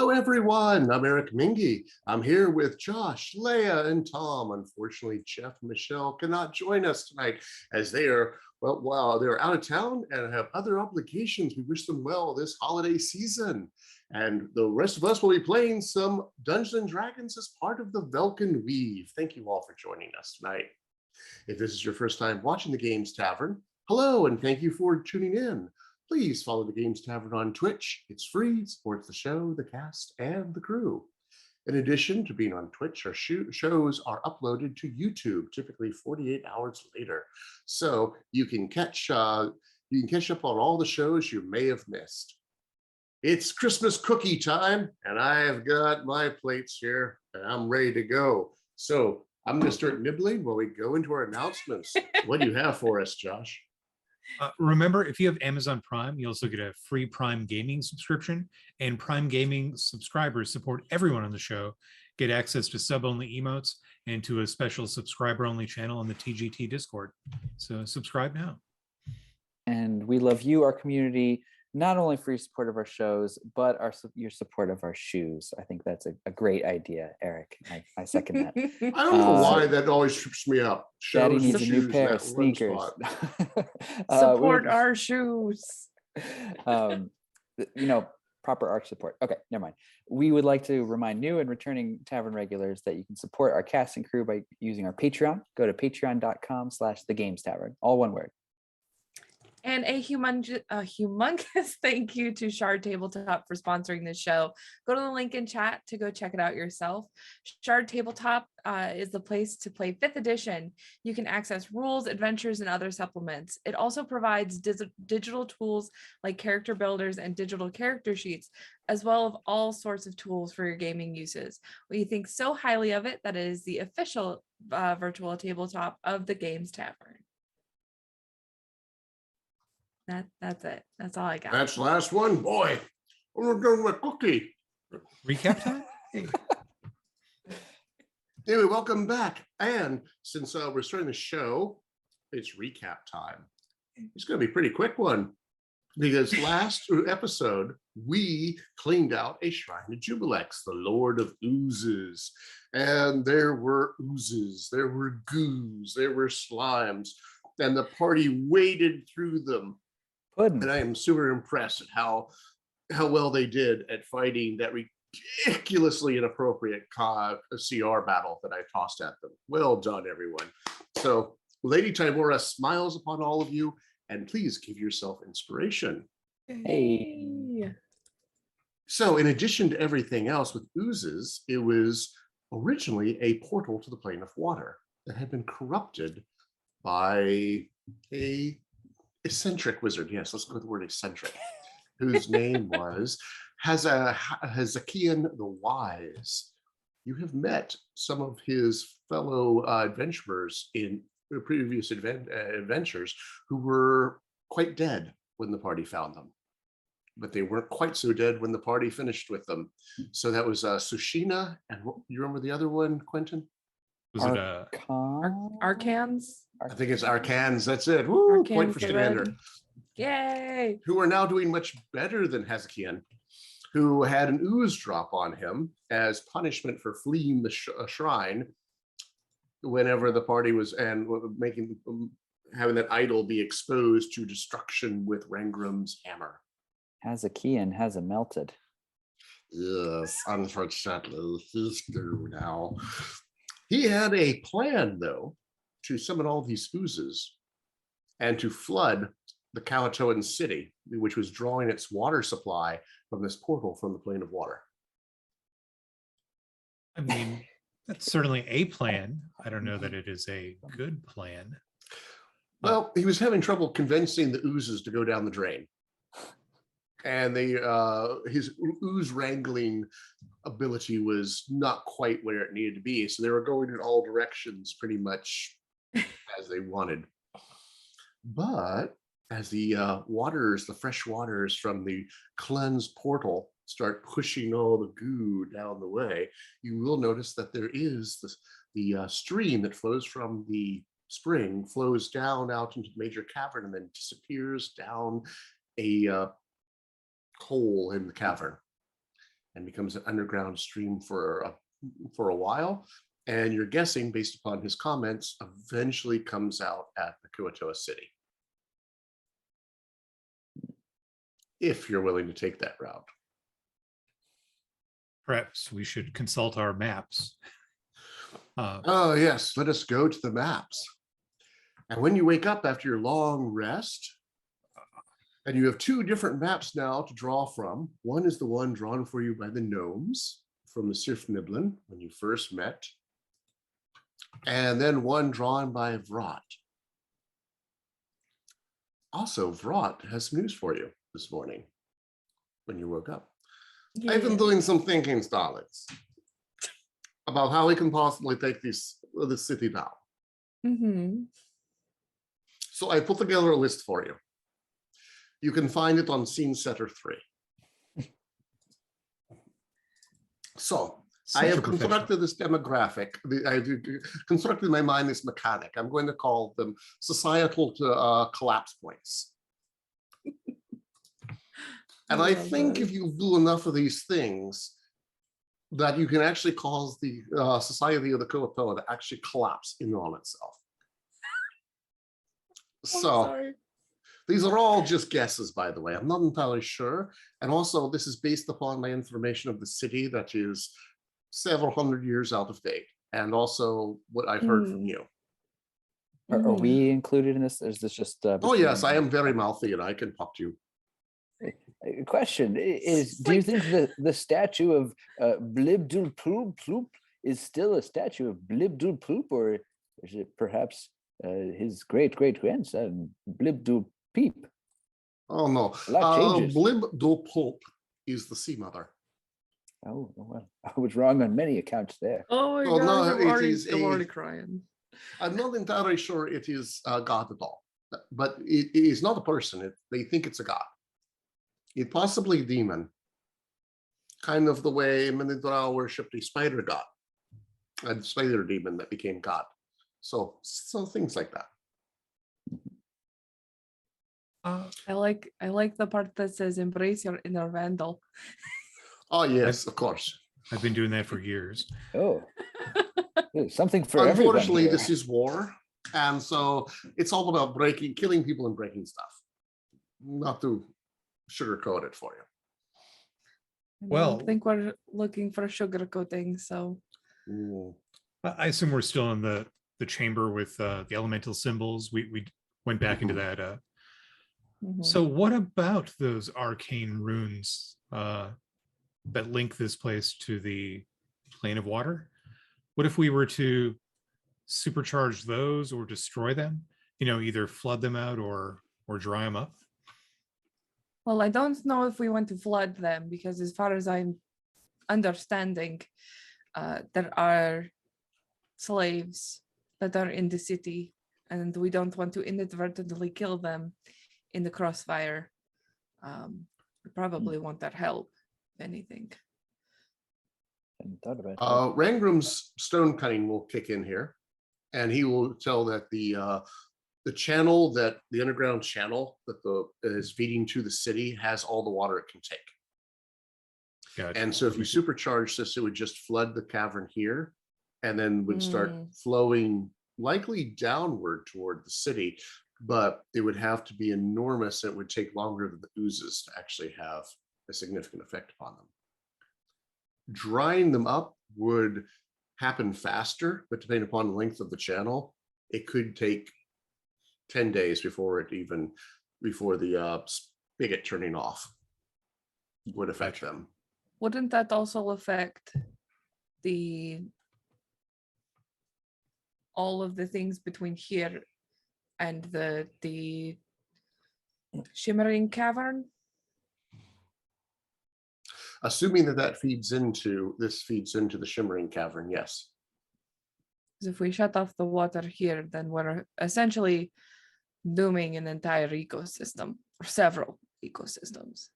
Hello, everyone. I'm Eric Mingy. I'm here with Josh, Leia, and Tom. Unfortunately, Jeff and Michelle cannot join us tonight as they are, well, they're out of town and have other obligations. We wish them well this holiday season. And the rest of us will be playing some Dungeons and Dragons as part of the Velkyn Weave. Thank you all for joining us tonight. If this is your first time watching the Games Tavern, hello, and thank you for tuning in. Please follow the Games Tavern on Twitch. It's free, supports the show, the cast, and the crew. In addition to being on Twitch, our shows are uploaded to YouTube, typically 48 hours later. So you can catch up on all the shows you may have missed. It's Christmas cookie time, and I've got my plates here, and I'm ready to go. So I'm going to start nibbling while we go into our announcements. What do you have for us, Josh? Remember, if you have Amazon Prime, you also get a free Prime Gaming subscription, and Prime Gaming subscribers support everyone on the show, get access to sub-only emotes, and to a special subscriber-only channel on the TGT Discord. So subscribe now. And we love you, our community, not only for your support of our shows, but your support of our shoes. I think that's a great idea, Eric. I second that. I don't know why that always trips me up. Daddy needs a new pair of sneakers. Support our shoes. Proper arch support. Okay, never mind. We would like to remind new and returning Tavern regulars that you can support our cast and crew by using our Patreon. Go to patreon.com/thegamestavern, all one word. And a humongous thank you to Shard Tabletop for sponsoring this show. Go to the link in chat to go check it out yourself. Shard Tabletop is the place to play 5th edition. You can access rules, adventures, and other supplements. It also provides digital tools like character builders and digital character sheets, as well as all sorts of tools for your gaming uses. We think so highly of it that it is the official virtual tabletop of the Games Tavern. That's it. That's all I got. That's the last one. Boy, I'm going with cookie. Recap time? Anyway, welcome back. And since we're starting the show, it's recap time. It's going to be a pretty quick one because last episode, we cleaned out a shrine to Jubilex, the Lord of Oozes. And there were oozes, there were goos, there were slimes, and the party waded through them. And I am super impressed at how well they did at fighting that ridiculously inappropriate CR battle that I tossed at them. Well done, everyone. So Lady Tymora smiles upon all of you, and please give yourself inspiration. Hey. So in addition to everything else with oozes, it was originally a portal to the plane of water that had been corrupted by a eccentric wizard. Yes, let's go with the word eccentric, whose name was Hezekiah the Wise. You have met some of his fellow adventurers in previous adventures who were quite dead when the party found them, but they weren't quite so dead when the party finished with them. So that was Sushina, and you remember the other one, Quentin? Was it Arcans? I think it's Arcans. That's it. Woo, Arcans, point for Stagander. Yay! Who are now doing much better than Hezekiah, who had an ooze drop on him as punishment for fleeing the shrine whenever the party was having that idol be exposed to destruction with Rangrim's hammer. Hezekiah hasn't melted. Yes, unfortunately, he's through now. He had a plan, though, to summon all these oozes and to flood the Kuo-toan city, which was drawing its water supply from this portal from the plane of water. I mean, that's certainly a plan. I don't know that it is a good plan. Well, he was having trouble convincing the oozes to go down the drain. And his ooze wrangling ability was not quite where it needed to be. So they were going in all directions pretty much as they wanted. But as the fresh waters from the cleansed portal start pushing all the goo down the way, you will notice that there is the stream that flows from the spring flows down out into the major cavern and then disappears down a hole in the cavern. and becomes an underground stream for a while. And you're guessing, based upon his comments, eventually comes out at the Kuo-toan city. If you're willing to take that route. Perhaps we should consult our maps. Oh, yes, let us go to the maps. And when you wake up after your long rest, and you have two different maps now to draw from. One is the one drawn for you by the gnomes from the Sirfniblin when you first met. And then one drawn by Vrot. Also, Vrot has some news for you this morning when you woke up. Yeah. I've been doing some thinking, Starlets, about how we can possibly take the city down. Mm-hmm. So I put together a list for you. You can find it on Scene Setter 3. So I have constructed this demographic. I constructed in my mind this mechanic. I'm going to call them societal collapse points. And I think if you do enough of these things, that you can actually cause the society of the Kuo-toan to actually collapse in on itself. So these are all just guesses, by the way. I'm not entirely sure. And also, this is based upon my information of the city that is several hundred years out of date. And also what I've heard from you. Are we included in this? Or is this just? Oh, yes, I am very mouthy and I can talk to you. Question is, do you think the statue of Blibdul Ploop is still a statue of Blibdul Ploop, or is it perhaps his great-great-grandson, Blibdul Peep? Oh, no. A lot changes. Blibdul Ploop is the sea mother. Oh, well, I was wrong on many accounts there. Oh my Well, God, no, I'm already crying. I'm not entirely sure it is God at all, but it is not a person. They think it's a god. It possibly a demon, kind of the way Menedra worshipped a spider god, a spider demon that became god. So things like that. I like the part that says embrace your inner vandal. Oh yes, of course. I've been doing that for years. Oh, there's something for everyone. Unfortunately, Here. this is war, and so it's all about killing people and breaking stuff. Not to sugarcoat it for you. I Well, don't think we're looking for sugarcoating, so. I assume we're still in the chamber with the elemental symbols. We went back into that. So what about those arcane runes that link this place to the plane of water? What if we were to supercharge those or destroy them? Either flood them out or dry them up? Well, I don't know if we want to flood them, because as far as I'm understanding, there are slaves that are in the city, and we don't want to inadvertently kill them in the crossfire. We probably want their help, if anything. Rangram's stone cutting will kick in here, and he will tell that the channel, that the underground channel that is feeding to the city has all the water it can take. Gotcha. And so if you supercharge this, it would just flood the cavern here, and then would start flowing likely downward toward the city, but it would have to be enormous. It would take longer than the oozes to actually have a significant effect upon them. Drying them up would happen faster, but depending upon the length of the channel, it could take 10 days before the spigot turning off would affect them. Wouldn't that also affect all of the things between here and the shimmering cavern? Assuming that feeds into the shimmering cavern, yes. Because if we shut off the water here, then we're essentially dooming an entire ecosystem, or several ecosystems.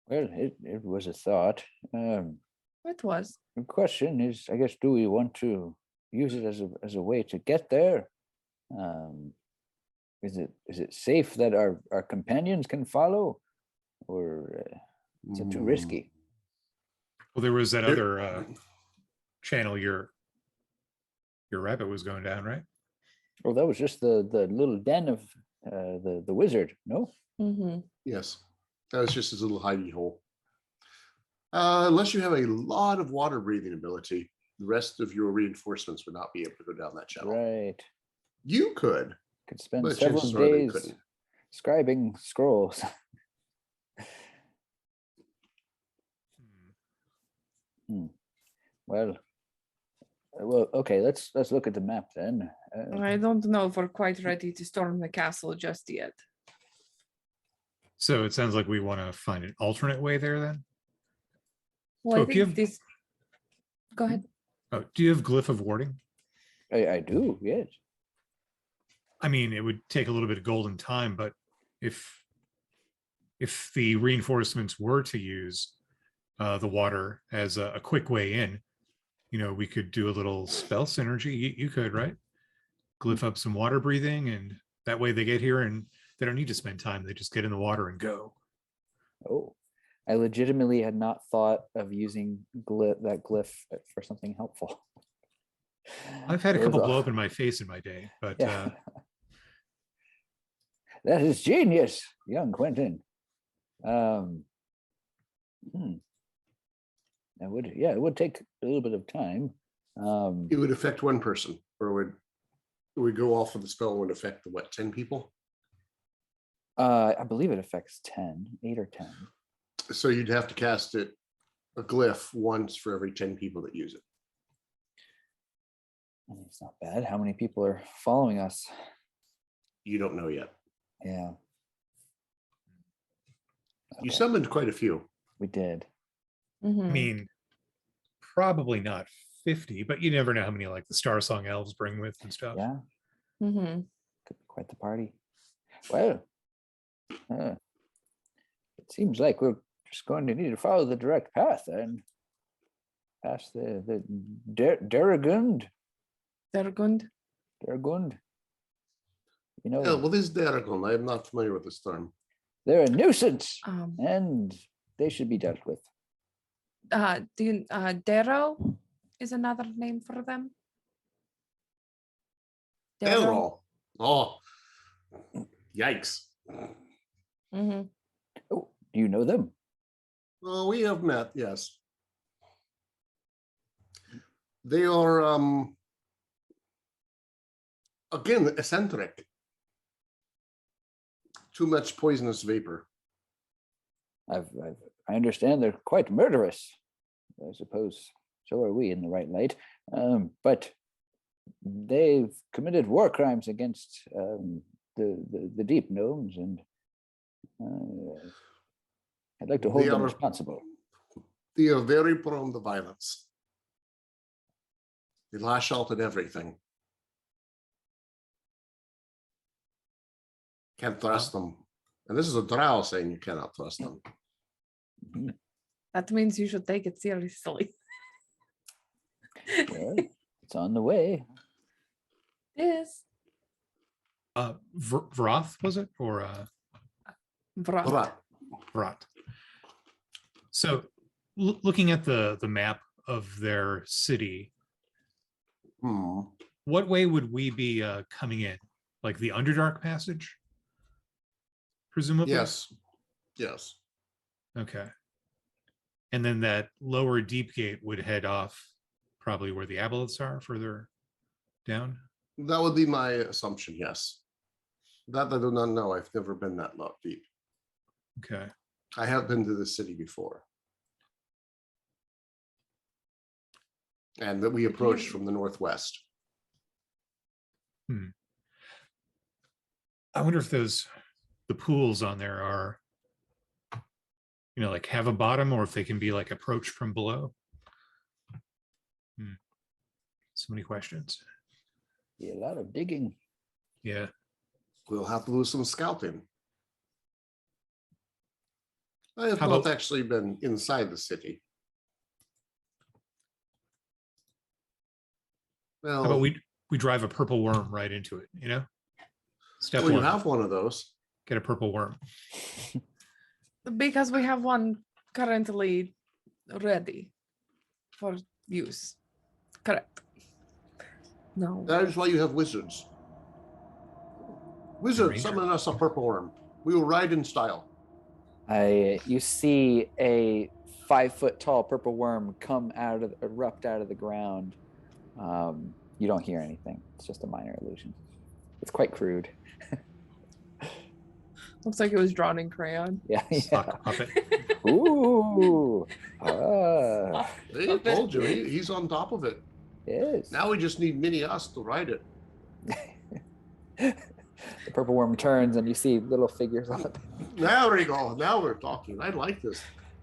Well, it was a thought. It was. The question is, I guess, do we want to use it as a way to get there? Is it safe that our companions can follow? Or So too risky. Well, there was that Here- other channel your rabbit was going down, right? Well, that was just the little den of the wizard. No. Mhm. Yes, that was just his little hidey hole. Unless you have a lot of water breathing ability, the rest of your reinforcements would not be able to go down that channel. Right. You could, Could spend but several chances are they days couldn't. scribing scrolls. Well, okay. Let's look at the map then. I don't know if we're quite ready to storm the castle just yet. So it sounds like we want to find an alternate way there then. Well, Oh, I do you think have- this. Go ahead. Oh, do you have glyph of warding? I do. Yes. I mean, it would take a little bit of golden time, but if the reinforcements were to use the water as a quick way in, we could do a little spell synergy. You could, right? Glyph up some water breathing, and that way they get here and they don't need to spend time. They just get in the water and go. Oh, I legitimately had not thought of using that glyph for something helpful. I've had a It was couple a- blow up in my face in my day, but Yeah. That is genius, young Quentin. It would take a little bit of time. It would affect one person, or it would go off of the spell and would affect the 10 people? I believe it affects 8 or 10. So you'd have to cast a glyph once for every 10 people that use it. It's not bad. How many people are following us? You don't know yet. Yeah. You Okay, summoned quite a few. we did. I Mhm. mean, probably not 50, but you never know how many like the Star Song elves bring with and stuff. Yeah, Mhm. could be quite the party. Well, it seems like we're just going to need to follow the direct path and past the Daragund. Dergund. Yeah, well, this is Daragon. I am not familiar with this term. They're a nuisance Um, and they should be dealt with. Darrow is another name for them. Darrow. Oh, yikes. Mhm. Oh, do you know them? Well, we have met, yes. They are, again, eccentric. Too much poisonous vapor. I understand they're quite murderous. I suppose so are we in the right light. But they've committed war crimes against the deep gnomes, and I'd like to hold They them are- responsible. They are very prone to violence. They lash out at everything. Can't trust them. And this is a drow saying you cannot trust them. That means you should take it seriously. Well, it's on the way. Yes. Vroth, was it? Or Vrat. Right. Vrot. So looking at the map of their city, what way would we be coming in? Like the Underdark passage? Presumably? Yes. Yes. Okay. And then that lower deep gate would head off probably where the aboleths are, further down. That would be my assumption, yes. That I do not know. I've never been that low deep. Okay. I have been to the city before. And that we approached from the northwest. I wonder if the pools on there are, like have a bottom, or if they can be like approached from below. So many questions. Be a lot of digging. Yeah. We'll have to do some scouting. I have How not about- actually been inside the city. Well, How about we drive a purple worm right into it, Step well, you one, have one of those. get a purple worm. Because we have one currently ready for use. Correct. No. That is why you have wizards. Wizard, Ranger. summon us a purple worm. We will ride in style. You see a 5-foot tall purple worm erupt out of the ground. You don't hear anything. It's just a minor illusion. It's quite crude. Looks like it was drawn in crayon. Yeah. Sock puppet. Ooh. They told you, he's on top of it. Yes. Now we just need mini us to ride it. The purple worm turns and you see little figures on the back. Now we go. Now we're talking. I like this.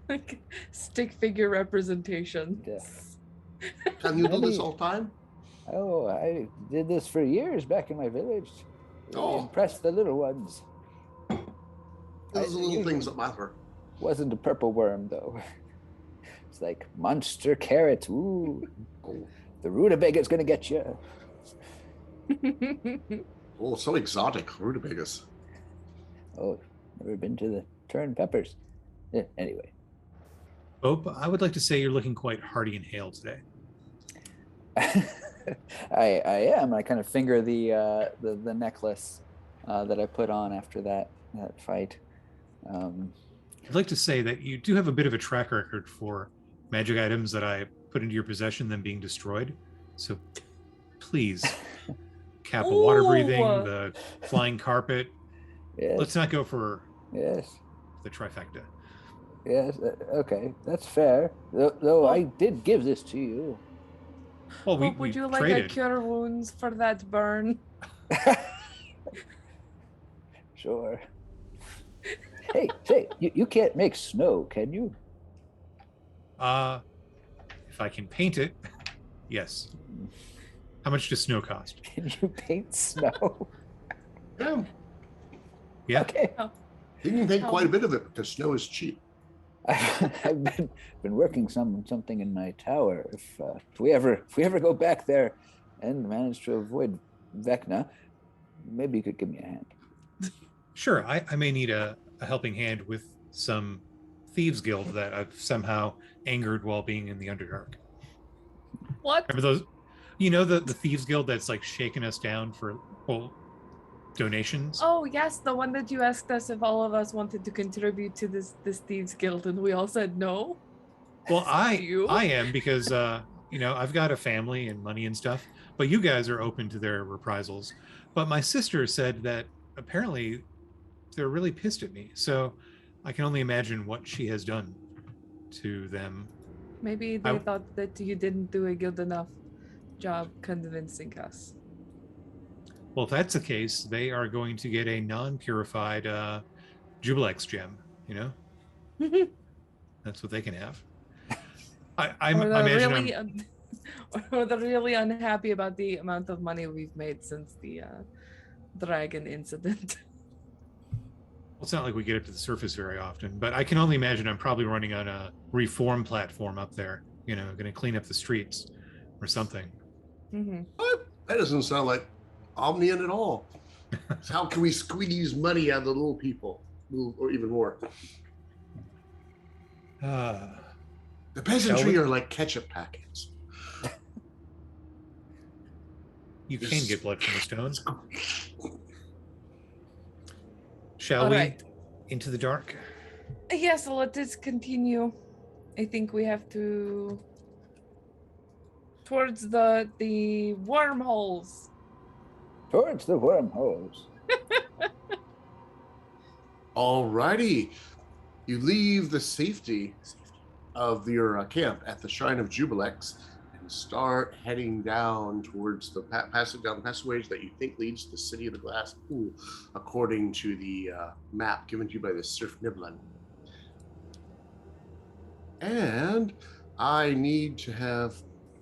Like stick figure representation. Yeah. Can you do this all the time? Oh, I did this for years back in my village. Really Oh. impressed the little ones. Those are the little usually things that matter. Wasn't a purple worm though. It's like monster carrot. Ooh, Oh, the rutabaga's gonna get you. oh, so exotic. Rutabagas. Oh, never been to the turned peppers. Yeah, anyway. Bope, I would like to say you're looking quite hearty and hale today. I am. I kind of finger the necklace that I put on after that fight. I'd like to say that you do have a bit of a track record for magic items that I put into your possession, then being destroyed. So please cap a water breathing, Ooh. the flying carpet. Yes. Let's not go for Yes. the trifecta. Yes. Okay, that's fair. Though I did give this to you. Well, we Would you like traded. a cure wounds for that burn? Sure. Hey, say, you can't make snow, can you? If I can paint it, yes. How much does snow cost? Can you paint snow? Yeah, Yeah. Okay. you can paint quite a bit of it because snow is cheap. I've been working something in my tower. If we ever go back there and manage to avoid Vecna, maybe you could give me a hand. Sure, I may need a helping hand with some thieves guild that I've somehow angered while being in the Underdark. What? Remember those? You know the thieves guild that's like shaking us down for donations. Oh yes, the one that you asked us if all of us wanted to contribute to this thieves guild, and we all said no. Well, You? I am because I've got a family and money and stuff, but you guys are open to their reprisals. But my sister said that apparently they're really pissed at me, so I can only imagine what she has done to them. Maybe they thought that you didn't do a good enough job convincing us. Well, if that's the case, they are going to get a non-purified Jubilex gem, That's what they can have. I imagine or they're really unhappy about the amount of money we've made since the dragon incident. Well, it's not like we get up to the surface very often, but I can only imagine I'm probably running on a reform platform up there, going to clean up the streets or something. Mm-hmm. What? That doesn't sound like Omnian at all. So how can we squeeze money out of the little people, or even more? The peasantry are like ketchup packets. You can get blood from the stones. Shall All we right. into the dark? Yes, let us continue. I think we have to towards the wormholes. Towards the wormholes. Alrighty. You leave the safety of your camp at the Shrine of Jubilex and start heading down towards the passageways that you think leads to the City of the Glass Pool, according to the map given to you by the Surf Niblin. And I need to have,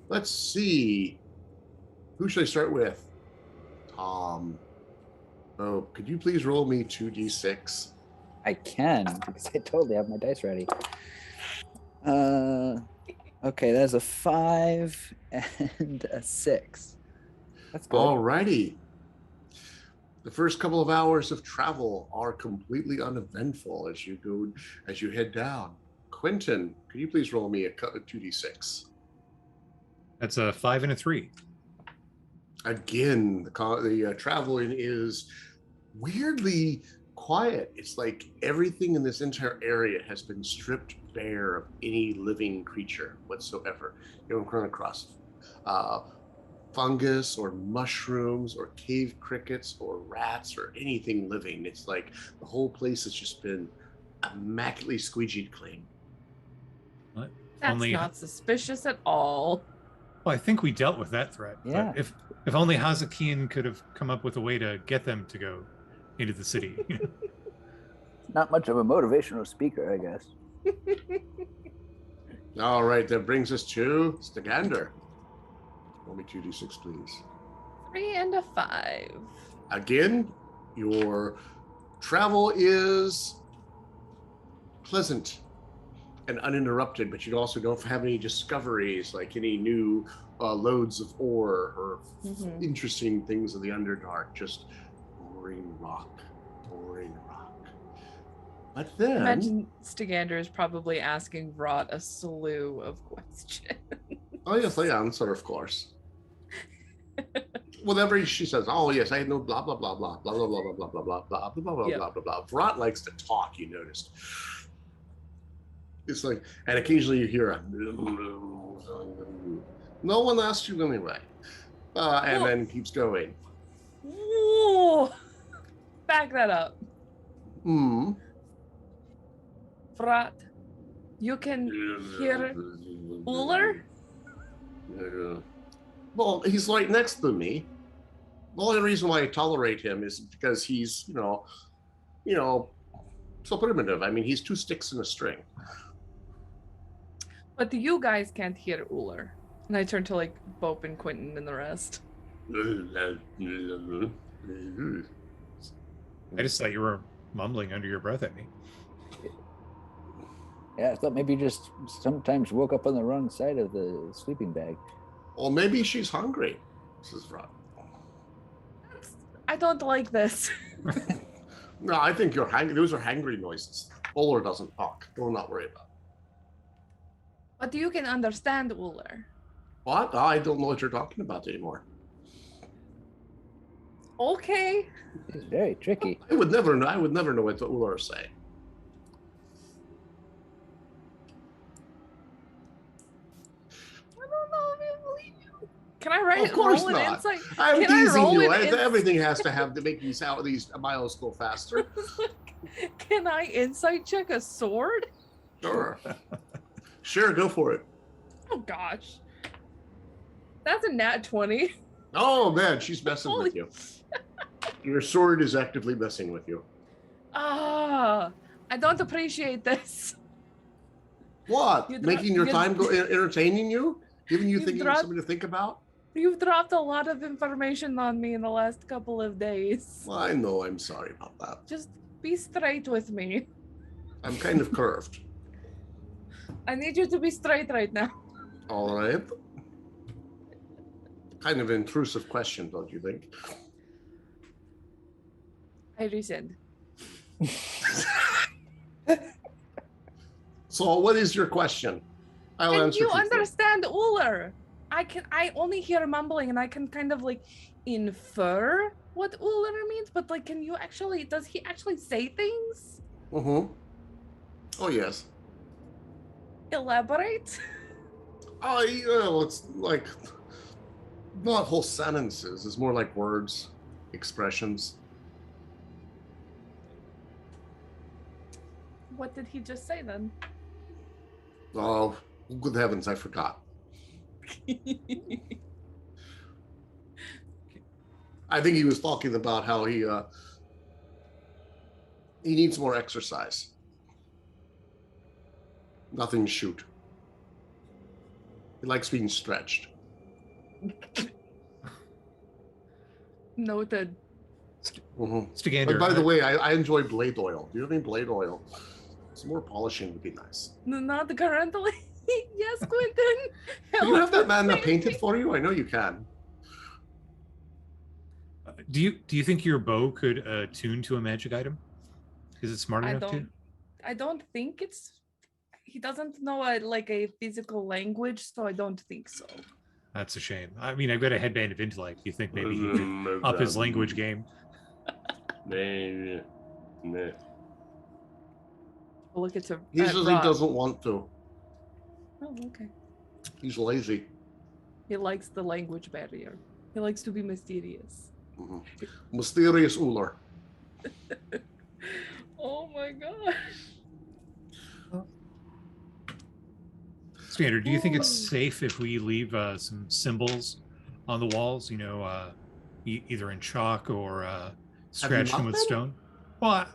let's see, who should I start with? Tom. Oh, could you please roll me 2d6? I can, because I totally have my dice ready. Okay, that's a 5 and a 6. That's good. Alrighty. The first couple of hours of travel are completely uneventful as you head down. Quentin, could you please roll me a 2d6? That's a 5 and a 3. Again, the traveling is weirdly quiet. It's like everything in this entire area has been stripped bare of any living creature whatsoever. You don't run across fungus or mushrooms or cave crickets or rats or anything living. It's like the whole place has just been immaculately squeegeed clean. What? That's Only, not suspicious at all. well, I think we dealt with that threat. Yeah. But if only Hazakian could have come up with a way to get them to go into the city. Not much of a motivational speaker, I guess. All right, that brings us to Stagander. Roll me 2d6, please. 3 and a 5. Again, your travel is pleasant and uninterrupted, but you also don't have any discoveries, like any new loads of ore or interesting things of the Underdark. Just boring rock, boring rock. But then, Imagine Stagander is probably asking Rot a slew of questions. oh yes, I answer, of course. Whatever she says, oh yes, I know blah blah blah blah blah blah blah blah blah blah blah blah blah blah Yep. blah blah blah. Vrot likes to talk, you noticed. It's like, and occasionally you hear a no one asked you anyway. And Well- then keeps going. Ooh, back that up. Rot, you can hear Uller? Well, he's right next to me. The only reason why I tolerate him is because he's, you know, so primitive. I mean, he's 2 sticks in a string. But you guys can't hear Uller. And I turn to like Bope and Quentin and the rest. I just thought you were mumbling under your breath at me. Yeah, I thought maybe you just sometimes woke up on the wrong side of the sleeping bag. Well, maybe she's hungry, says Vrot. I don't like this. No, I think you're hangry. Those are hangry noises. Uller doesn't talk. Don't not worry about it. But you can understand Uller. What? I don't know what you're talking about anymore. Okay. It's very tricky. I would never know. I would never know what the Uller say. I don't know if I believe you. Can I write Of course roll an not. insight? I'm Can I teasing roll you. an Everything has to have to make these miles go faster. Can I insight check a sword? Sure. Sure, go for it. Oh gosh. That's a nat 20. Oh man, she's messing with you. Your sword is actively messing with you. Ah, I don't appreciate this. What? You Making your time go entertaining you? Giving you You thinking dropped- something to think about? You've dropped a lot of information on me in the last couple of days. Well, I know, I'm sorry about that. Just be straight with me. I'm kind of curved. I need you to be straight right now. All right. Kind of intrusive question, don't you think? I rescind. So what is your question? I'll Can answer you truthfully. understand Uller? I only hear mumbling and I can kind of like infer what Uller means, but like does he actually say things? Mm-hmm. Oh yes. Elaborate? Oh, yeah, it's like not whole sentences. It's more like words, expressions. What did he just say then? Oh, good heavens, I forgot. I think he was talking about how he needs more exercise. Nothing shoot. He likes being stretched. Noted. Mm-hmm. Stagander, But by the way, I enjoy blade oil. Do you have any blade oil? Some more polishing would be nice. Not currently. Yes, Quentin. Can you have that man Help. painted for you? I know you can. do you think your bow could attune to a magic item? Is it smart enough to? I don't think he doesn't know a physical language, so I don't think so. That's a shame. I mean, I've got a headband of intellect. You think maybe he could up his language game? Nah. Look, it's a. He says he doesn't want to. Oh, okay. He's lazy. He likes the language barrier. He likes to be mysterious. Mhm. Mysterious Uller. Oh my god. Stagander, do you think it's safe if we leave some symbols on the walls? Either in chalk or scratched them not with been? stone? Well,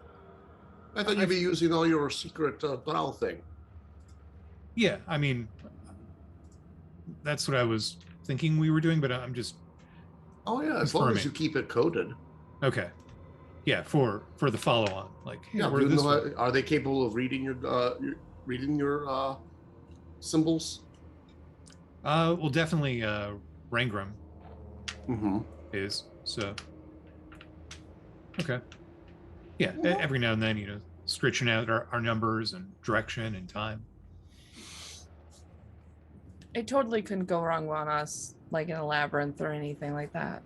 I thought you'd be using all your secret drow thing. yeah. I mean, that's what I was thinking we were doing, but I'm just Oh yeah, as long as confirming. you keep it coded. Okay. Yeah, for the follow-on. Like, hey, Yeah, we're this way. are they capable of reading your symbols? Well, definitely Rangram Mm-hmm. is, so. Okay. Yeah, every now and then, stretching out our numbers and direction and time. It totally couldn't go wrong on us, like in a labyrinth or anything like that.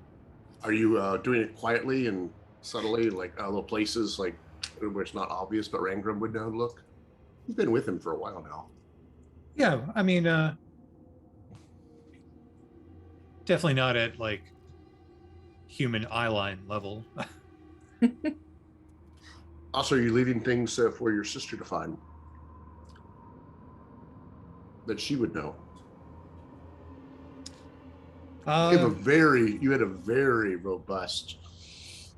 Are you doing it quietly and subtly, like little places like where it's not obvious, but Rangram would know? Look, you've been with him for a while now. Yeah, I mean, definitely not at like human eyeline level. Also, are you leaving things for your sister to find that she would know? You had a very robust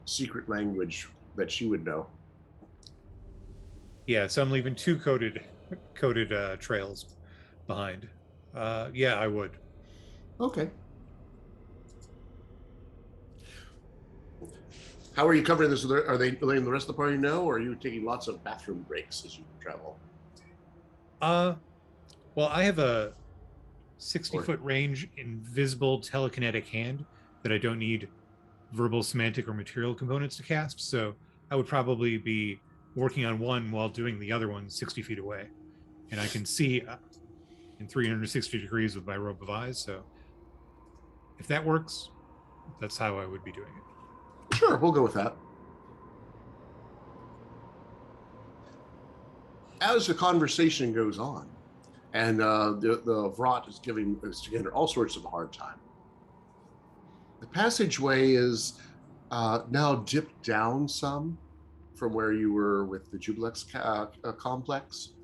secret language that she would know. Yeah, so I'm leaving 2 coded trails behind. Yeah, I would. Okay. How are you covering this? Are they letting the rest of the party know, or are you taking lots of bathroom breaks as you travel? Well, I have a 60-foot range invisible telekinetic hand that I don't need verbal, semantic, or material components to cast. So I would probably be working on one while doing the other one 60 feet away. And I can see in 360 degrees with my robe of eyes. So if that works, that's how I would be doing it. Sure, we'll go with that. As the conversation goes on, and the Vrat is giving Stagander all sorts of a hard time, the passageway is now dipped down some from where you were with the Jubilex complex,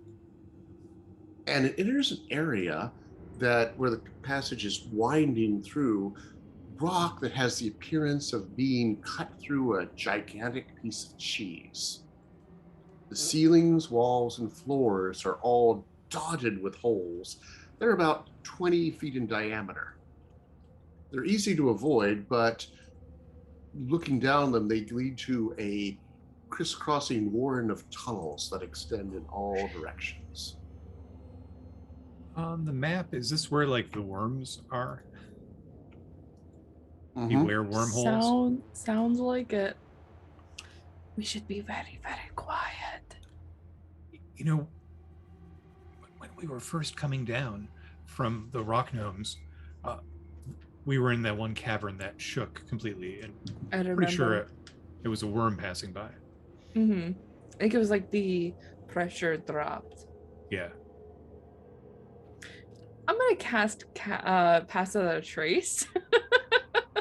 and it enters an area where the passage is winding through rock that has the appearance of being cut through a gigantic piece of cheese. The ceilings, walls, and floors are all dotted with holes. They're about 20 feet in diameter. They're easy to avoid, but looking down them, they lead to a crisscrossing warren of tunnels that extend in all directions. On the map, is this where like the worms are? Mm-hmm. Beware wormholes. Sounds like it. We should be very, very quiet. When we were first coming down from the rock gnomes, we were in that one cavern that shook completely, and I'm pretty sure it was a worm passing by. Mm-hmm. I think it was like the pressure dropped. Yeah. I'm gonna cast Pass Without a Trace.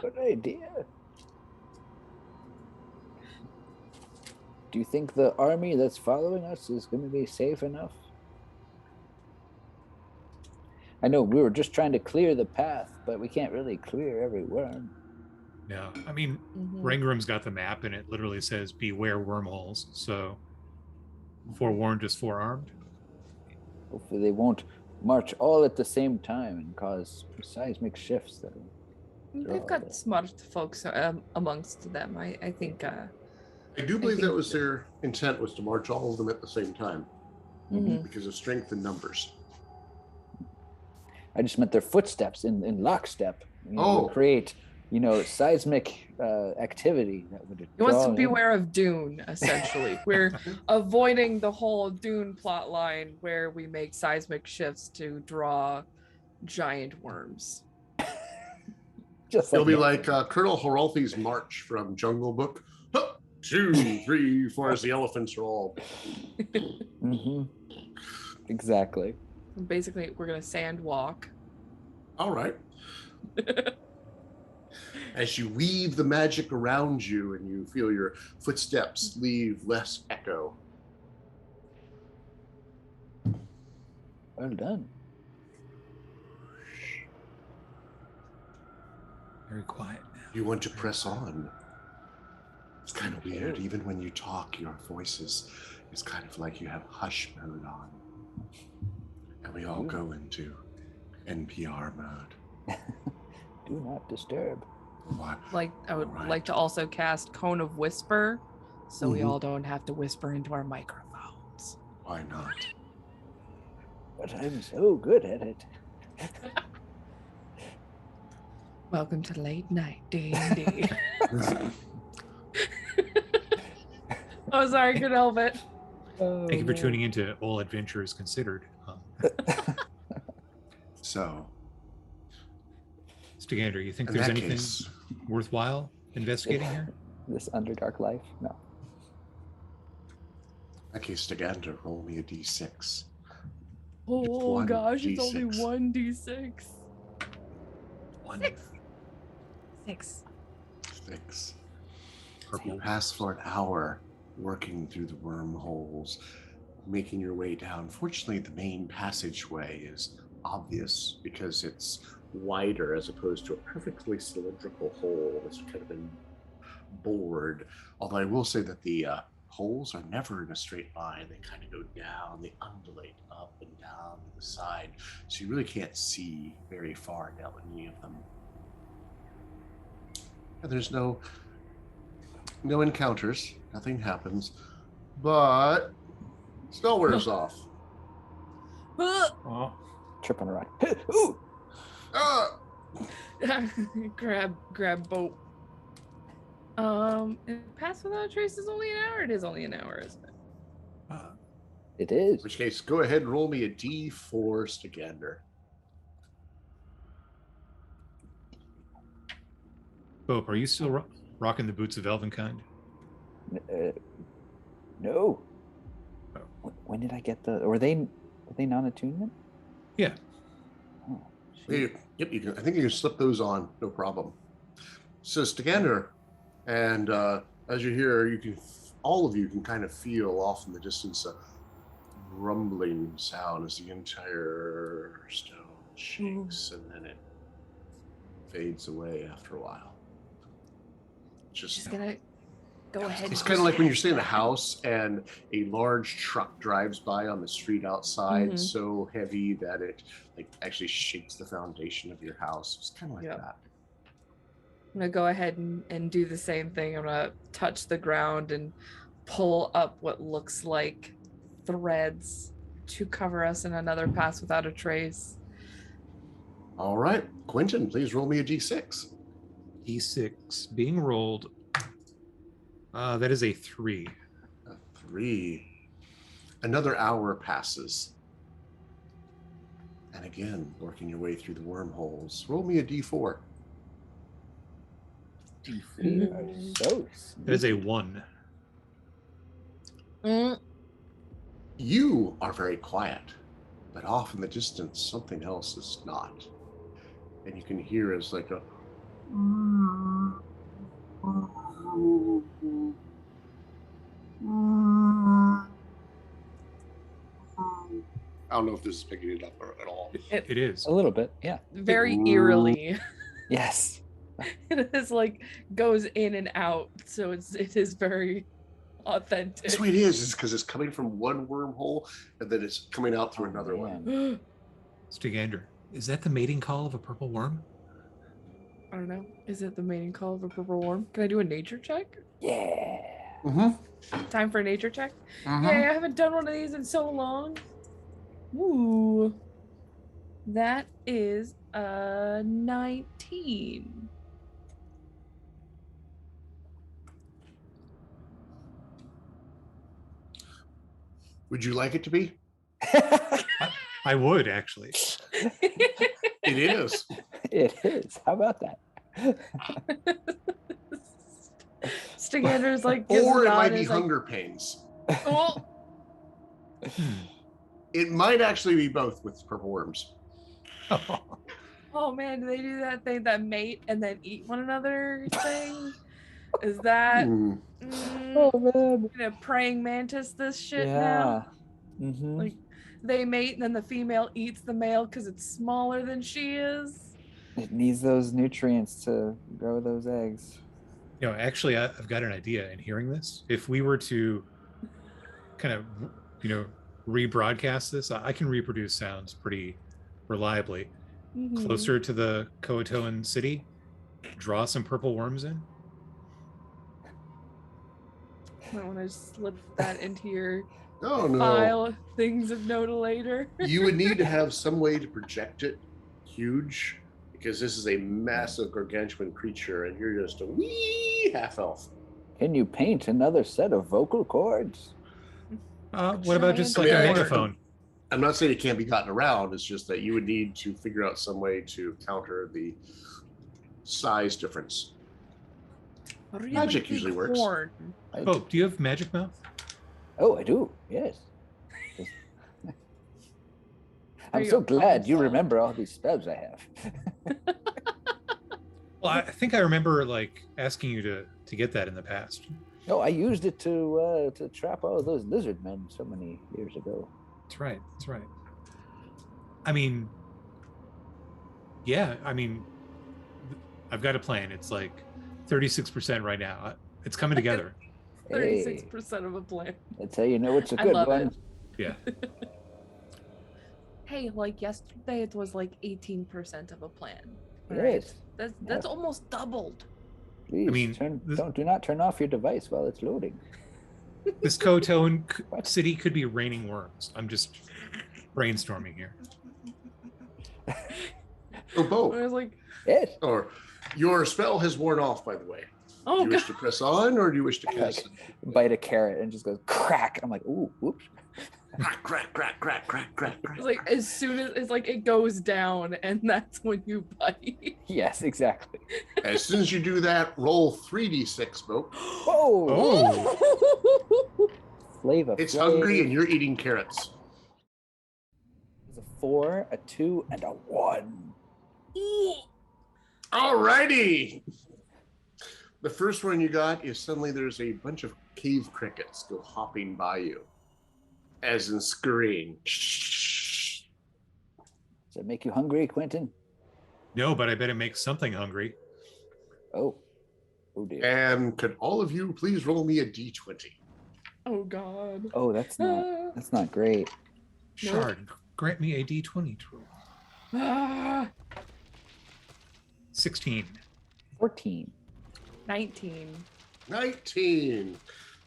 Good idea. Do you think the army that's following us is going to be safe enough? I know we were just trying to clear the path, but we can't really clear every worm. No, I mean, Rangram's got the map, and it literally says "Beware wormholes." So, forewarned is forearmed. Hopefully, they won't march all at the same time and cause seismic shifts. They've got smart folks amongst them. I think. I do believe that was their intent, was to march all of them at the same time, because of strength in numbers. I just meant their footsteps in lockstep. Create seismic activity that would He wants draw to in. beware of Dune, essentially. We're avoiding the whole Dune plot line where we make seismic shifts to draw giant worms. Just It'll be that. like Colonel Horolthi's march from Jungle Book. Huh, 2, 3, 4 as the elephants are all. Mhm. Exactly. Basically, we're gonna sand walk. All right. As you weave the magic around you and you feel your footsteps leave less echo. Well done. Very quiet now. You want to press on. It's kind of weird. Even when you talk, your voices, it's kind of like you have hush mode on. And we all go into NPR mode. Do not disturb. Like I would Alright. like to also cast Cone of Whisper, so we Mhm. all don't have to whisper into our microphones. Why not? But I'm so good at it. Welcome to late night D&D. Oh, sorry, couldn't help it. Thank you for tuning into All Adventures Considered. So, Stagander, you think in there's that anything case, worthwhile investigating here? This Underdark life? No. Stagander, roll me a d6. Oh One gosh, it's only D6. 1d6. One. Six. 6. Purple. You pass for an hour working through the wormholes, making your way down. Fortunately, the main passageway is obvious because it's wider as opposed to a perfectly cylindrical hole that's kind of been bored. Although I will say that the holes are never in a straight line. They kind of go down, they undulate up and down to the side. So you really can't see very far down any of them. And there's no encounters. Nothing happens. But spell wears off. Oh, Trip on a rock. Ooh! Ah! grab boat. Pass without a trace is only an hour. It is only an hour, isn't it? It In is. which case, go ahead and roll me a D4 Stagander. Bope, are you still rocking the boots of Elvenkind? No. Oh. When did I get the? Were they non-attunement? Yeah. Oh, shoot. Yep, you can. I think you can slip those on, no problem. So Stagander, and as you hear, all of you can kind of feel off in the distance a rumbling sound as the entire stone shakes, and then it fades away after a while. Just gonna go ahead. It's and kind of like when you're just staying in a house and a large truck drives by on the street outside, Mhm. so heavy that it actually shakes the foundation of your house. It's kind of like Yep. that. I'm gonna go ahead and do the same thing. I'm gonna touch the ground and pull up what looks like threads to cover us in another pass without a trace. All right, Quentin, please roll me a d6. E6 being rolled. That is a 3. A 3. Another hour passes. And again, working your way through the wormholes. Roll me a d4. We are so That is a sneaky. 1. You are very quiet, but off in the distance, something else is not. And you can hear it's like a. I don't know if this is picking it up at all. It is. A little bit, yeah. Very eerily. Yes. It is like goes in and out, so it is very authentic. That's the way it is because it's coming from one wormhole and then it's coming out through Oh, another one. man. Stagander, is that the mating call of a purple worm? I don't know. Is it the mating call of a purple worm? Can I do a nature check? Yeah. Mm-hmm. Time for a nature check? Yay, I haven't done one of these in so long. Ooh. That is a 19. Would you like it to be? I would actually. It is. It is. How about that? Stagander's like, gives Or a it nod might and be is like, hunger pains. "Oh." It might actually be both with purple worms. Oh man, do they do that thing, that mate and then eat one another thing? Is that Hmm. Oh man. a praying mantis this shit Yeah. now? Mm-hmm. Like they mate and then the female eats the male because it's smaller than she is. It needs those nutrients to grow those eggs. Actually, I've got an idea in hearing this. If we were to kind of, rebroadcast this, I can reproduce sounds pretty reliably. Mhm. Closer to the Kuo-toan city, draw some purple worms in. I want to slip that into your Oh no. file of things of note later. You would need to have some way to project it huge, because this is a massive gargantuan creature and you're just a wee half elf. Can you paint another set of vocal cords? What about just like Giant- a megaphone? I'm not saying it can't be gotten around, it's just that you would need to figure out some way to counter the size difference. Really Magic usually big works. horn. Oh, do you have magic mouth? Oh, I do. Yes. I'm you so go. glad you remember all these spells I have. Well, I think I remember like asking you to get that in the past. No, I used it to trap all those lizard men so many years ago. That's right. That's right. I mean, yeah. I mean, I've got a plan. It's like 36% right now. It's coming together. 36% of a plan. That's how you know it's a I good love one. it. Yeah. Hey, like yesterday it was like 18% of a plan. Yes. That's almost doubled. Please, mean, do not turn off your device while it's loading. This Kuo-toan What? city could be raining worms. I'm just brainstorming here. Oh, I both. was like, Yes. Or your spell has worn off, by the way. oh Do you wish god. to press on or do you wish to cast it? Bite a carrot and just goes crack. I'm like, ooh, whoops. Crack, crack, crack, crack, crack, crack, crack. It's like as soon as it's like it goes down and that's when you bite. Yes, exactly. As soon as you do that, roll 3d6, Smoke. Whoa. Oh. Flavor. It's hungry and you're eating carrots. It's a 4, a 2, and a 1. Alrighty. The first one you got is suddenly there's a bunch of cave crickets go hopping by you, as in scurrying. Does that make you hungry, Quentin? No, but I bet it makes something hungry. Oh. Oh dear. And could all of you please roll me a d20? Oh god. Oh, that's not great. Shard, grant me a D20 to roll. Ah, 16. 14. 19. 19.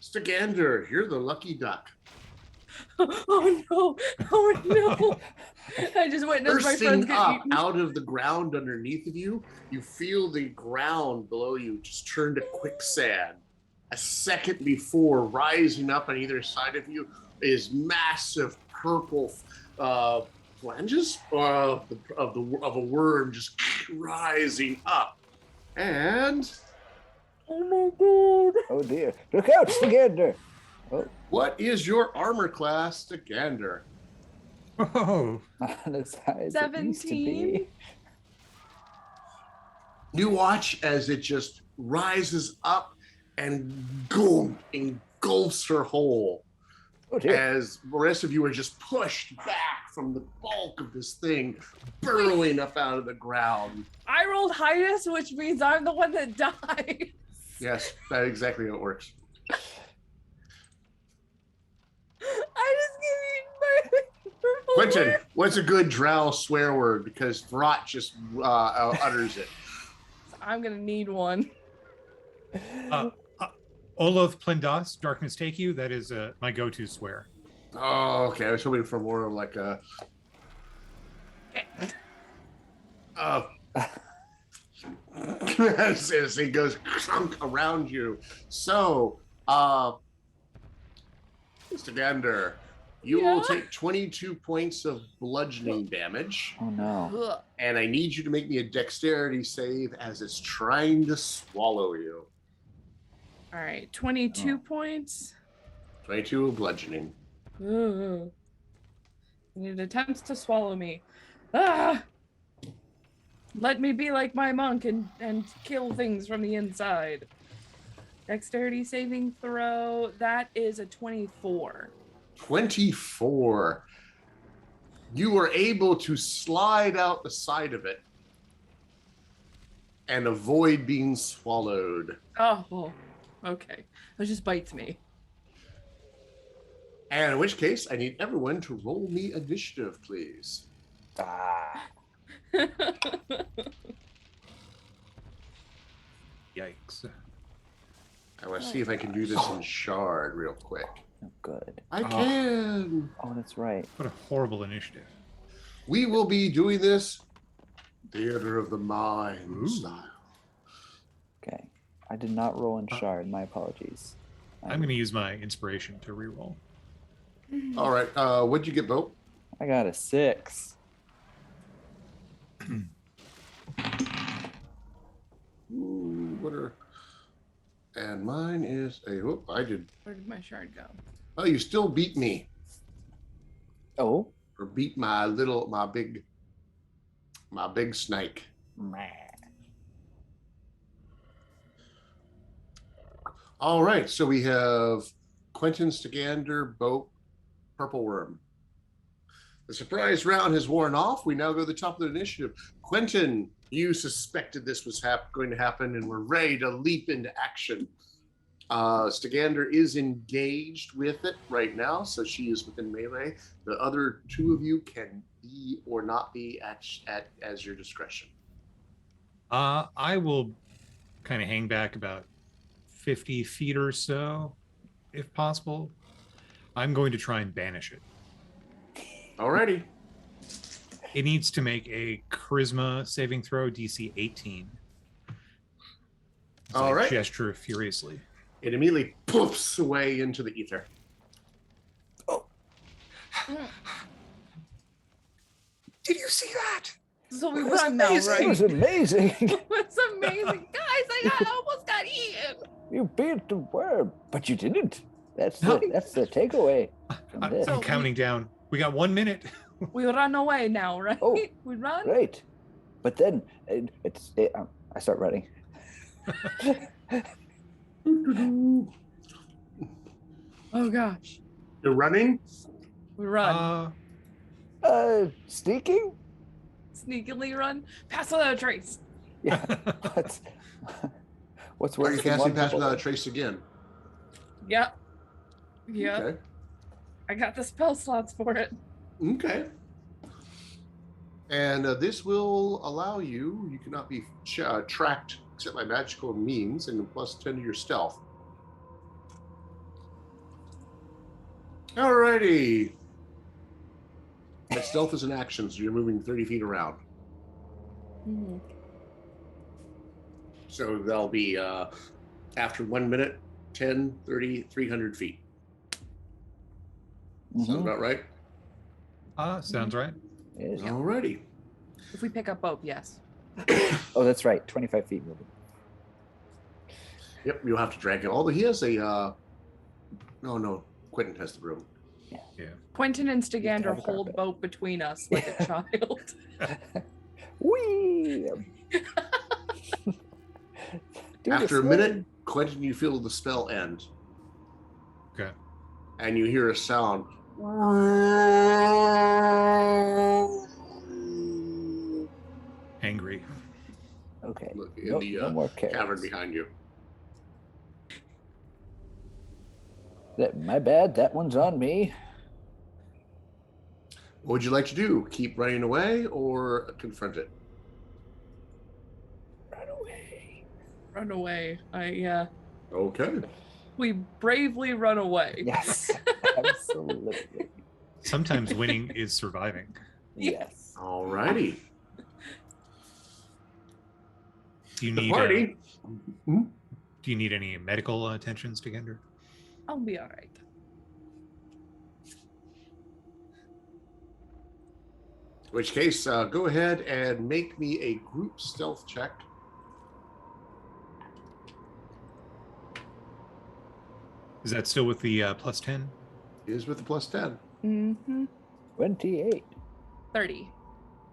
Stagander, you're the lucky duck. Oh no. Oh no. I just witnessed my friends Bursting get up eaten. out of the ground underneath of you, you feel the ground below you just turn to quicksand. A second before, rising up on either side of you is massive purple flanges of a worm just rising up. And Oh my god. Oh dear. Look out, Stagander. Oh, what is your armor class, Stagander? Oh, not as high as it used to 17. be. You watch as it just rises up and boom, engulfs her whole. Oh dear. As the rest of you are just pushed back from the bulk of this thing burrowing up out of the ground. I rolled highest, which means I'm the one that died. Yes, that's exactly how it works. I just gave you purple Quentin, worm. what's a good drow swear word? Because Vrot just utters it. I'm gonna need one. Olaf Plendas, Darkness Take You. That is my go-to swear. Oh, okay. I was hoping for more of like a. As he goes clunk around you. So, Mr. Gander, You will Yeah. take 22 points of bludgeoning damage. Oh no. Ugh. And I need you to make me a dexterity save as it's trying to swallow you. All right, 22 Oh. points. 22 of bludgeoning. Ugh. And it attempts to swallow me. Ah! Let me be like my monk and kill things from the inside. Dexterity saving throw. That is a 24. 24. You are able to slide out the side of it and avoid being swallowed. Oh, well, okay. It just bites me. And in which case, I need everyone to roll me initiative, please. Ah. Yikes. I want to see if I can do this in Shard real quick. Oh, good. I can. Oh, that's right. What a horrible initiative. We will be doing this theater of the mind Ooh. style. Okay. I did not roll in shard. My apologies. I'm going to use my inspiration to reroll. All right. What'd you get, Bo? I got a 6. Ooh, what are... And mine is a... Whoop, I did... Where did my shard go? Oh, you still beat me. Oh. Or beat my big snake. Meh. All right. So we have Quentin, Stagander, Boat, Purple Worm. The surprise round has worn off. We now go to the top of the initiative. Quentin, you suspected this was going to happen and were ready to leap into action. Stagander is engaged with it right now, so she is within melee. The other two of you can be or not be at as your discretion. I will kind of hang back about 50 feet or so, if possible. I'm going to try and banish it. Alrighty. It needs to make a charisma saving throw, DC 18. So All I right. gesture furiously. It immediately poofs away into the ether. Did you see that? So we was run now, amazing. It right? was amazing. It's amazing. Guys, I almost got eaten. You beat the worm, but you didn't. That's No. that's the takeaway from this. I'm counting down. We got 1 minute. We run away now, right? Oh, We run? Right. But then I start running. Oh gosh. You're running? We run. Sneaking? Sneakily run. Pass without a trace. Yeah. What's Are worse you than casting one Pass double? Without a Trace again? Yep. Yeah. Okay. I got the spell slots for it. Okay. And this will allow you cannot be tracked except by magical means and plus 10 to your stealth. Alrighty. But stealth is an action, so you're moving 30 feet around. Mhm. So they'll be, after 1 minute, 10, 30, 300 feet. Sound Mhm. about right? Sounds right. Yes. Alrighty. If we pick up Bope, yes. Oh, that's right. 25 feet moving. Yep, you'll have to drag him. Although he has a, no, Quentin has the room. Quentin and Stagander have a hold carpet. Bope between us like a child. Whee! Dude, After a it's minute, Quentin, you feel the spell end. Okay. And you hear a sound. Angry. okay. Look in No, the no more cavern carrots. behind you. My bad. That one's on me. What would you like to do? Keep running away or confront it? Run away. Run away. Okay. We bravely run away. Yes. Absolutely. Sometimes winning is surviving. Yes. Alrighty. Do you The need party. do you need any medical attention, Stagander? I'll be all right. In which case, go ahead and make me a group stealth check. Is that still with the +10? Is with the +10. Mm-hmm. 28. 30.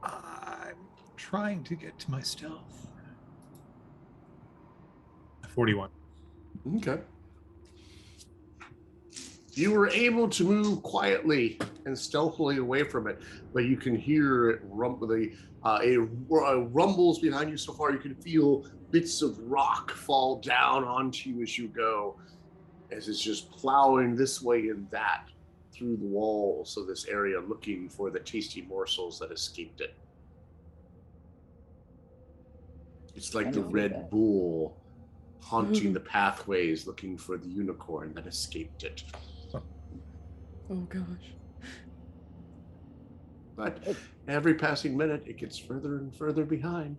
I'm trying to get to my stealth. 41. Okay. You were able to move quietly and stealthily away from it, but you can hear it rumbles behind you so far. You can feel bits of rock fall down onto you as you go, as it's just plowing this way and that through the walls of this area, looking for the tasty morsels that escaped it. It's like the Red Bull haunting the pathways, looking for the unicorn that escaped it. Oh gosh. But every passing minute, it gets further and further behind.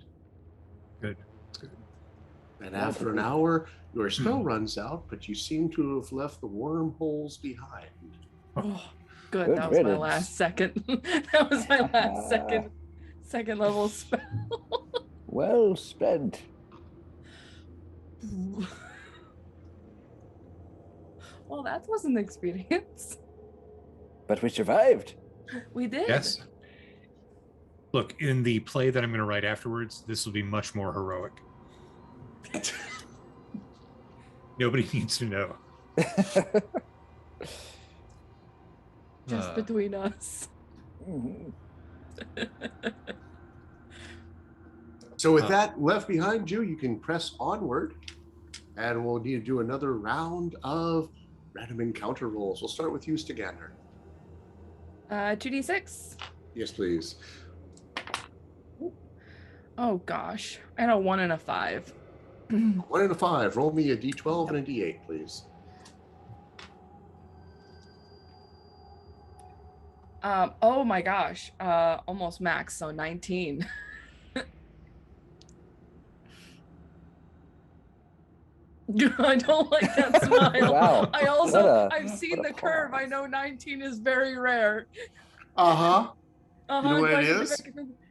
Good. That's good. And after an hour, your spell runs out, but you seem to have left the wormholes behind. Oh, good. Good That was my riddance. last second. That was my last second level spell. Well spent. Well, that was an experience. But we survived. We did. Yes. Look, in the play that I'm going to write afterwards, this will be much more heroic. Nobody needs to know. Just between us. Mhm. So with that left behind you, you can press onward, and we'll need to do another round of random encounter rolls. We'll start with you, Stagander. 2d6. Yes, please. Oh gosh. I had a 1 and a 5. 1 and a 5. Roll me a d12 and a d8, please. Oh my gosh. Almost max, so 19. I don't like that smile. Wow. I also, What a- I've seen what a the curve. I pause. know 19 is very rare. Uh-huh. Uh-huh. You know what do, I it need to is?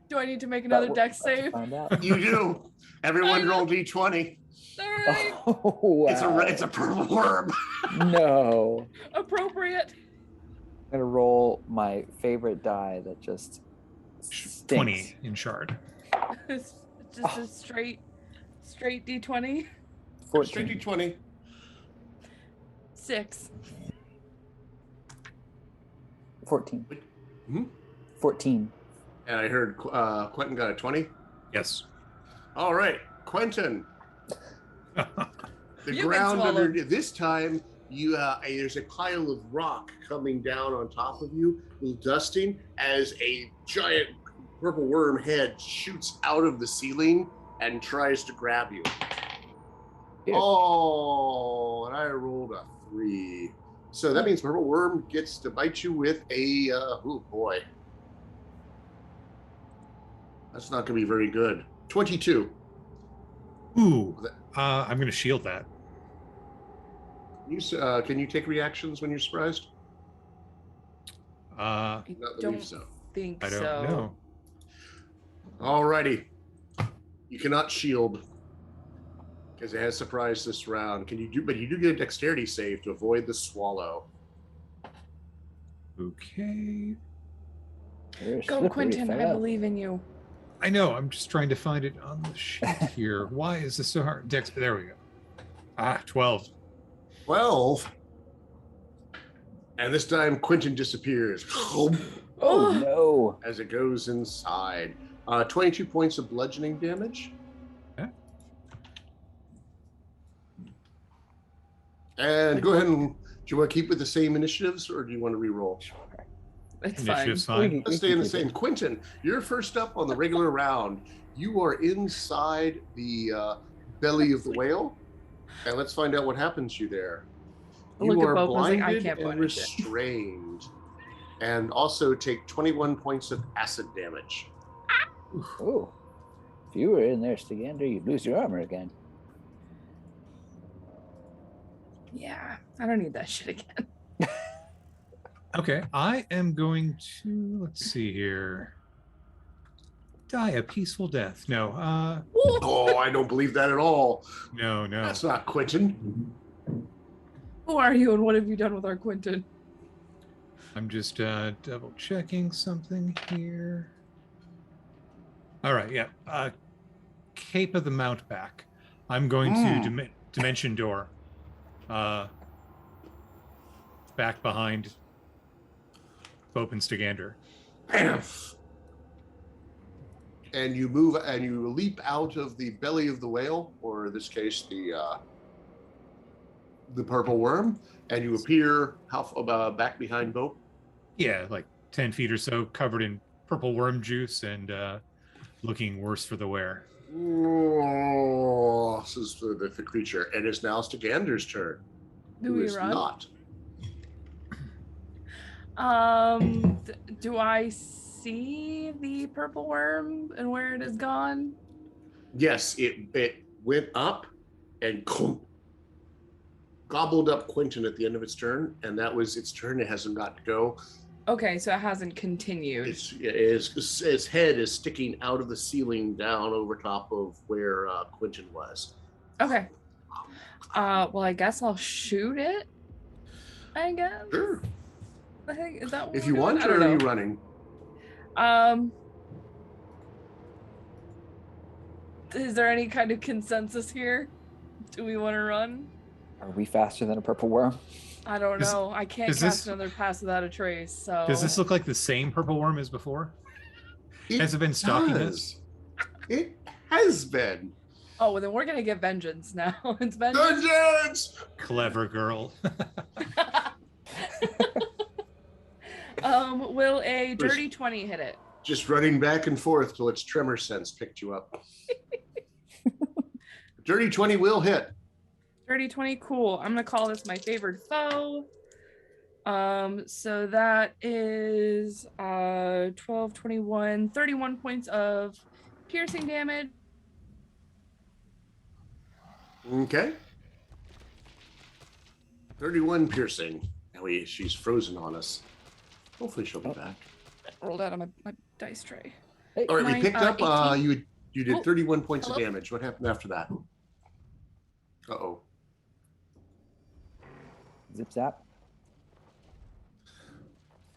do I need to make another dex save? Find out. You do. Everyone I know. roll d20. All right. Oh, wow. It's a purple worm. No. Appropriate. I'm gonna roll my favorite die that just 20 stinks. in shard. It's just a straight d20. straight 14. d20. 6. 14. Hmm? 14. And I heard Quentin got a 20. Yes. All right, Quentin. The You've been ground swallowed. under this time, you there's a pile of rock coming down on top of you, a little dusting, as a giant purple worm head shoots out of the ceiling and tries to grab you. Here. Oh, and I rolled a 3. So that means purple worm gets to bite you with a oh boy. That's not gonna be very good. 22. Ooh. I'm going to shield that. Can you take reactions when you're surprised? Uh, I Not don't believe so. think I don't so. know. Alrighty. You cannot shield because it has surprise this round. But you do get a dexterity save to avoid the swallow. Okay. You're Go, slippery Quentin. I fella. believe in you. I know. I'm just trying to find it on the sheet here. Why is this so hard? Dex. There we go. 12. 12. And this time Quentin disappears Oh no. as it goes inside. 22 points of bludgeoning damage. Okay. And go ahead and, do you want to keep with the same initiatives or do you want to re-roll? It's Initiative's fine. fine. Let's stay in the same. Quentin, you're first up on the regular round. You are inside the belly of the whale, and let's find out what happens to you there. I You look at are Bob, I was like, I blinded can't and punish it. restrained, and also take 21 points of acid damage. Oh. If you were in there, Stagander, you'd lose your armor again. Yeah, I don't need that shit again. Okay. I am going to, let's see here. die a peaceful death. No, Oh, I don't believe that at all. no. That's not Quentin. Who are you and what have you done with our Quentin? I'm just double checking something here. All right, yeah. Cape of the Mountback. I'm going to Dimension Door. Back behind Pope and Stagander. And you move and you leap out of the belly of the whale, or in this case, the purple worm, and you appear back behind Pope. Yeah, like 10 feet or so, covered in purple worm juice and looking worse for the wear. Oh, this is the creature, and it's now Stagander's turn. Do we run? Not. Do I see the purple worm and where it has gone? Yes, it went up and gobbled up Quentin at the end of its turn, and that was its turn. It hasn't got to go. Okay, so it hasn't continued. Its head is sticking out of the ceiling down over top of where Quentin was. Okay. Well, I guess I'll shoot it. I guess. Sure. I think is that what If we're you doing? want, I or don't are you know. running? Is there any kind of consensus here? Do we want to run? Are we faster than a purple worm? I don't know. I can't is cast this- another pass without a trace. So Does this look like the same purple worm as before? Has it been stalking us? It has been. Oh, well, then we're gonna get vengeance now. It's vengeance. Vengeance! Clever girl. Will a dirty 20 hit it? Just running back and forth till its tremor sense picked you up. Dirty 20 will hit. Dirty 20, cool. I'm gonna call this my favored foe. So that is 12, 21, 31 points of piercing damage. Okay. 31 piercing. Now she's frozen on us. Hopefully she'll be back. Rolled out of my dice tray. Hey, All right, we Nine, picked up. 18. You did Oh, 31 points hello? of damage. What happened after that? Uh-oh. zip zap.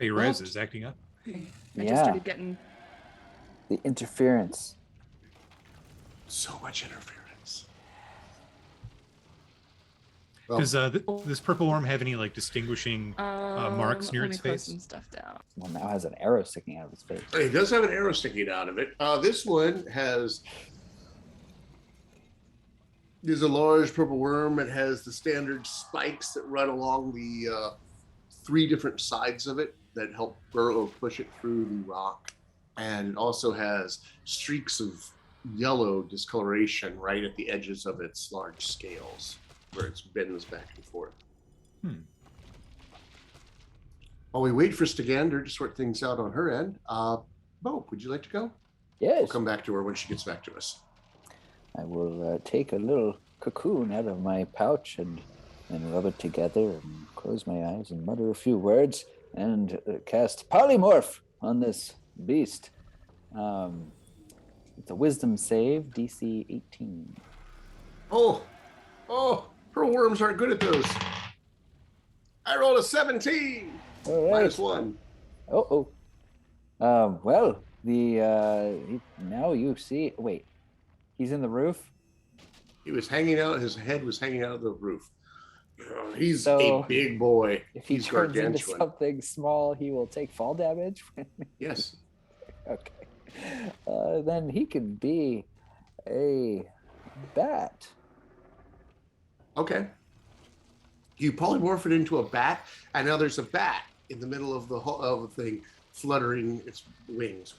Fayrez What? is acting up. I Yeah. just started getting. The interference. So much interference. Well, Does this purple worm have any like distinguishing marks near let me its close face? some stuff down. One now has an arrow sticking out of its face. it does have an arrow sticking out of it. This one is a large purple worm. It has the standard spikes that run along the 3 different sides of it that help burrow push it through the rock. And it also has streaks of yellow discoloration right at the edges of its large scales where it bends back and forth. While we wait for Stagander to sort things out on her end, Bo, would you like to go? Yes. We'll come back to her when she gets back to us. I will take a little cocoon out of my pouch and rub it together and close my eyes and mutter a few words and cast polymorph on this beast. It's a wisdom save, DC 18. Oh, pearl worms aren't good at those. I rolled a 17. All right. -1. Well, now you see. Wait, he's in the roof. He was hanging out. His head was hanging out of the roof. He's So, a big boy. If he He's turns into gargantuan. something small, he will take fall damage. Yes. Okay. Then he can be a bat. Okay. You polymorph it into a bat, and now there's a bat in the middle of the thing, fluttering its wings.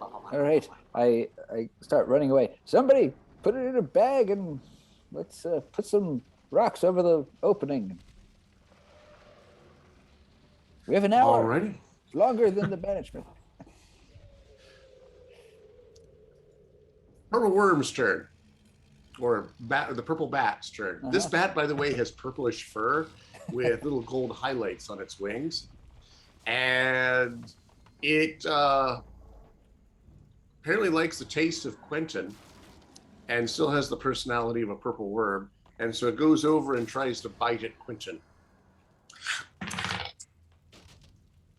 All right. I start running away. Somebody put it in a bag and let's put some rocks over the opening. We have an hour. Alrighty. Longer than the banishment. Purple worm's turn, or the purple bat's turn. This Uh-huh. bat, by the way, has purplish fur with little gold highlights on its wings, and it apparently likes the taste of Quentin and still has the personality of a purple worm. And so it goes over and tries to bite at Quentin.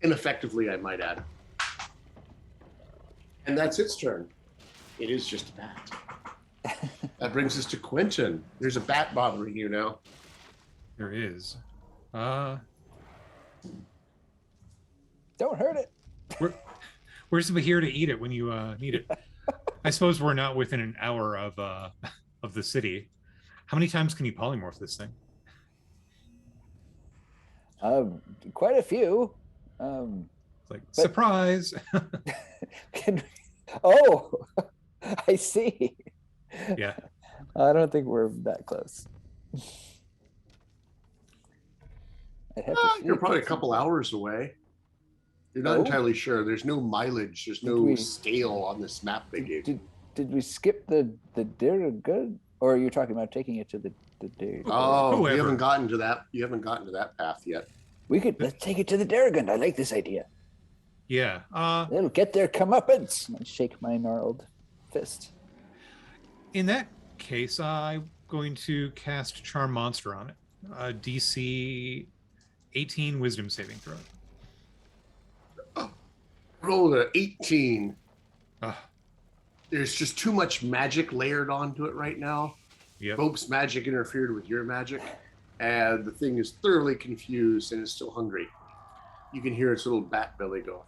Ineffectively, I might add. And that's its turn. It is just a bat. That brings us to Quentin. There's a bat bothering you now. There is. Don't hurt it. Where's the here to eat it when you need it? I suppose we're not within an hour of the city. How many times can you polymorph this thing? Quite a few. Like surprise. Oh, I see. Yeah. I don't think we're that close. You're probably a couple hours away. You're not entirely sure. There's no mileage. There's no scale on this map they gave you. Did we skip the Dirigood? Or are you talking about taking it to the Dirigood? Oh, you haven't gotten to that. You haven't gotten to that path yet. Let's take it to the Dirigood. I like this idea. Yeah. It'll get their comeuppance. I shake my gnarled fist. In that case, I'm going to cast Charm Monster on it. DC 18 Wisdom saving throw. Roll an 18. There's just too much magic layered onto it right now. Yep. Bope's magic interfered with your magic, and the thing is thoroughly confused and is still hungry. You can hear its little bat belly go.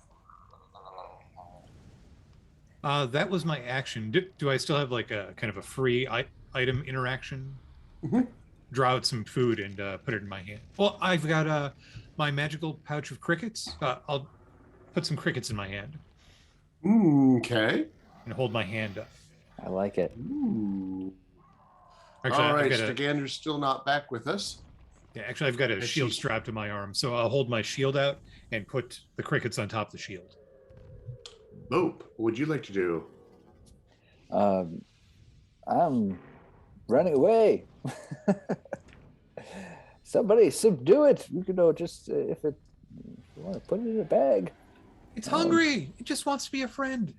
That was my action. Do I still have like a kind of a free item interaction? Mm-hmm. Draw out some food and put it in my hand. Well, I've got my magical pouch of crickets. I'll put some crickets in my hand. Okay. And hold my hand up. I like it. Actually, all right, Stagander's still not back with us. Yeah, actually, I've got a shield strapped to my arm, so I'll hold my shield out and put the crickets on top of the shield. Bope, what would you like to do? I'm running away. Somebody subdue it. You can know just if you want to put it in a bag. It's hungry. It just wants to be a friend.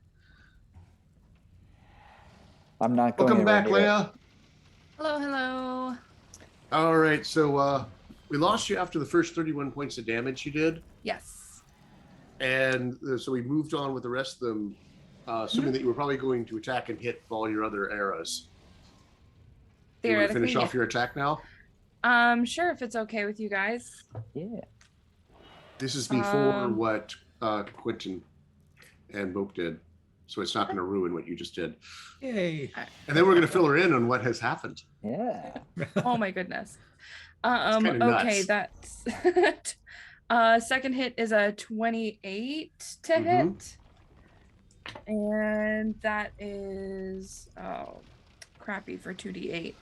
I'm not going. Welcome back, Leia. Hello. All right, so we lost you after the first 31 points of damage you did. Yes. And so we moved on with the rest of them, assuming that you were probably going to attack and hit all your other arrows. You want to finish off your attack now? Sure, if it's okay with you guys. Yeah. This is before what Quentin and Bope did, so it's not going to ruin what you just did. Yay. And then we're going to fill her in on what has happened. Yeah. Oh my goodness. kinda Okay, nuts. that's second hit is a 28 to hit. And that is crappy for 2d8.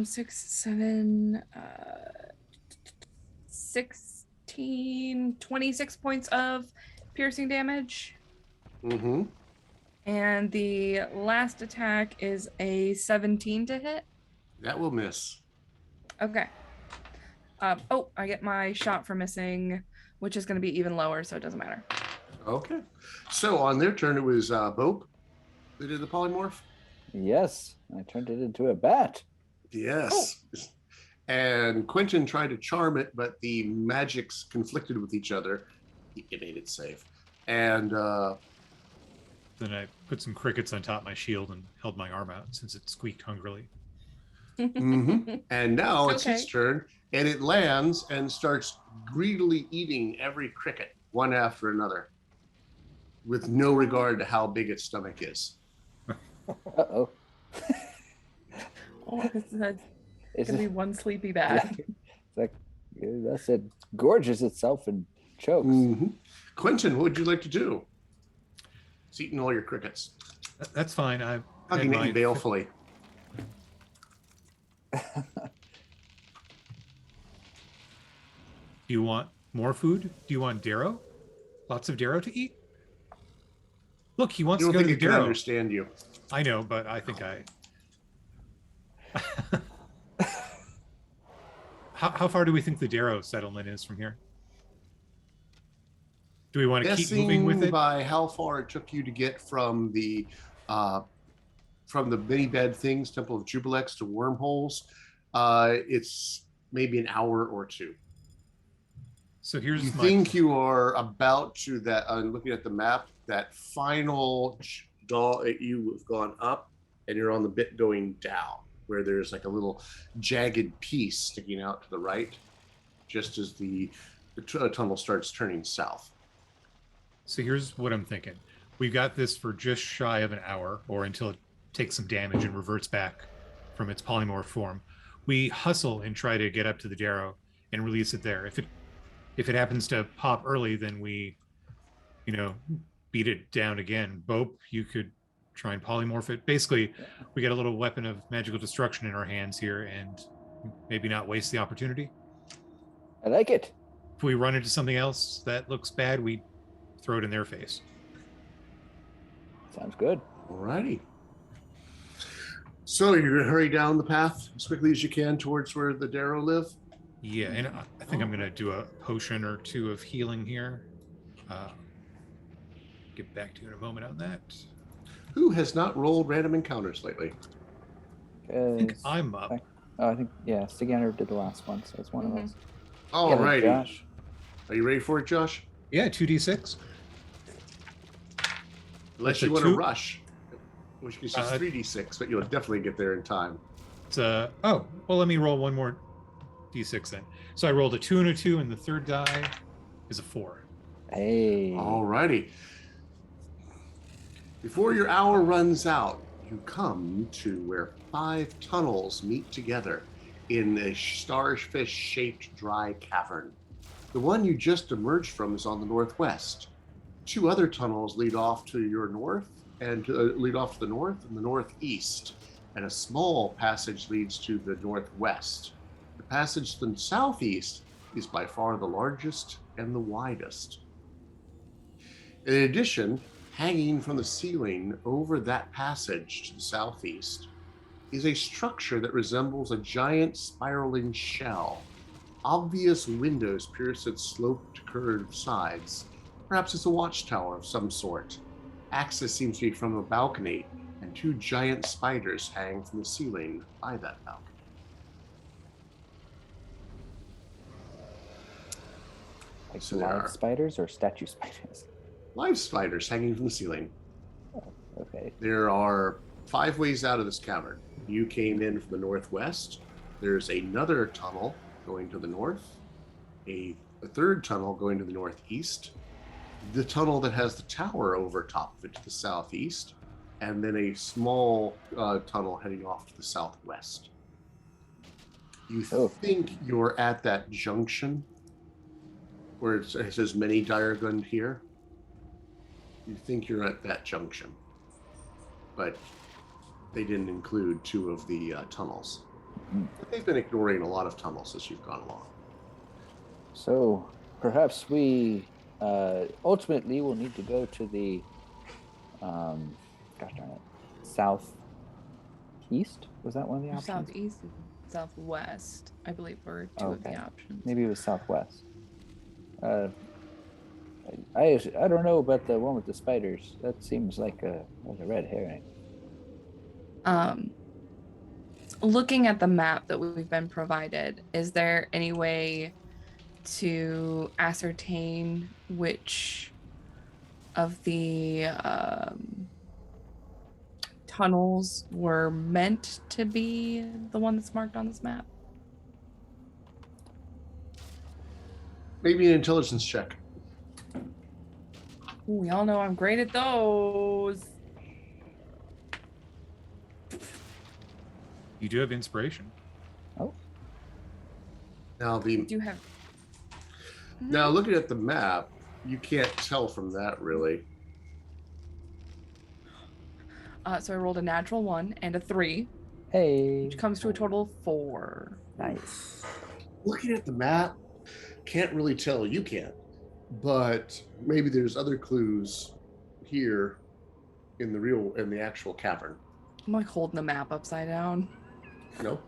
6, 7, 16, 26 points of piercing damage. And the last attack is a 17 to hit. That will miss. Okay. I get my shot for missing, which is going to be even lower, so it doesn't matter. Okay. So on their turn, it was Bope that did the polymorph? Yes. I turned it into a bat. Yes. Oh. And Quentin tried to charm it, but the magics conflicted with each other. It made it safe. And then I put some crickets on top of my shield and held my arm out since it squeaked hungrily. And now it's its turn, and it lands and starts greedily eating every cricket, one after another, with no regard to how big its stomach is. Uh-oh. It's gonna be one sleepy bat. It's like that's it. Gorges itself and chokes. Quentin, what would you like to do? It's eating all your crickets. That's fine. I hugging it balefully. Do you want more food? Do you want Darrow? Lots of Darrow to eat? Look, he wants to go to the Darrow. I don't think it can understand you. I know, but I think How far do we think the Darrow settlement is from here? Do we want to keep moving with Guessing it? by how far it took you to get from the mini bed things, Temple of Jubilex, to wormholes, it's maybe an hour or two. So here's You my think you are about to that, looking at the map, that final you have gone up and you're on the bit going down, where there's like a little jagged piece sticking out to the right, just as the tunnel starts turning south. So here's what I'm thinking. We've got this for just shy of an hour, or until it takes some damage and reverts back from its polymorph form. We hustle and try to get up to the Darrow and release it there. If it happens to pop early, then we, beat it down again. Bope, you could try and polymorph it. Basically, we got a little weapon of magical destruction in our hands here, and maybe not waste the opportunity. I like it. If we run into something else that looks bad, we throw it in their face. Sounds good. Alrighty. So you're gonna hurry down the path as quickly as you can towards where the Darrow live? Yeah, and I think I'm gonna do a potion or two of healing here. Get back to you in a moment on that. Who has not rolled random encounters lately? I think I'm up. I think, Stagander did the last one, so it's one of those. Alrighty. Josh. Are you ready for it, Josh? Yeah, 2d6. Unless That's a you want to 2? rush, which case it's 3d6, but you'll definitely get there in time. It's let me roll one more d6 then. So I rolled a 2 and a 2, and the third die is a 4. Hey. Alrighty. Before your hour runs out, you come to where 5 tunnels meet together in a starfish-shaped dry cavern. The one you just emerged from is on the northwest. 2 other tunnels lead off to your north and lead off to the north and the northeast, and a small passage leads to the northwest. The passage to the southeast is by far the largest and the widest. In addition, hanging from the ceiling over that passage to the southeast is a structure that resembles a giant spiraling shell. Obvious windows pierce its sloped, curved sides. Perhaps it's a watchtower of some sort. Access seems to be from a balcony, and 2 giant spiders hang from the ceiling by that balcony. Like So live spiders or statue spiders? Live spiders hanging from the ceiling. Okay. There are 5 ways out of this cavern. You came in from the northwest. There's another tunnel going to the north, a third tunnel going to the northeast, the tunnel that has the tower over top of it to the southeast, and then a small tunnel heading off to the southwest. You think you're at that junction where it says many Diregun here? You think you're at that junction, but they didn't include 2 of the tunnels. They've been ignoring a lot of tunnels as you've gone along. So perhaps we ultimately will need to go to the, gosh darn it, southeast? Was that one of the options? Southeast, southwest, I believe were 2 of the options. Maybe it was southwest. I don't know about the one with the spiders. That seems like a red herring. Looking at the map that we've been provided, is there any way to ascertain which of the tunnels were meant to be the one that's marked on this map? Maybe an intelligence check. Ooh, we all know I'm great at those. You do have inspiration. Oh. Now Now looking at the map, you can't tell from that really. So I rolled a natural 1 and a 3, Hey. which comes to a total of 4. Nice. Looking at the map, can't really tell. You can't. But maybe there's other clues here in the actual cavern. I'm like holding the map upside down. No.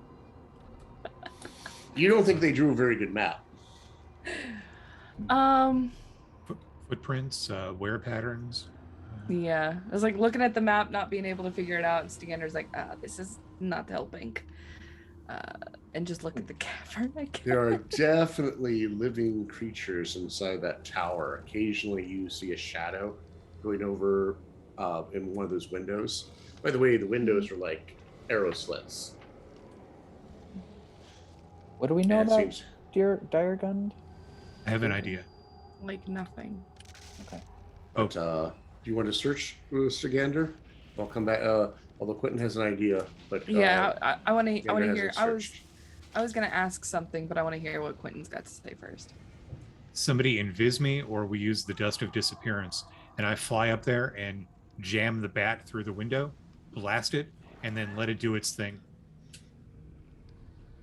You don't think they drew a very good map? Footprints, wear patterns. Yeah, I was like looking at the map, not being able to figure it out, and Stagander's like, this is not helping. And just look at the cavern. There are definitely living creatures inside that tower. Occasionally you see a shadow going over in one of those windows. By the way, the windows are like arrow slits. What do we know And it about seems- Diregund? I have an idea. Like nothing. Okay. But do you want to search Stagander? I'll come back. Although Quentin has an idea, but Yeah, I want to. I Stagander want to hasn't hear. searched. I was gonna ask something, but I want to hear what Quentin's got to say first. Somebody invis me, or we use the dust of disappearance, and I fly up there and jam the bat through the window, blast it, and then let it do its thing.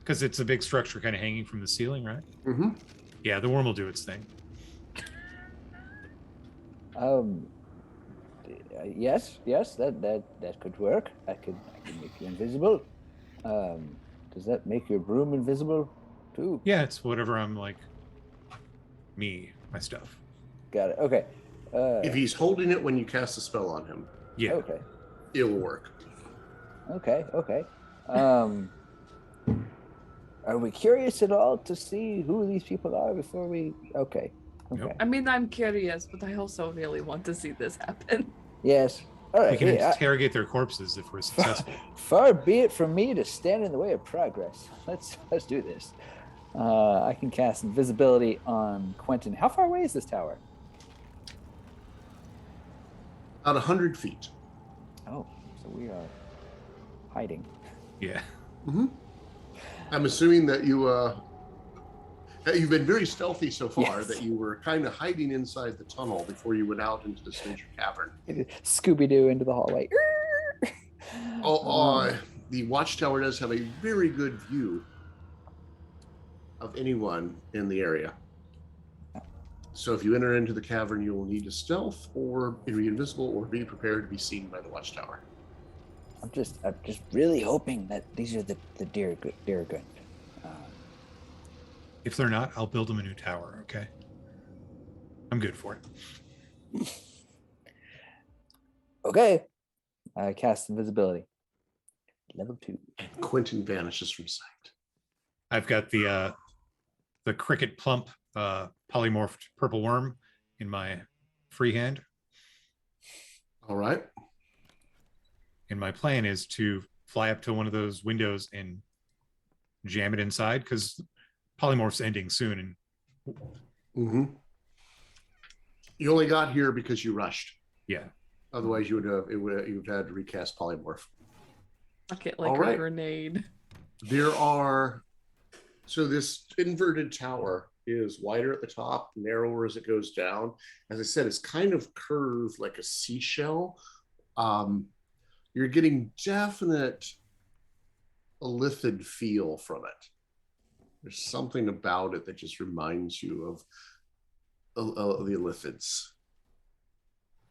Because it's a big structure kind of hanging from the ceiling, right? Mm-hmm. Yeah, the worm will do its thing. Yes, that could work. I could make you invisible. Does that make your broom invisible too? Yeah, it's whatever I'm like. My stuff. Got it. Okay. If he's holding it when you cast a spell on him, Yeah. Okay. it will work. Okay. Are we curious at all to see who these people are before we? Okay. Nope. I mean, I'm curious, but I also really want to see this happen. Yes. All right. We can yeah, interrogate their corpses if we're successful. Far be it from me to stand in the way of progress. Let's do this. I can cast invisibility on Quentin. How far away is this tower? About 100 feet. Oh, so we are hiding. Yeah. Mm-hmm. I'm assuming that that you've been very stealthy so far. Yes. That you were kind of hiding inside the tunnel before you went out into this major cavern. Scooby-Doo into the hallway. The watchtower does have a very good view of anyone in the area. So if you enter into the cavern, you will need to stealth or be invisible or be prepared to be seen by the watchtower. I'm just really hoping that these are the dear good. If they're not, I'll build them a new tower, okay? I'm good for it. Okay. I cast invisibility. Level 2. And Quentin vanishes from sight. I've got the cricket plump polymorphed purple worm in my free hand. All right. And my plan is to fly up to one of those windows and jam it inside, because polymorph's ending soon. And Mm-hmm. You only got here because you rushed. yeah. Otherwise, you would have had to recast polymorph. Fuck it like All right. a grenade. So this inverted tower is wider at the top, narrower as it goes down. As I said, it's kind of curved like a seashell. You're getting definite Illithid feel from it. There's something about it that just reminds you of the Illithids.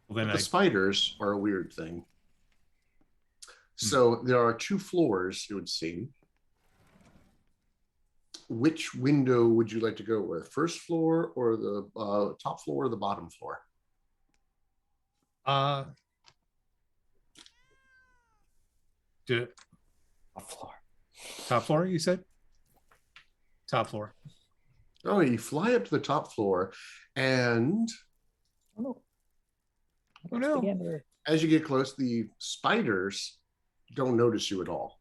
Well, then The spiders are a weird thing. So there are 2 floors, it would seem. Which window would you like to go with? First floor or the top floor or the bottom floor? Top floor, you said? Top floor. Oh, you fly up to the top floor, and Oh Oh no. no. as you get close, the spiders don't notice you at all.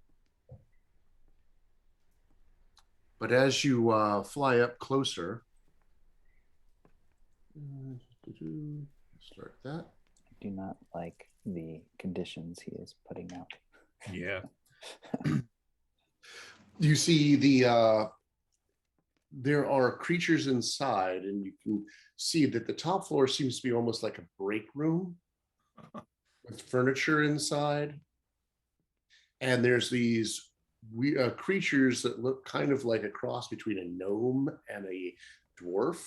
But as you fly up closer, start that. I do not like the conditions he is putting out. Yeah. You see there are creatures inside, and you can see that the top floor seems to be almost like a break room with furniture inside. And there's these creatures that look kind of like a cross between a gnome and a dwarf,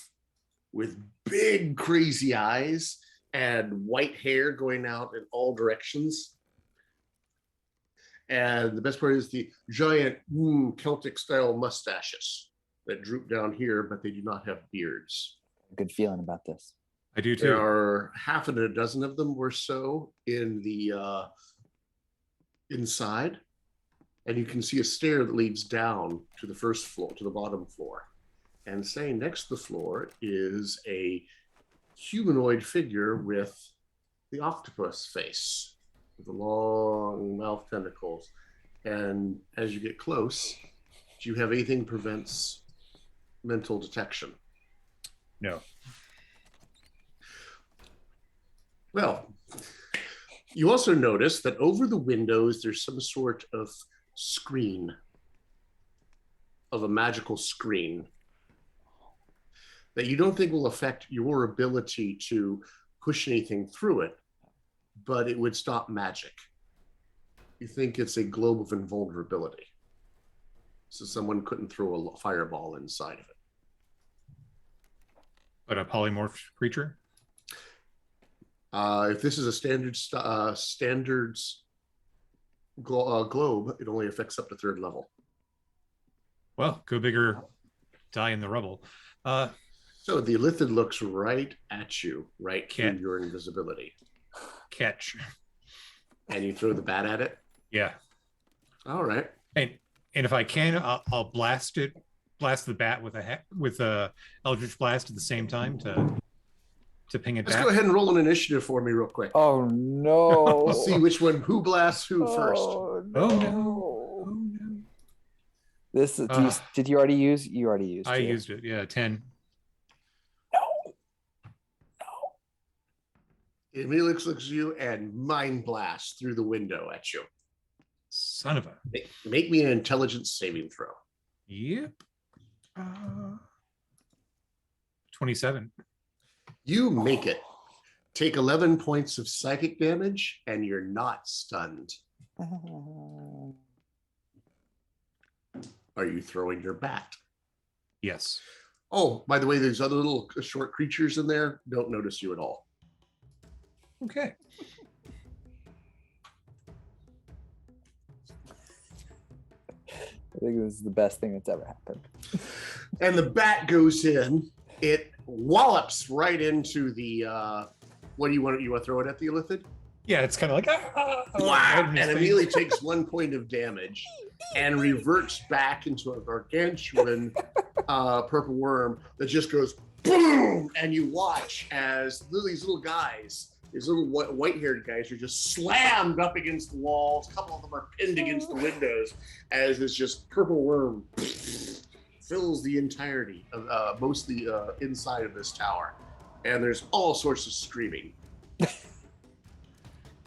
with big crazy eyes and white hair going out in all directions. And the best part is the giant Celtic style mustaches that droop down here, but they do not have beards. Good feeling about this. I do There too. are half a dozen of them or so in the inside, and you can see a stair that leads down to the first floor, to the bottom floor. And saying next to the floor is a humanoid figure with the octopus face, with the long mouth tentacles. And as you get close, do you have anything that prevents mental detection? No. Well, you also notice that over the windows, there's some sort of screen, of a magical screen that you don't think will affect your ability to push anything through it, but it would stop magic. You think it's a globe of invulnerability. So someone couldn't throw a fireball inside of it. But a polymorphed creature? If this is a standards globe, it only affects up to 3rd level. Well, go bigger, die in the rubble. So the Illithid looks right at you, right through Can't. your invisibility. Catch. And you throw the bat at it? Yeah. All right. And if I can, I'll blast the bat with a Eldritch Blast at the same time to ping it Let's back. go ahead and roll an initiative for me real quick. Oh no! Let's see who blasts who first. Oh Oh, no! no. Oh, no. This did you already use? You already used. I it. used it. Yeah, 10. It immediately looks at you and mind blasts through the window at you. Son of a. Make me an intelligence saving throw. Yep. 27. You make it. Take 11 points of psychic damage, and you're not stunned. Are you throwing your bat? Yes. Oh, by the way, there's other little short creatures in there. Don't notice you at all. Okay. I think this is the best thing that's ever happened. And the bat goes in. It wallops right into the. What do you want? You want to throw it at the Illithid? Yeah, it's kind of like Wow! And immediately takes 1 point of damage and reverts back into a gargantuan purple worm that just goes boom, and you watch as these little guys, these little white-haired guys, are just slammed up against the walls. A couple of them are pinned against the windows as this just purple worm fills the entirety of most of the inside of this tower, and there's all sorts of screaming.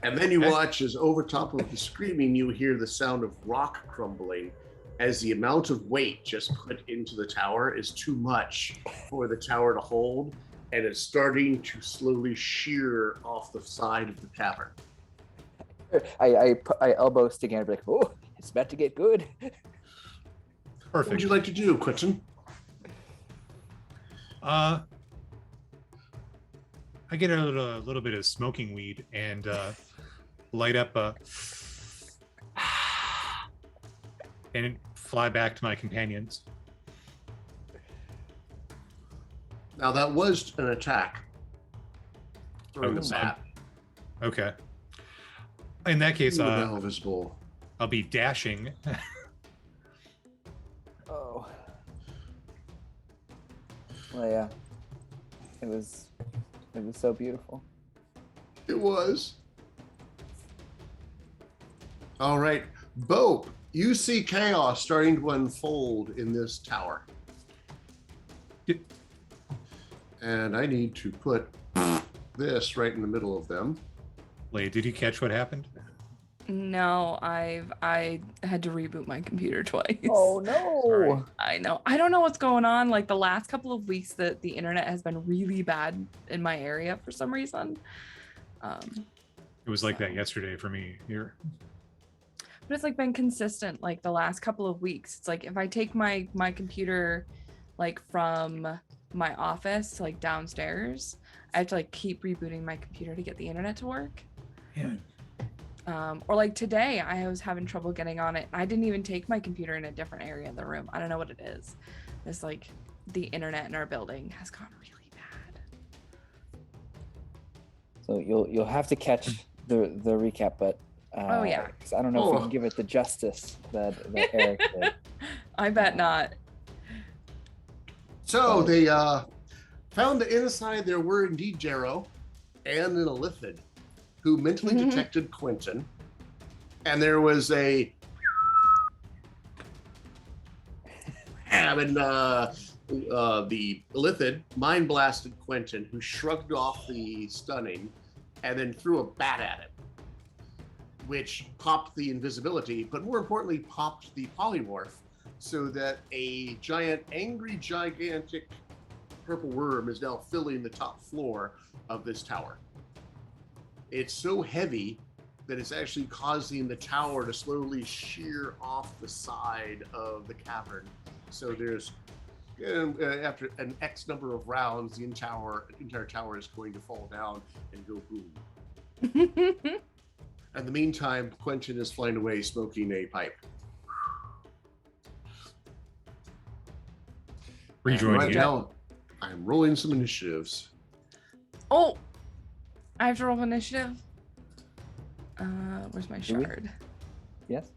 And then you watch as over top of the screaming, you hear the sound of rock crumbling as the amount of weight just put into the tower is too much for the tower to hold, and it's starting to slowly shear off the side of the tavern. I elbow Stagander, like, oh, it's about to get good. What Perfect. would you like to do, Quentin? I get a little bit of smoking weed and light up and fly back to my companions. Now that was an attack. Throwing the Oh, bat. Okay. In that case, Now visible. I'll be dashing. Oh. Well, yeah. It was so beautiful. It was. All right, Bo, you see chaos starting to unfold in this tower. Yep. And I need to put this right in the middle of them. Leigh, did you catch what happened? No, I had to reboot my computer twice. Oh no! Sorry. I know. I don't know what's going on. Like the last couple of weeks, the internet has been really bad in my area for some reason. It was like that yesterday for me here. But it's like been consistent like the last couple of weeks. It's like if I take my computer like from my office to like downstairs, I have to like keep rebooting my computer to get the internet to work. Yeah. Or like today I was having trouble getting on it. I didn't even take my computer in a different area of the room. I don't know what it is. It's like the internet in our building has gone really bad. So you'll have to catch the recap, but Oh, yeah. 'cause I don't know if we Oh. can give it the justice that Eric did. I bet not. So Oh. they found that inside there were indeed Jarrow and an Illithid who mentally Mhm. detected Quentin. And there was a and the Illithid mind blasted Quentin, who shrugged off the stunning and then threw a bat at him, which popped the invisibility, but more importantly, popped the polymorph, so that a gigantic purple worm is now filling the top floor of this tower. It's so heavy that it's actually causing the tower to slowly shear off the side of the cavern. So there's, after an X number of rounds, the entire tower is going to fall down and go boom. In the meantime, Quentin is flying away smoking a pipe. And Rejoining right you. now, I'm rolling some initiatives. Oh, I have to roll initiative. Where's my Do we? shard? Yes.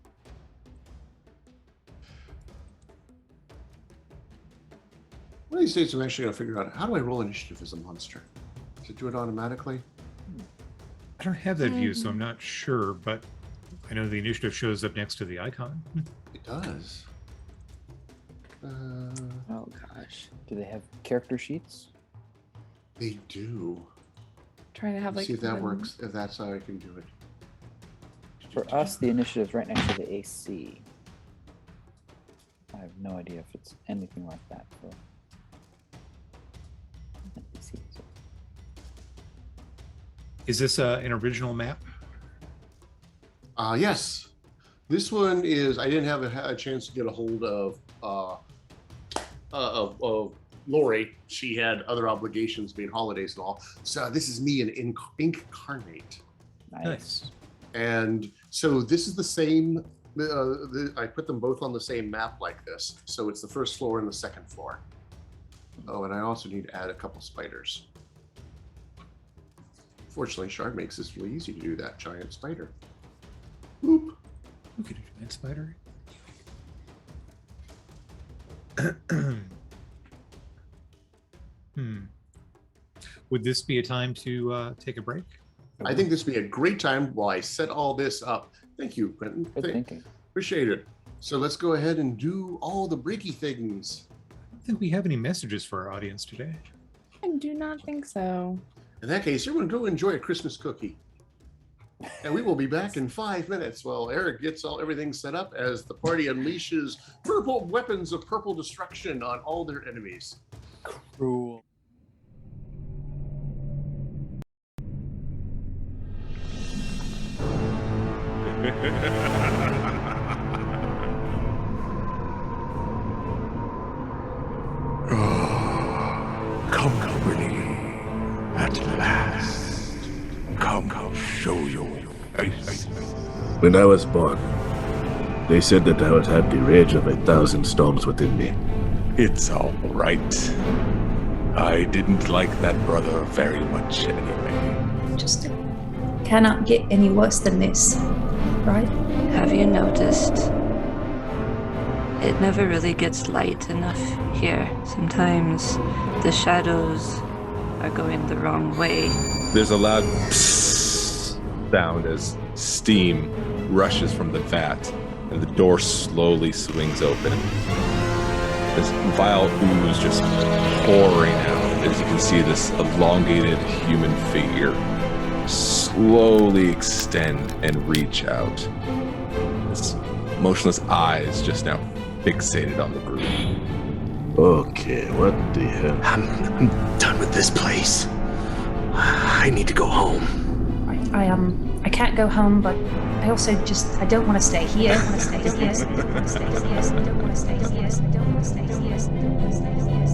One of these days, I'm actually going to figure out, how do I roll initiative as a monster? Does it do it automatically? I don't have that view, so I'm not sure, but I know the initiative shows up next to the icon. It does. Oh gosh, Do they have character sheets? They do. trying to have Let's like see if that one- works, if that's how I can do it. For us, the initiative's right next to the AC. I have no idea if it's anything like that for NPCs. Is this an original map? Yes. This one is, I didn't have a chance to get a hold of Lori. She had other obligations, being holidays and all. So this is me in incarnate. Nice. And so this is the same, I put them both on the same map like this. So it's the first floor and the second floor. Oh, and I also need to add a couple spiders. Fortunately, Shard makes this really easy to do that giant spider. Boop. We could do that spider. Would this be a time to take a break? I think this would be a great time while I set all this up. Thank you, Quentin. Good thinking. Appreciate it. So let's go ahead and do all the breaky things. I don't think we have any messages for our audience today. I do not think so. In that case, everyone go enjoy a Christmas cookie. And we will be back in 5 minutes while Eric gets everything set up as the party unleashes purple weapons of purple destruction on all their enemies. Cruel. Come, Willie. At last. Come, show your face. When I was born, they said that I would have the rage of 1,000 storms within me. It's all right. I didn't like that brother very much anyway. Just cannot get any worse than this, right? Have you noticed? It never really gets light enough here. Sometimes the shadows are going the wrong way. There's a loud psst sound as steam rushes from the vat and the door slowly swings open. This vile ooze just pouring out as you can see this elongated human figure slowly extend and reach out. His motionless eyes just now fixated on the group. Okay, what the hell? I'm done with this place. I need to go home. I can't go home, but I also I don't want to stay here. I want to stay here. I don't want to stay here. I don't want to stay here. I don't want to stay here. I don't want to stay here.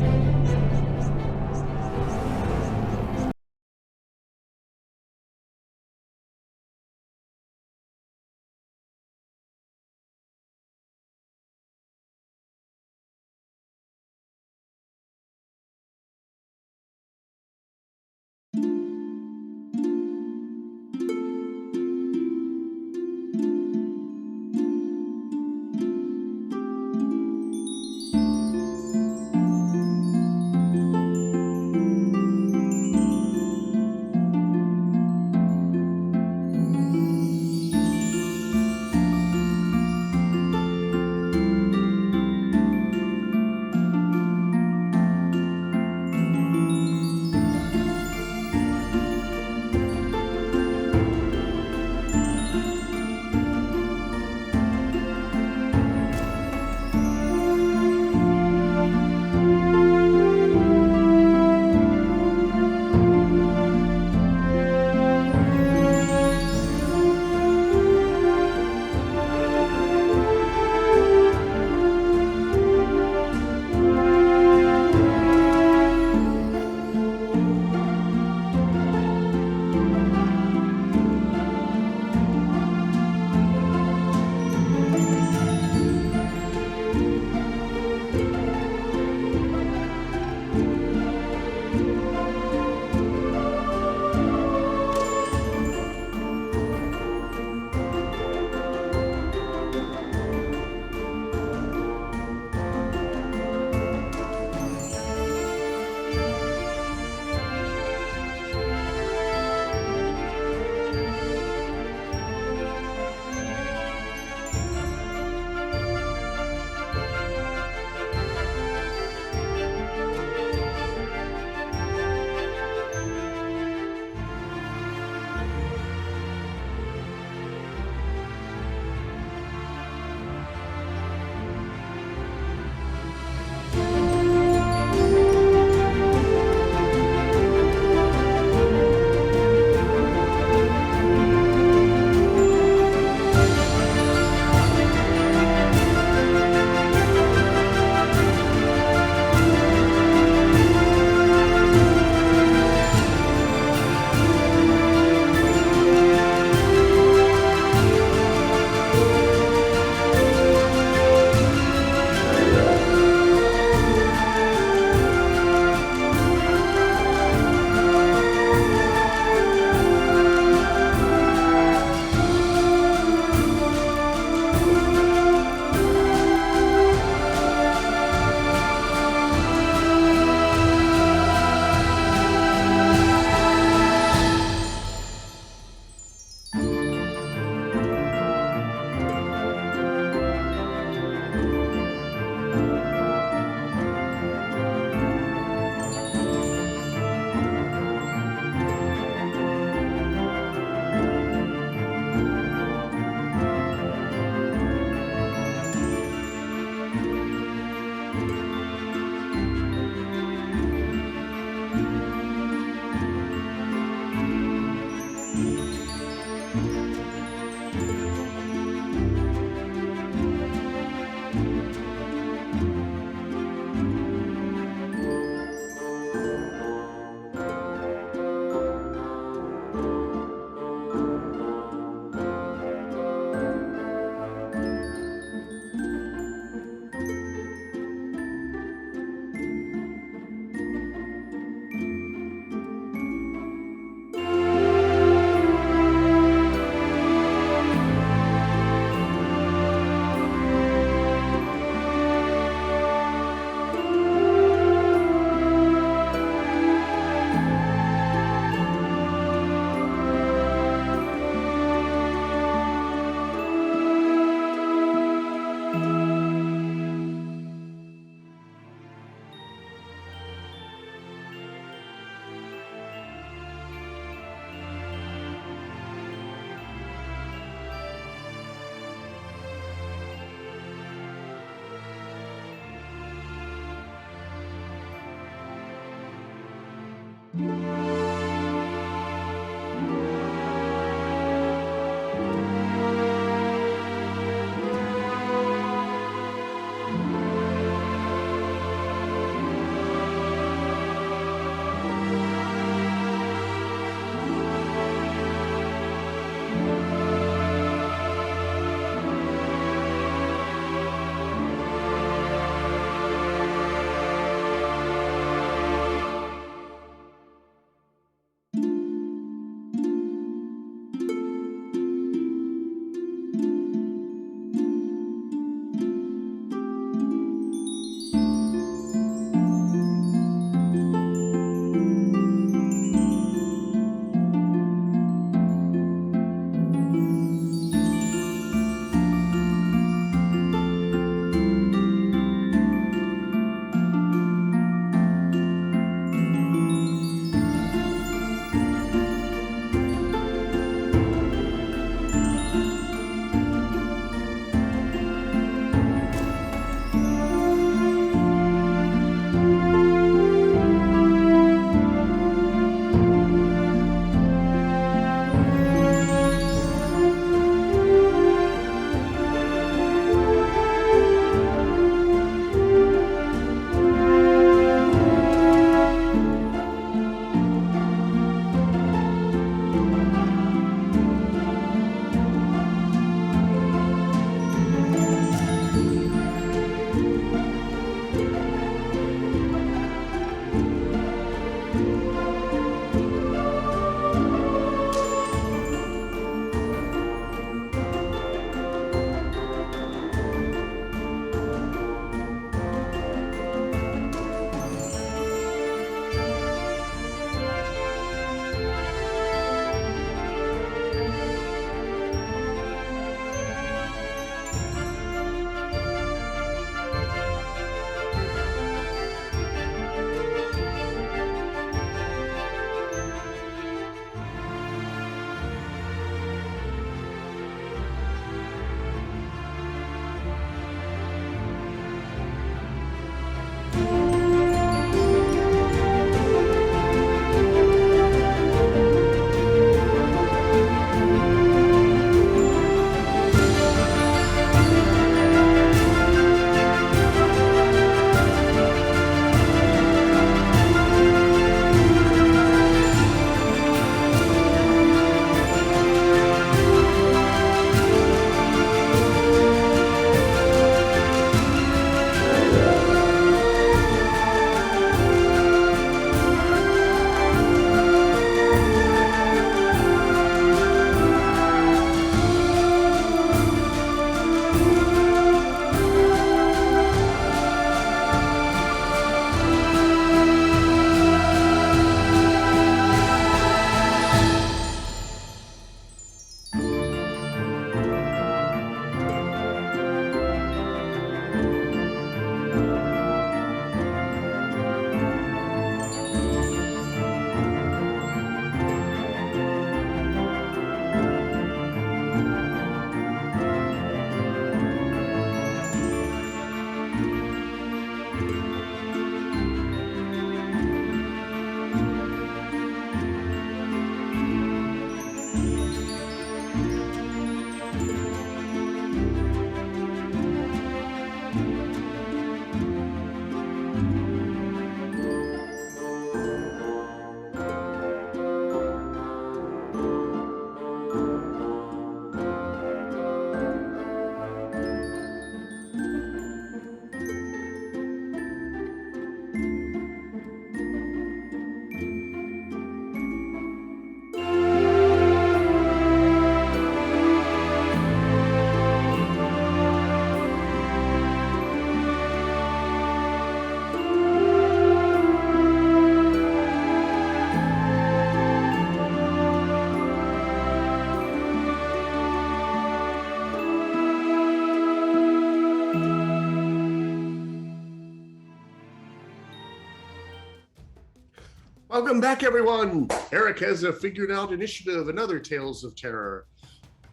Welcome back, everyone. Eric has a figured out initiative, another Tales of Terror.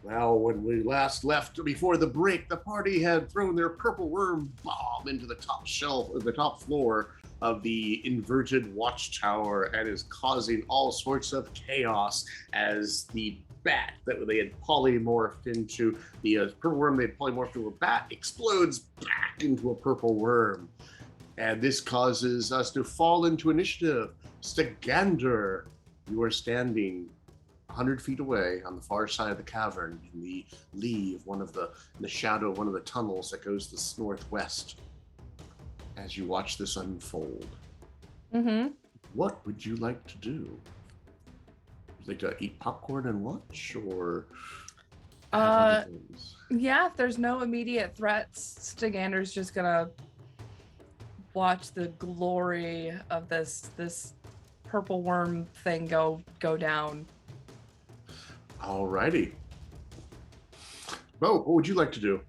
Well, when we last left before the break, the party had thrown their purple worm bomb into the top shelf, the top floor of the inverted watchtower, and is causing all sorts of chaos as the bat that they had polymorphed into, the purple worm they had polymorphed into a bat, explodes back into a purple worm. And this causes us to fall into initiative. Stagander, you are standing 100 feet away on the far side of the cavern in the lee of in the shadow of one of the tunnels that goes to the northwest as you watch this unfold. Mm-hmm. What would you like to do? Would you like to eat popcorn and watch, or have other things? Yeah, if there's no immediate threats, Stagander's just gonna watch the glory of this purple worm thing go down. Alrighty. Bo, what would you like to do?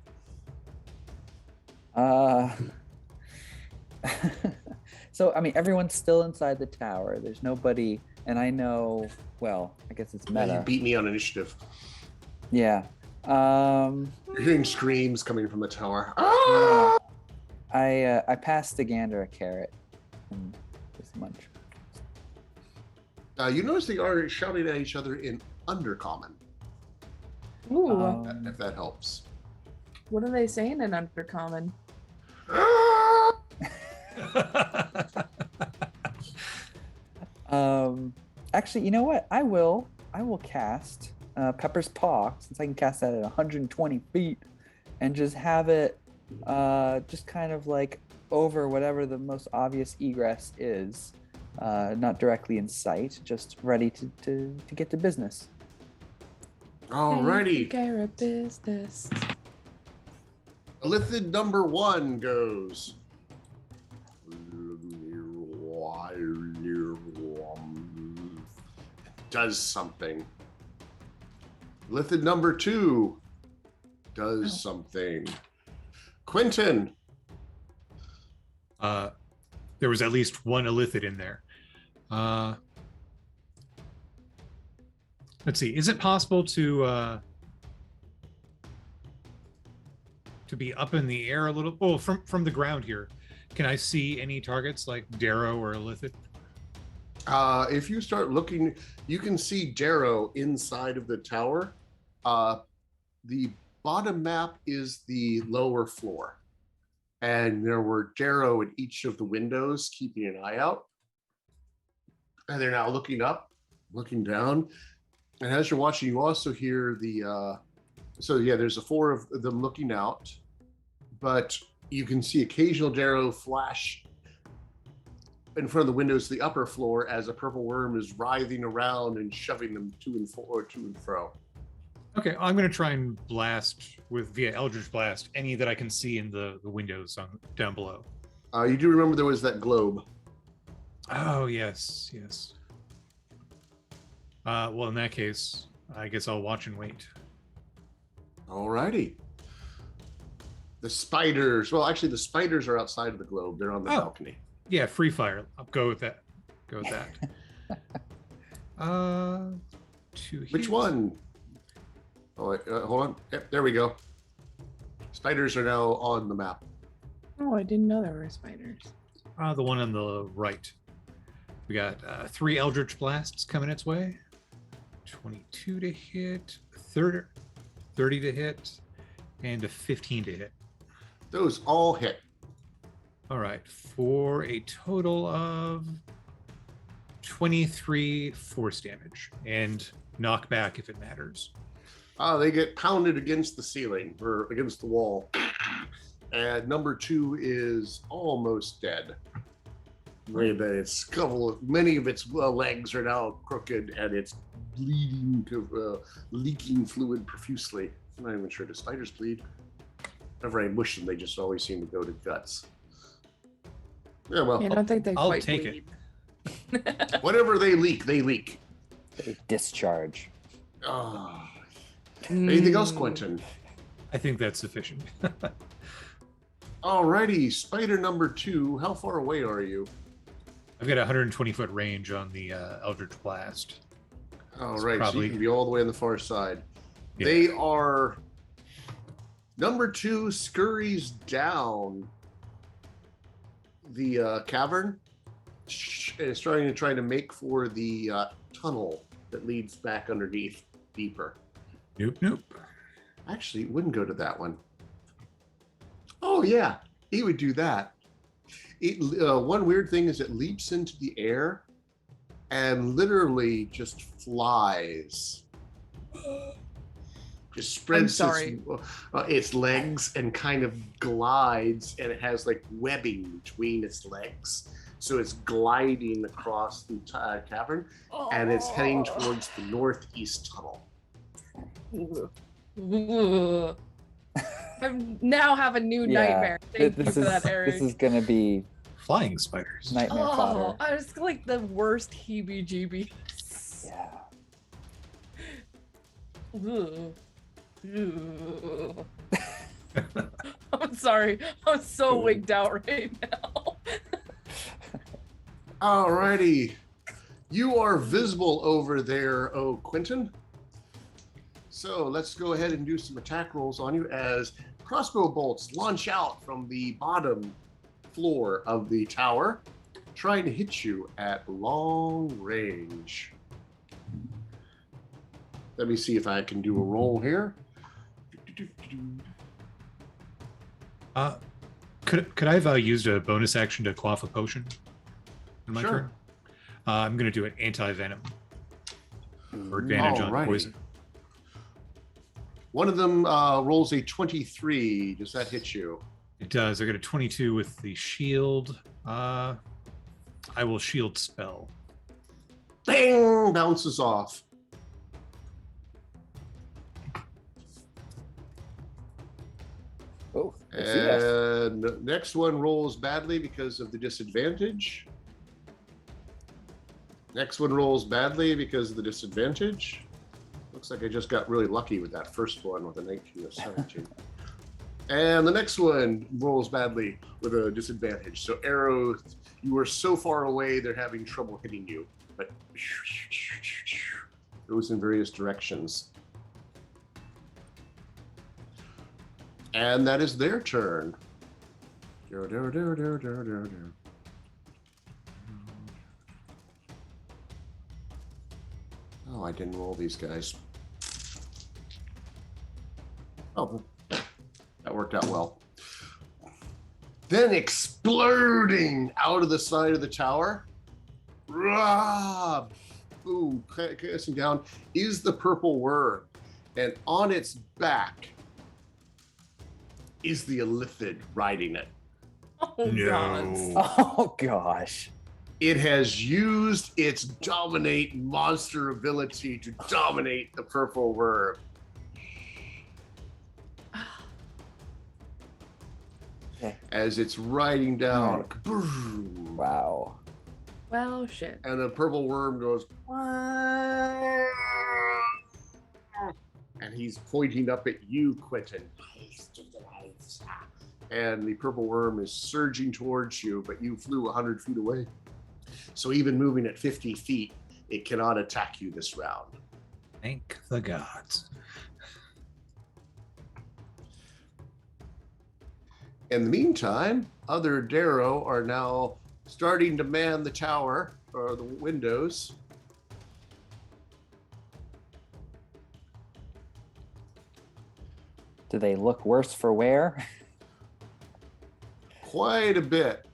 So, I mean, everyone's still inside the tower. There's nobody, and I know, well, I guess it's You meta. beat me on initiative. Yeah. You're hearing screams coming from the tower. Yeah. I passed Stagander a carrot and just munch. You notice they are shouting at each other in Undercommon, Ooh, if that helps. what are they saying in Undercommon? Actually, you know what? I will cast Pepper's Paw, since I can cast that at 120 feet, and just have it just kind of like over whatever the most obvious egress is, not directly in sight, just ready to get to business. Alrighty. Take care of business. Lithid number 1 goes. Does something. Lithid number 2 does something. Quentin. There was at least one illithid in there. Let's see. Is it possible to be up in the air a little? Oh, from the ground here. Can I see any targets like Darrow or illithid? If you start looking, you can see Darrow inside of the tower. The bottom map is the lower floor. And there were Darrow in each of the windows keeping an eye out. And they're now looking up, looking down. And as you're watching, you also hear the, so yeah, there's the 4 of them looking out. But you can see occasional Darrow flash in front of the windows to the upper floor as a purple worm is writhing around and shoving them to and fro. Okay, I'm going to try and blast via Eldritch Blast any that I can see in the windows down below. You do remember there was that globe. Oh, yes. Well, in that case, I guess I'll watch and wait. Alrighty. The spiders. Well, actually, the spiders are outside of the globe. They're on the balcony. Yeah, free fire. I'll go with that. Which one? Oh, wait, hold on. Yep, there we go. Spiders are now on the map. Oh, I didn't know there were spiders. The one on the right. We got 3 Eldritch Blasts coming its way. 22 to hit, 30 to hit, and a 15 to hit. Those all hit. All right, for a total of 23 force damage and knockback if it matters. They get pounded against the ceiling or against the wall. And number 2 is almost dead. Many of its legs are now crooked and it's bleeding, leaking fluid profusely. I'm not even sure, do spiders bleed? Whenever I mush them, they just always seem to go to guts. Yeah, well, I don't think they I'll quite take bleed. whatever they leak, they leak. They discharge. Anything else, Quentin? I think that's sufficient. Alrighty, spider number 2. How far away are you? I've got a 120-foot range on the Eldritch Blast. All It's right, so probably- you can be all the way on the far side. Yeah. They are number 2 scurries down the cavern and is trying to make for the tunnel that leads back underneath deeper. Nope. Actually, it wouldn't go to that one. Oh yeah, he would do that. One weird thing is it leaps into the air and literally just flies. Just spreads its legs and kind of glides, and it has like webbing between its legs. So it's gliding across the cavern, and it's heading towards the northeast tunnel. I now have a new nightmare. Thank you for that, Eric. This is gonna be flying spiders. Nightmare fodder. I was like the worst heebie-jeebies. Yeah. I'm sorry. I'm so wigged out right now. Alrighty. You are visible over there, oh Quentin. So let's go ahead and do some attack rolls on you as crossbow bolts launch out from the bottom floor of the tower, trying to hit you at long range. Let me see if I can do a roll here. Could I have used a bonus action to quaff a potion in my Sure. turn? I'm going to do it anti-venom for advantage on Alrighty. poison. One of them rolls a 23. Does that hit you? It does. I got a 22 with the shield. I will shield spell. Bang! Bounces off. Oh, I see that. And next one rolls badly because of the disadvantage. Next one rolls badly because of the disadvantage. Looks like I just got really lucky with that first one with a 19 or 17. And the next one rolls badly with a disadvantage. So arrows, you are so far away, they're having trouble hitting you. But goes in various directions. And that is their turn. Oh, I didn't roll these guys. Oh, that worked out well. Then exploding out of the side of the tower, boom, casting down, is the purple worm. And on its back is the Illithid riding it. Oh, No. God. Oh gosh. It has used its dominate monster ability to dominate the purple worm. Okay. As it's riding down. Alright. Kaboom. Wow. Well, shit. And the purple worm goes. And he's pointing up at you, Quentin. And the purple worm is surging towards you, but you flew 100 feet away. So even moving at 50 feet, it cannot attack you this round. Thank the gods. In the meantime, other Darrow are now starting to man the tower or the windows. Do they look worse for wear? Quite a bit.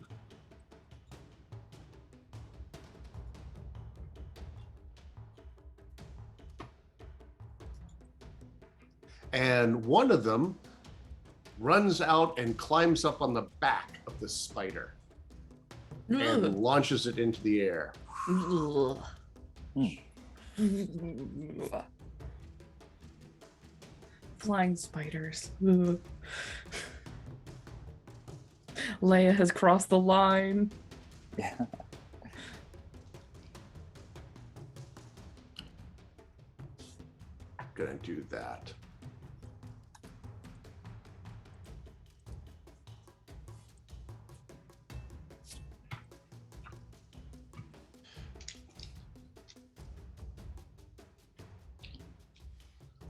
And one of them runs out and climbs up on the back of the spider and launches it into the air. Flying spiders. Ugh. Leia has crossed the line. Yeah. Gonna do that.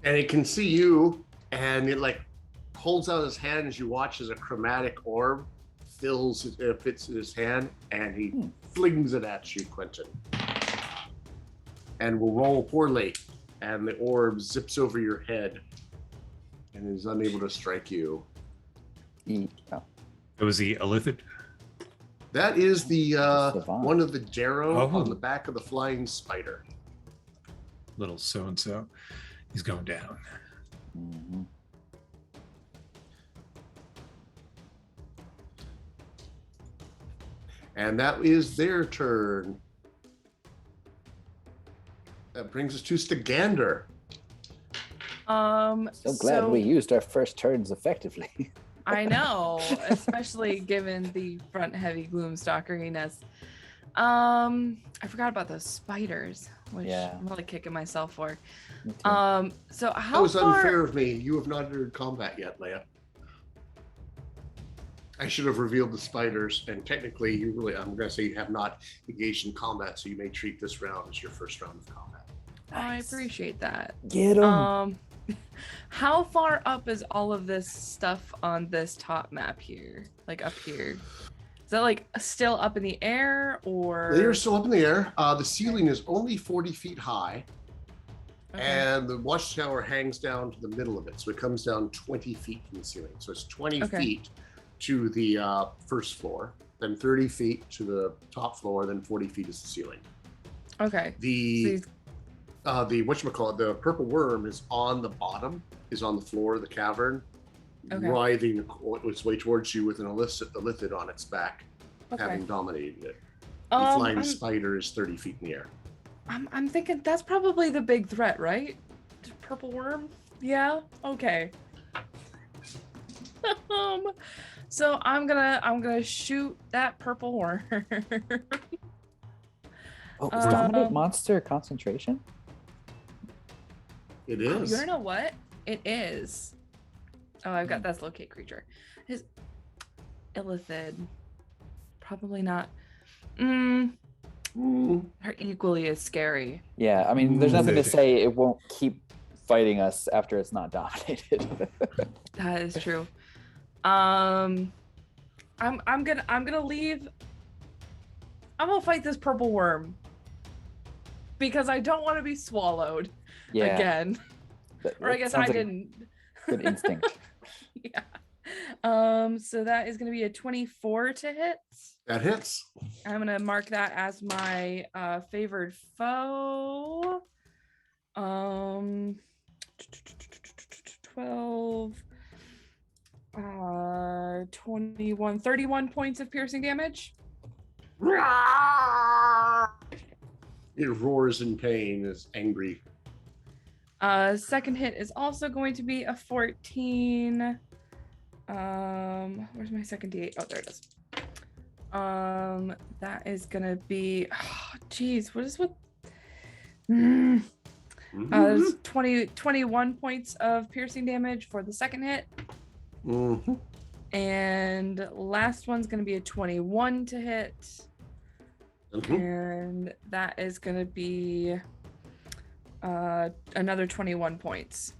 And it can see you, and it like holds out his hand as you watch as a chromatic orb fits in his hand, and he flings it at you, Quentin. And will roll poorly, and the orb zips over your head and is unable to strike you. Oh. It was the Illithid. That is the Savant. one of the Darrow Oh. on the back of the flying spider. Little so-and-so. He's going down. Mhm. And that is their turn. That brings us to Stagander. So glad we used our first turns effectively. I know, especially given the front heavy Gloomstalkeriness. I forgot about those spiders, which Yeah. I'm really kicking myself for. Me too. So how That was far? unfair of me. You have not entered combat yet, Leia. I should have revealed the spiders, and technically, I'm going to say you have not engaged in combat, so you may treat this round as your first round of combat. I appreciate that. Get him. How far up is all of this stuff on this top map here? Like up here? Is that like still up in the air, or? They are still up in the air. The ceiling is only 40 feet high, Okay. and the watchtower hangs down to the middle of it. So it comes down 20 feet from the ceiling. So it's 20 Okay. feet to the first floor, then 30 feet to the top floor, then 40 feet is the ceiling. Okay. The So whatchamacallit, the purple worm is on the bottom, is on the floor of the cavern, Okay. writhing its way towards you with an illithid on its back, Okay. having dominated it. The Um, flying I'm- spider is 30 feet in the air. I'm thinking that's probably the big threat, right? Purple worm? Yeah. Okay. So I'm gonna shoot that purple worm. Oh, is dominate um, monster concentration? It You is. wanna know what? It is. Oh, I've got that's locate creature. His illithid. Probably not. They're equally as scary. Yeah, I mean, there's nothing to They- say it won't keep fighting us after it's not dominated. That is true. I'm gonna leave. I'm gonna fight this purple worm because I don't want to be swallowed Yeah, again. that- Or I that guess sounds I like didn't. Good instinct. Yeah. So that is gonna be a 24 to hit. That hits. I'm gonna mark that as my favored foe. 12, 21, 31 points of piercing damage. It roars in pain, is angry. Second hit is also going to be a 14. Where's my second D8? Oh, there it is. That is gonna be, oh, geez, what is with there's 21 points of piercing damage for the second hit. Mhm. And last one's gonna be a 21 to hit. Mhm. And that is gonna be another 21 points.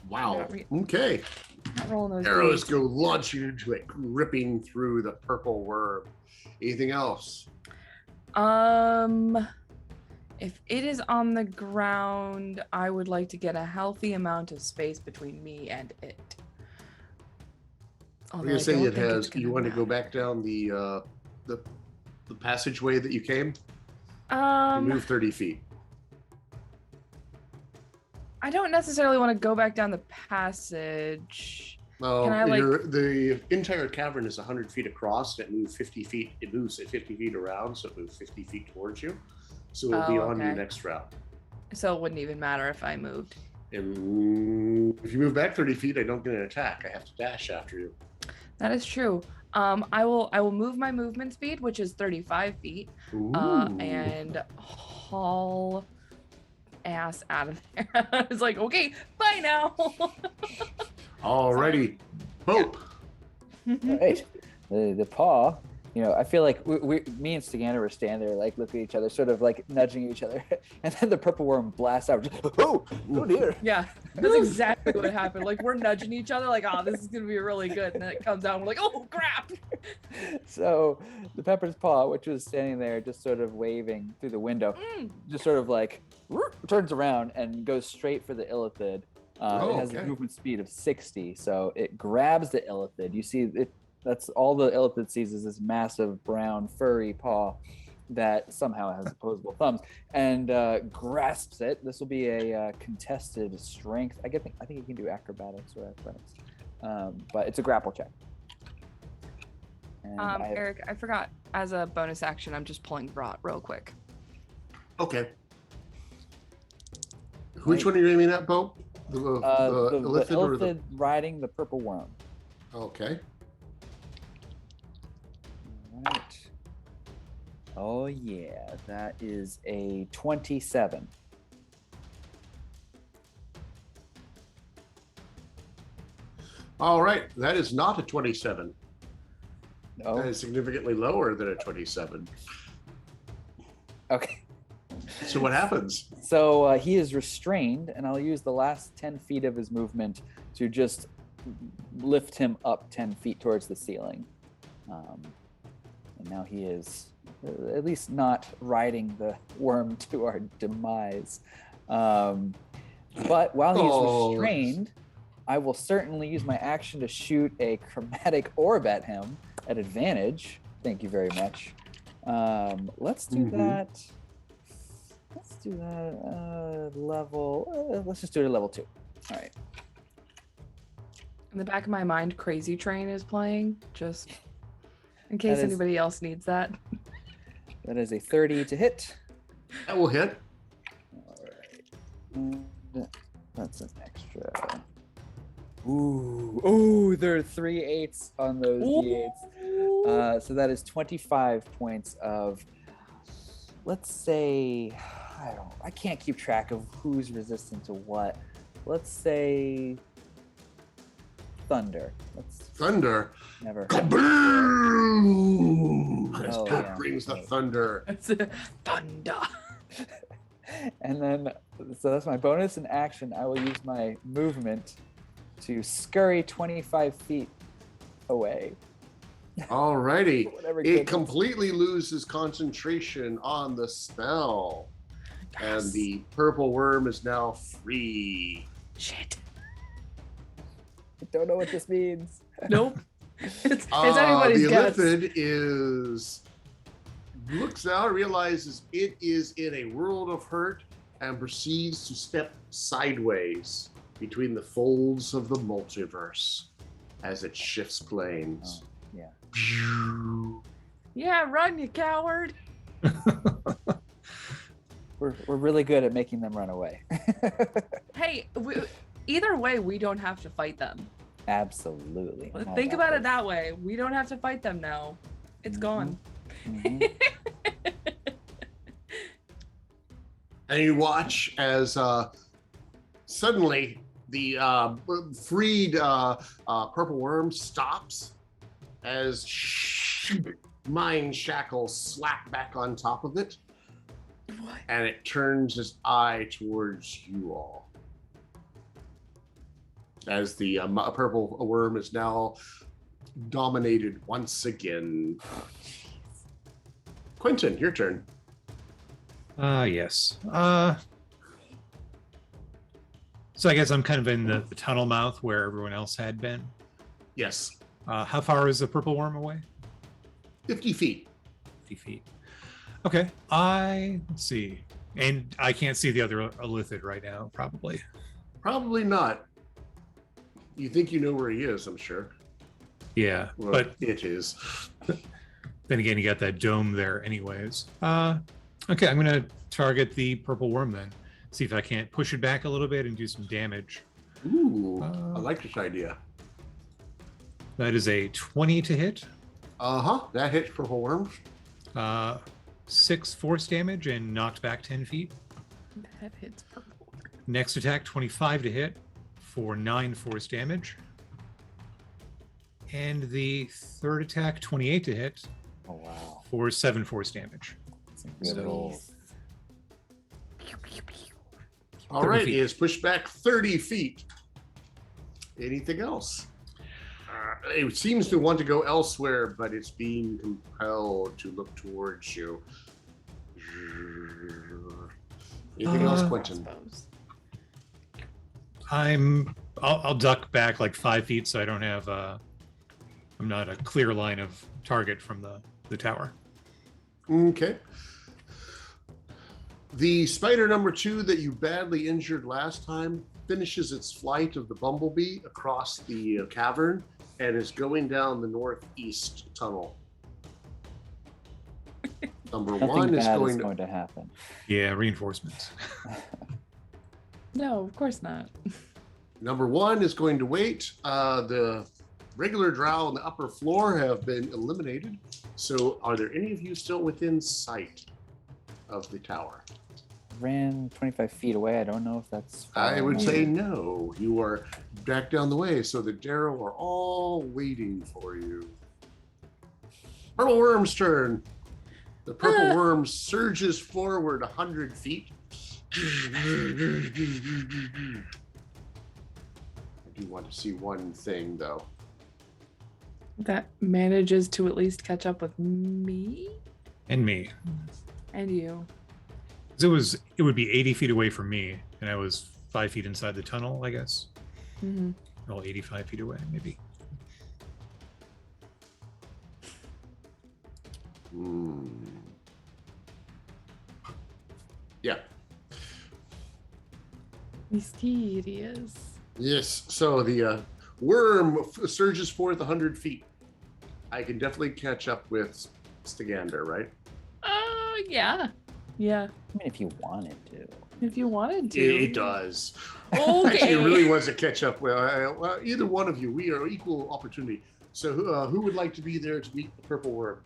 Wow. Not re- Okay. Not rolling those Arrows d8s. go launching into it, ripping through the purple worm. Anything else? If it is on the ground, I would like to get a healthy amount of space between me and it. I'm Although gonna I say don't it think it's has. You gonna want to go matter. back down the passageway that you came? You Um, move 30 feet. I don't necessarily want to go back down the passage. No, Can I, like- the entire cavern is 100 feet across. It moves 50 feet. It moves at 50 feet around, so it moves 50 feet towards you. So it'll be Oh, on you okay. next round. So it wouldn't even matter if I moved. And if you move back 30 feet, I don't get an attack. I have to dash after you. That is true. I will move my movement speed, which is 35 feet, Ooh. and haul ass out of there. It's like, okay, bye now. Alrighty. Bope. Right. The paw I feel like me and Stagander were standing there, like looking at each other, sort of like nudging each other, and then the purple worm blasts out. Just, oh dear. Yeah, that's exactly what happened. Like we're nudging each other, like, oh, this is gonna be really good, and then it comes out, and we're like, oh crap. So the Pepper's Paw, which was standing there, just sort of waving through the window, just sort of like turns around and goes straight for the illithid. It has a movement speed of 60, so it grabs the illithid. You see it. That's all the illithid sees is this massive brown furry paw that somehow has opposable thumbs, and grasps it. This will be a contested strength. I think you can do acrobatics or athletics, but it's a grapple check. And Eric, I forgot. As a bonus action, I'm just pulling Rot real quick. Okay. Which one are you aiming at, Bo? The illithid riding the purple worm. Okay. Right. Oh yeah, that is a 27. All right, that is not a 27. No. That is significantly lower than a 27. Okay. So what happens? So he is restrained, and I'll use the last 10 feet of his movement to just lift him up 10 feet towards the ceiling. And now he is at least not riding the worm to our demise. But while he's restrained, I will certainly use my action to shoot a chromatic orb at him at advantage. Thank you very much. Let's do that. Let's do that level. Let's just do it at level 2. All right. In the back of my mind, Crazy Train is playing, just in case anybody else needs that. That is a 30 to hit. That will hit. All right. And that's an extra. Ooh, there are 3 8s on those D8s. So that is 25 points of, let's say, I can't keep track of who's resistant to what. Let's say thunder. Thunder. Never. Kaboom! As Oh, Pat yeah. brings the thunder. It's thunder. And then, so that's my bonus in action. I will use my movement to scurry 25 feet away. Alrighty. Whatever It gets- completely loses concentration on the spell. And the purple worm is now free. Shit. I don't know what this means. Nope. It's anybody's the guess. illithid looks out, realizes it is in a world of hurt, and proceeds to step sideways between the folds of the multiverse as it shifts planes. Yeah. Yeah, run, you coward. We're really good at making them run away. Hey, either way, we don't have to fight them. Absolutely. I'm all Think about it this. that way. We don't have to fight them now. It's gone. Mhm. And you watch as suddenly the freed purple worm stops as mind shackles slap back on top of it. What? And it turns its eye towards you all. As the purple worm is now dominated once again. Quentin, your turn. Yes. So I guess I'm kind of in the tunnel mouth where everyone else had been. Yes. How far is the purple worm away? 50 feet. 50 feet. Okay. Let's see. And I can't see the other illithid right now, probably. Probably not. You think you know where he is, I'm sure. Yeah, Well, but it is. then again, you got that dome there anyways. Okay, I'm going to target the purple worm then. See if I can't push it back a little bit and do some damage. Ooh, I like this idea. That is a 20 to hit. That hits purple worms. 6 force damage and knocked back 10 feet. That hits purple. Next attack, 25 to hit for 9 force damage. And the third attack, 28 to hit for 7 force damage. Good So- roll. All 30 right, feet. he is pushed back 30 feet. Anything else? It seems to want to go elsewhere, but it's being compelled to look towards you. Anything else, Quentin? I'll duck back like 5 feet so I don't have I'm not a clear line of target from the tower. Okay. The spider number 2 that you badly injured last time finishes its flight of the bumblebee across the cavern and is going down the northeast tunnel. Number Nothing 1 is bad going going to happen. Yeah, reinforcements. No, of course not. Number 1 is going to wait. The regular drow on the upper floor have been eliminated. So are there any of you still within sight of the tower? Ran 25 feet away. I don't know if that's. I far would enough. say no. You are back down the way, so the Darrow are all waiting for you. Purple Worm's turn. The purple worm surges forward 100 feet. I do want to see one thing, though. That manages to at least catch up with me And me. and you. 'Cause it would be 80 feet away from me, and I was 5 feet inside the tunnel, I guess. Mm-hmm. Well, 85 feet away, maybe. Yeah. Mysterious. Yes. So the worm surges forth 100 feet. I can definitely catch up with Stagander, right? Yeah. Yeah. I mean, if you wanted to. If you wanted to. It does. Okay. Actually, it really wants to catch up. Well, either one of you, we are equal opportunity. So who would like to be there to meet the purple worm?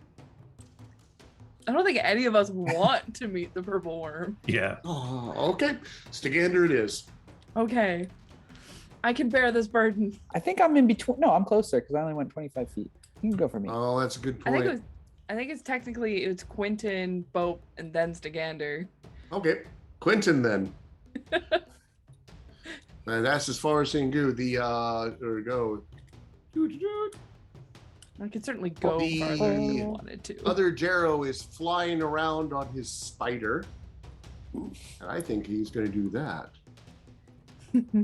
I don't think any of us want to meet the purple worm. Yeah. Oh, okay. Stagander it is. Okay. I can bear this burden. I think I'm in between. No, I'm closer because I only went 25 feet. You can go for me. Oh, that's a good I point. think it's technically it's Quentin, Bope, and then Stagander. Okay. Quentin then. And that's as far as he can go. There we go. I could certainly go The farther if I wanted to. Other Jarrow is flying around on his spider. And I think he's going to do that.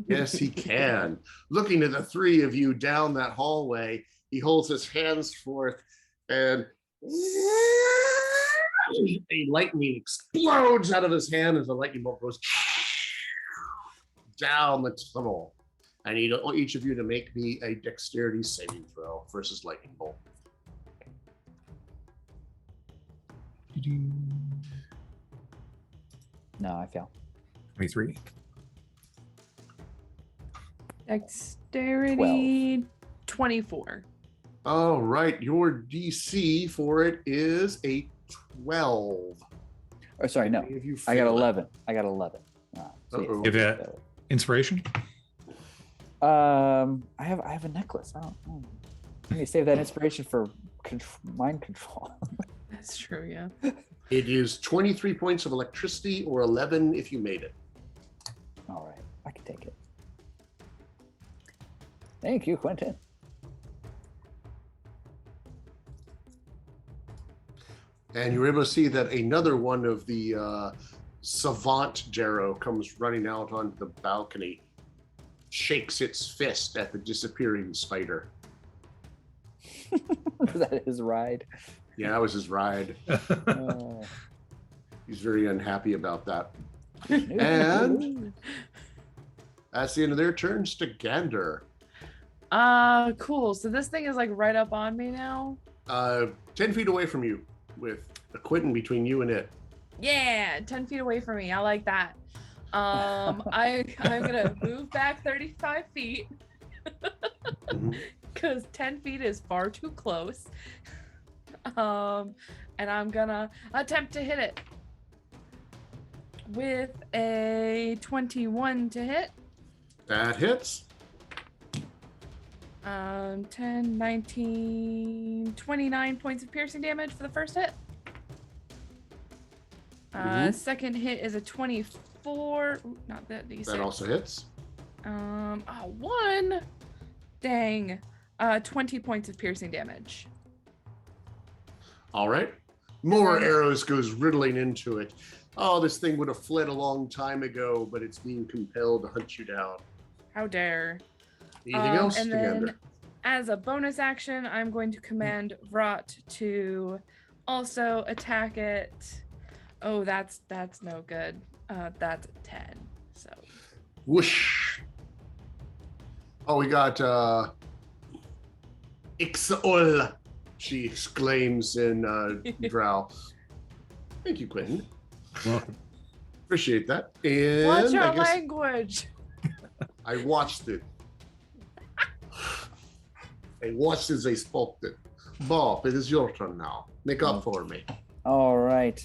Yes, he can. Looking at the three of you down that hallway, he holds his hands forth and a lightning explodes out of his hand as the lightning bolt goes down the tunnel. I need each of you to make me a dexterity saving throw versus lightning bolt. No, I fail. 23. Dexterity 24. All right, your DC for it is a 12. Oh, sorry, no. If you I got fail it. 11. I got 11. Ah, so yeah, Uh-oh. Give that inspiration. I have a necklace. I don't know. Let me save that inspiration for mind control. That's true, yeah. It is 23 points of electricity or 11 if you made it. All right, I can take it. Thank you, Quentin. And you're able to see that another one of the savant Jarrow comes running out onto the balcony, shakes its fist at the disappearing spider. Was that his ride? Yeah, that was his ride. Oh. He's very unhappy about that. And that's the end of their turn. Stagander. Cool. So this thing is like right up on me now. 10 feet away from you with a Quentin between you and it. Yeah, 10 feet away from me. I like that. I'm gonna move back 35 feet because 10 feet is far too close. And I'm gonna attempt to hit it with a 21 to hit. That hits. 10, 19, 29 points of piercing damage for the first hit. Second hit is a 24. Ooh, not that D6. That also hits. One. Dang. 20 points of piercing damage. All right. More arrows goes riddling into it. Oh, this thing would have fled a long time ago, but it's being compelled to hunt you down. How dare. Anything else, And Stagander? then as a bonus action, I'm going to command Rot to also attack it. Oh, that's no good. That's a 10. So Whoosh. Oh, we got Ixaol, she exclaims in Drow. Thank you, Quentin. Welcome. Appreciate that. And watch I your guess language. I watched it. I watched as they spoke it. Bob, it is your turn now. Make up for me. All right.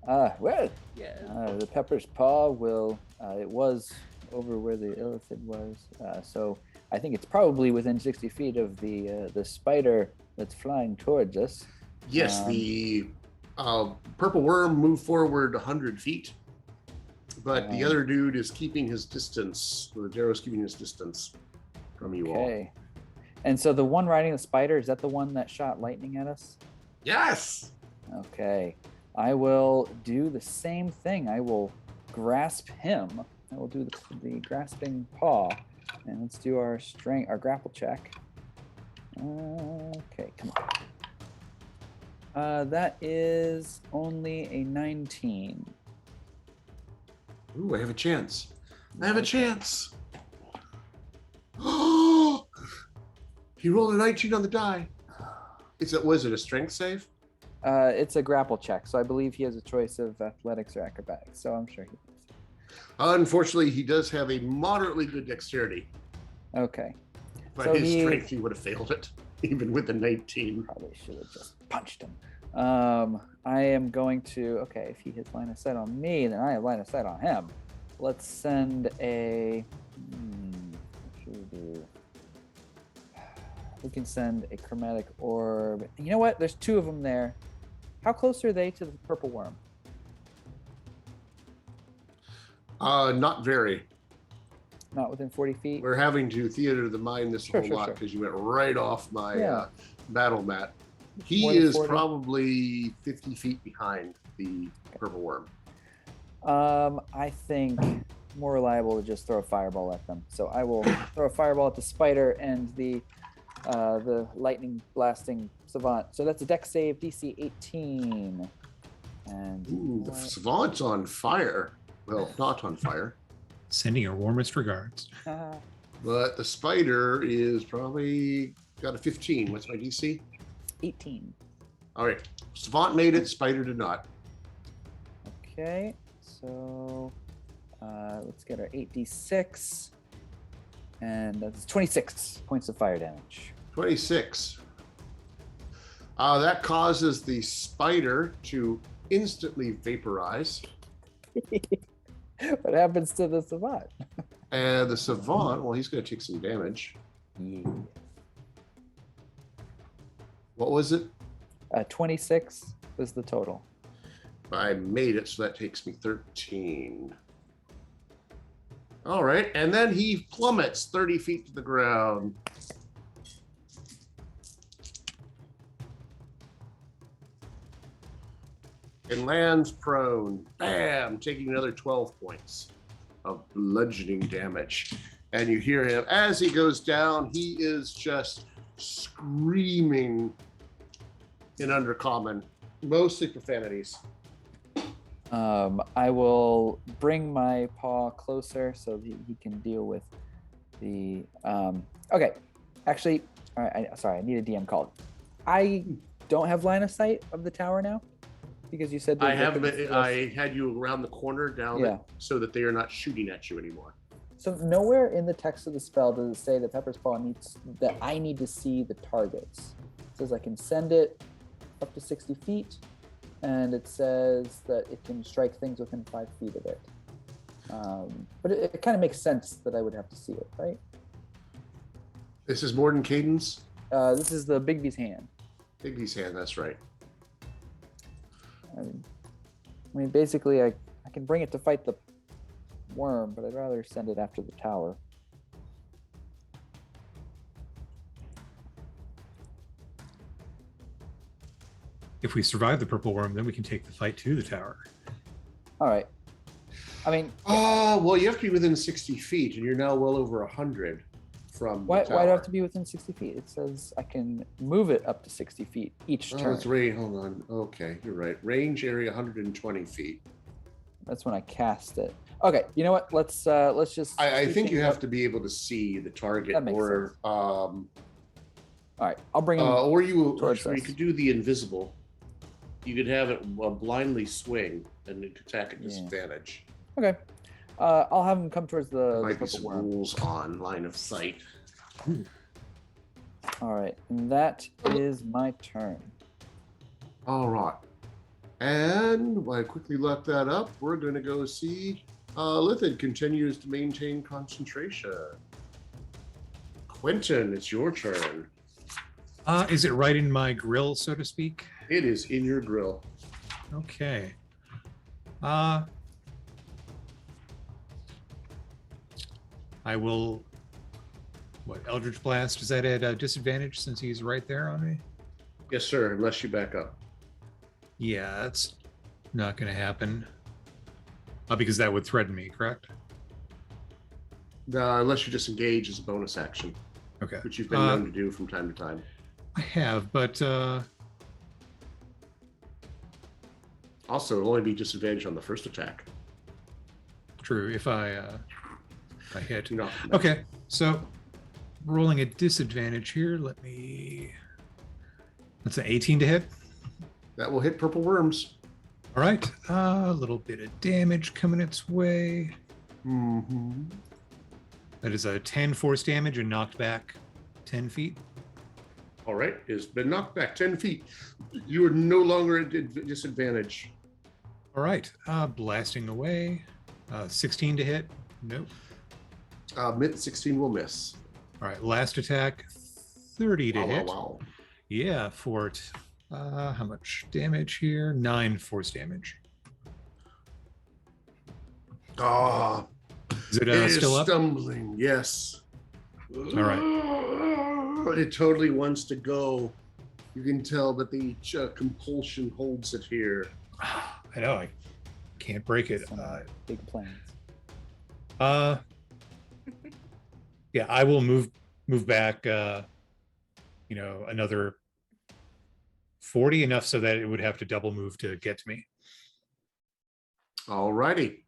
Well, Yeah. the Pepper's Paw will, it was over where the illithid was. So I think it's probably within 60 feet of the spider that's flying towards us. Yes, the purple worm moved forward 100 feet, but the other dude is keeping his distance. The Darrow's keeping his distance from you all. Okay. And so the one riding the spider, is that the one that shot lightning at us? Yes! Okay. I will do the same thing. I will grasp him. I will do the grasping paw. And let's do our grapple check. Okay, come on. That is only a 19. Ooh, I have a chance. I have a chance. He rolled a 19 on the die. Was it a strength save? It's a grapple check, so I believe he has a choice of athletics or acrobatics. So I'm sure he does. Unfortunately, he does have a moderately good dexterity, Okay. but So his he- strength, he would have failed it, even with the 19. Probably should have just punched him. I am going to, okay, if he has line of sight on me, then I have line of sight on him. Let's send a, what should we do? We can send a chromatic orb. You know what? There's two of them there. How close are they to the purple worm? Not very. Not within 40 feet? We're having to theater the mind this Sure, whole sure, lot sure. because you went right off my Yeah. battle mat. He More than is 40? probably 50 feet behind the purple worm. I think more reliable to just throw a fireball at them. So I will throw a fireball at the spider and the lightning blasting savant. So that's a dex save, DC 18. And Ooh, the savant's on fire. Well, not on fire. Sending your warmest regards. But the spider is probably got a 15. What's my DC? 18. All right. Savant made it. Spider did not. Okay, so let's get our 8d6. And that's 26 points of fire damage. 26. That causes the spider to instantly vaporize. What happens to the savant? And the savant, well, he's going to take some damage. Yeah. What was it? 26 was the total. I made it, so that takes me 13. All right, and then he plummets 30 feet to the ground. And lands prone. Bam! Taking another 12 points of bludgeoning damage. And you hear him, as he goes down, he is just screaming in Undercommon, mostly profanities. I will bring my paw closer so that he can deal with the. Okay, actually, all right. Sorry, I need a DM call. I don't have line of sight of the tower now because you said that I have there could be I had you around the corner down Yeah. so that they are not shooting at you anymore. So nowhere in the text of the spell does it say that Pepper's Paw needs that I need to see the targets. It says I can send it up to 60 feet, and it says that it can strike things within 5 feet of it. But it kind of makes sense that I would have to see it, right? This is Morden Cadence. This is the Bigby's hand. Bigby's hand, that's right. I mean, I mean, basically, I can bring it to fight the worm, but I'd rather send it after the tower. If we survive the purple worm, then we can take the fight to the tower. All right. I mean, Well, you have to be within 60 feet, and you're now well over 100 from why the do I tower. have to be within 60 feet? It says I can move it up to 60 feet each Oh, turn. it's range. Hold on. Okay, you're right. Range area 120 feet. That's when I cast it. Okay, you know what? Let's just. I speed think you things have up. to be able to see the target, That makes or sense. All right, I'll bring him. or you towards actually, you us. could do the invisible. You could have it blindly swing and it could attack at Yeah. disadvantage. Okay. I'll have him come towards the There might be purple some worm. rules on line of sight. All right, and that is my turn. All right. And while I quickly look that up, we're going to go see Lithid continues to maintain concentration. Quentin, it's your turn. Is it right in my grill, so to speak? It is in your grill. Okay. I will. What, Eldritch Blast? Is that at a disadvantage since he's right there on me? Yes, sir, unless you back up. Yeah, that's not going to happen. Because that would threaten me, correct? Unless you disengage as a bonus action, Okay. which you've been known to do from time to time. I have, but Also, it'll only be disadvantage on the first attack. true. If I hit. You know, Okay, so rolling a disadvantage here. Let me. That's an 18 to hit. that will hit purple worms. All right, a little bit of damage coming its way. Mm-hmm. That is a 10 force damage and knocked back 10 feet. All right, it's been knocked back 10 feet. You are no longer at disadvantage. All right, blasting away. 16 to hit. Nope. Mid 16 will miss. All right, last attack. 30 to Wow, hit. wow, wow. Yeah, fort. How much damage here? 9 force damage. Ah, Is it it is still up? stumbling. Yes. All right. It totally wants to go. You can tell that the compulsion holds it here. I know. I can't break it. Some big plans. Yeah, I will move back. Another 40, enough so that it would have to double move to get to me. All righty.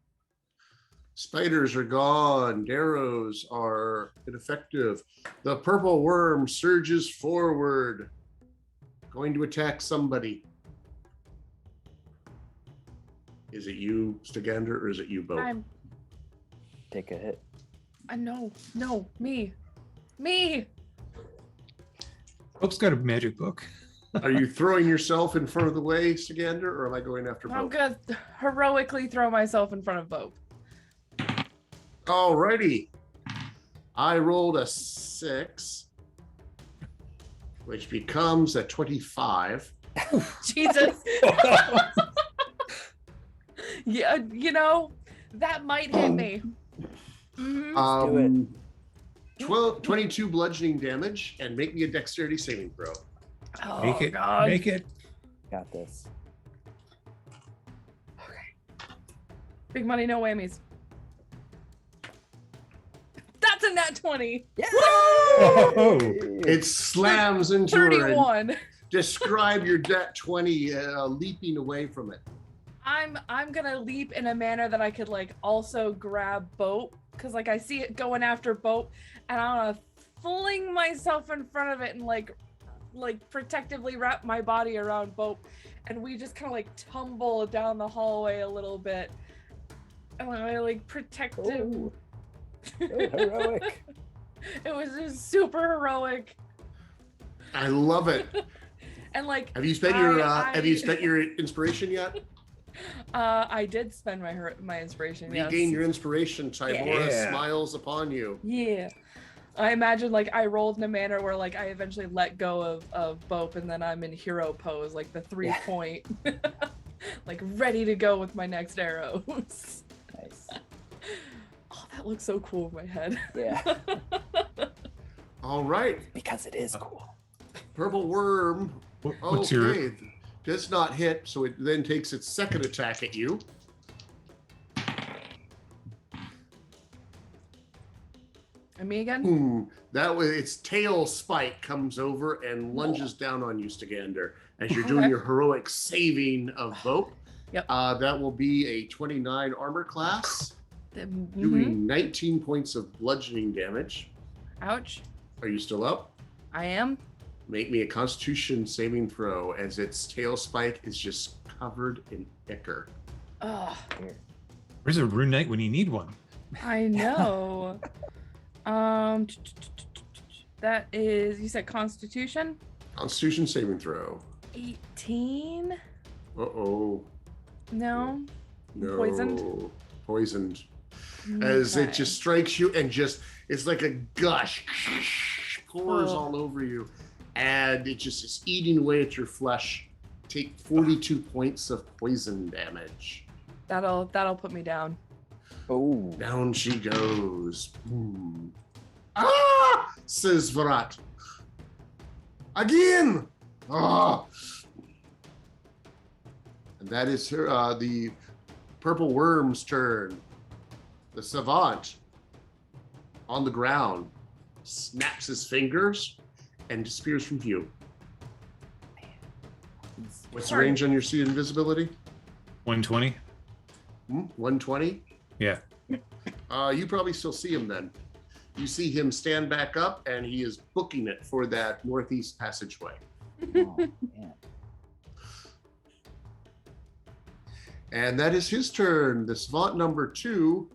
Spiders are gone. Arrows are ineffective. The purple worm surges forward, going to attack somebody. Is it you, Stagander, or is it you both? Take a hit. No, me. Pope's got a magic book. Are you throwing yourself in front of the way, Stagander, or am I going after I'm both? gonna heroically throw myself in front of Bope. All righty. I rolled a 6, which becomes a 25. Jesus. Yeah, that might hit me. Mhm. do it. 22 bludgeoning damage, and make me a dexterity saving throw. Oh, Make it. God. Make it. Got this. Big money, no whammies. That's a nat 20. Yeah. Oh. It slams into her. and 31. Describe your nat 20 leaping away from it. I'm gonna leap in a manner that I could also grab Boat, because I see it going after Boat, and I want to fling myself in front of it and like protectively wrap my body around Boat, and we just kind of tumble down the hallway a little bit, and I protect him. Oh, heroic. It was just super heroic. I love it. And Have you spent your inspiration yet? I did spend my inspiration. Regain yes. your inspiration. Tybora Yeah. smiles upon you. Yeah. I imagine I rolled in a manner where I eventually let go of Bope, and then I'm in hero pose, the 3-point. like ready to go with my next arrows. Nice. Oh, that looks so cool in my head. Yeah. All right. Because it is cool. Purple worm. What's your Okay. Does not hit, so it then takes its second attack at you. And me again? Boom. That way its tail spike comes over and lunges down on you, Stagander, as you're doing Okay. your heroic saving of Vope. Yep. That will be a 29 armor class, Mhm. doing 19 points of bludgeoning damage. Ouch. Are you still up? I am. Make me a Constitution saving throw, as its tail spike is just covered in ichor. Oh, Where's a rune knight when you need one? I know. That is, you said Constitution? Constitution saving throw. 18? Uh-oh. No. No. Poisoned? Poisoned. As it Okay. just strikes you and just, it's like a gush, pours Oh. all over you. And it just is eating away at your flesh. Take 42 points of poison damage. That'll put me down. Oh. Down she goes. Boom. Ah! Says Varat. Again! Ah! And that is her, the purple worm's turn. The savant on the ground snaps his fingers and disappears from view. What's the Sorry. range on your suit invisibility? 120? 120? Yeah. You probably still see him then. You see him stand back up and he is booking it for that northeast passageway. Oh, man. And that is his turn. The savant number 2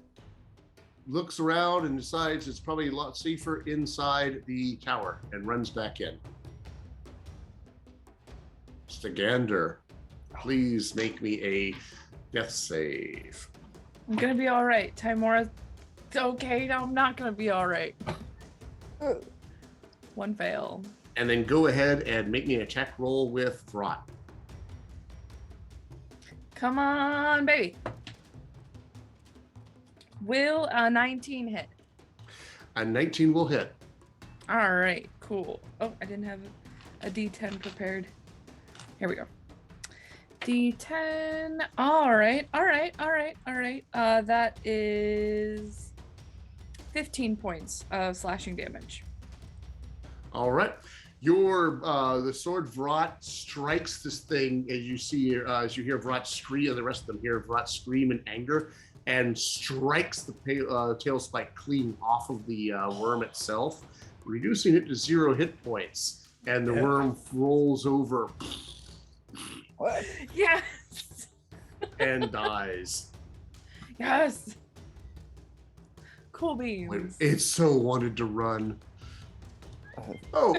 looks around and decides it's probably a lot safer inside the tower and runs back in. Stagander, please make me a death save. I'm gonna be all right. Timora, okay, no, I'm not gonna be all right. One fail. And then go ahead and make me an attack roll with Throt. Come on, baby. Will a 19 hit? A 19 will hit. All right, cool. Oh, I didn't have a D10 prepared. Here we go. D10. All right. That is 15 points of slashing damage. All right. Your the sword Vrat strikes this thing as you see as you hear Vrat scream, and the rest of them hear Vrat scream in anger, and strikes the tail spike clean off of the worm itself, reducing it to 0 hit points. And the worm rolls over What? Yes. and dies. Yes. Cool beans. It so wanted to run. Oh,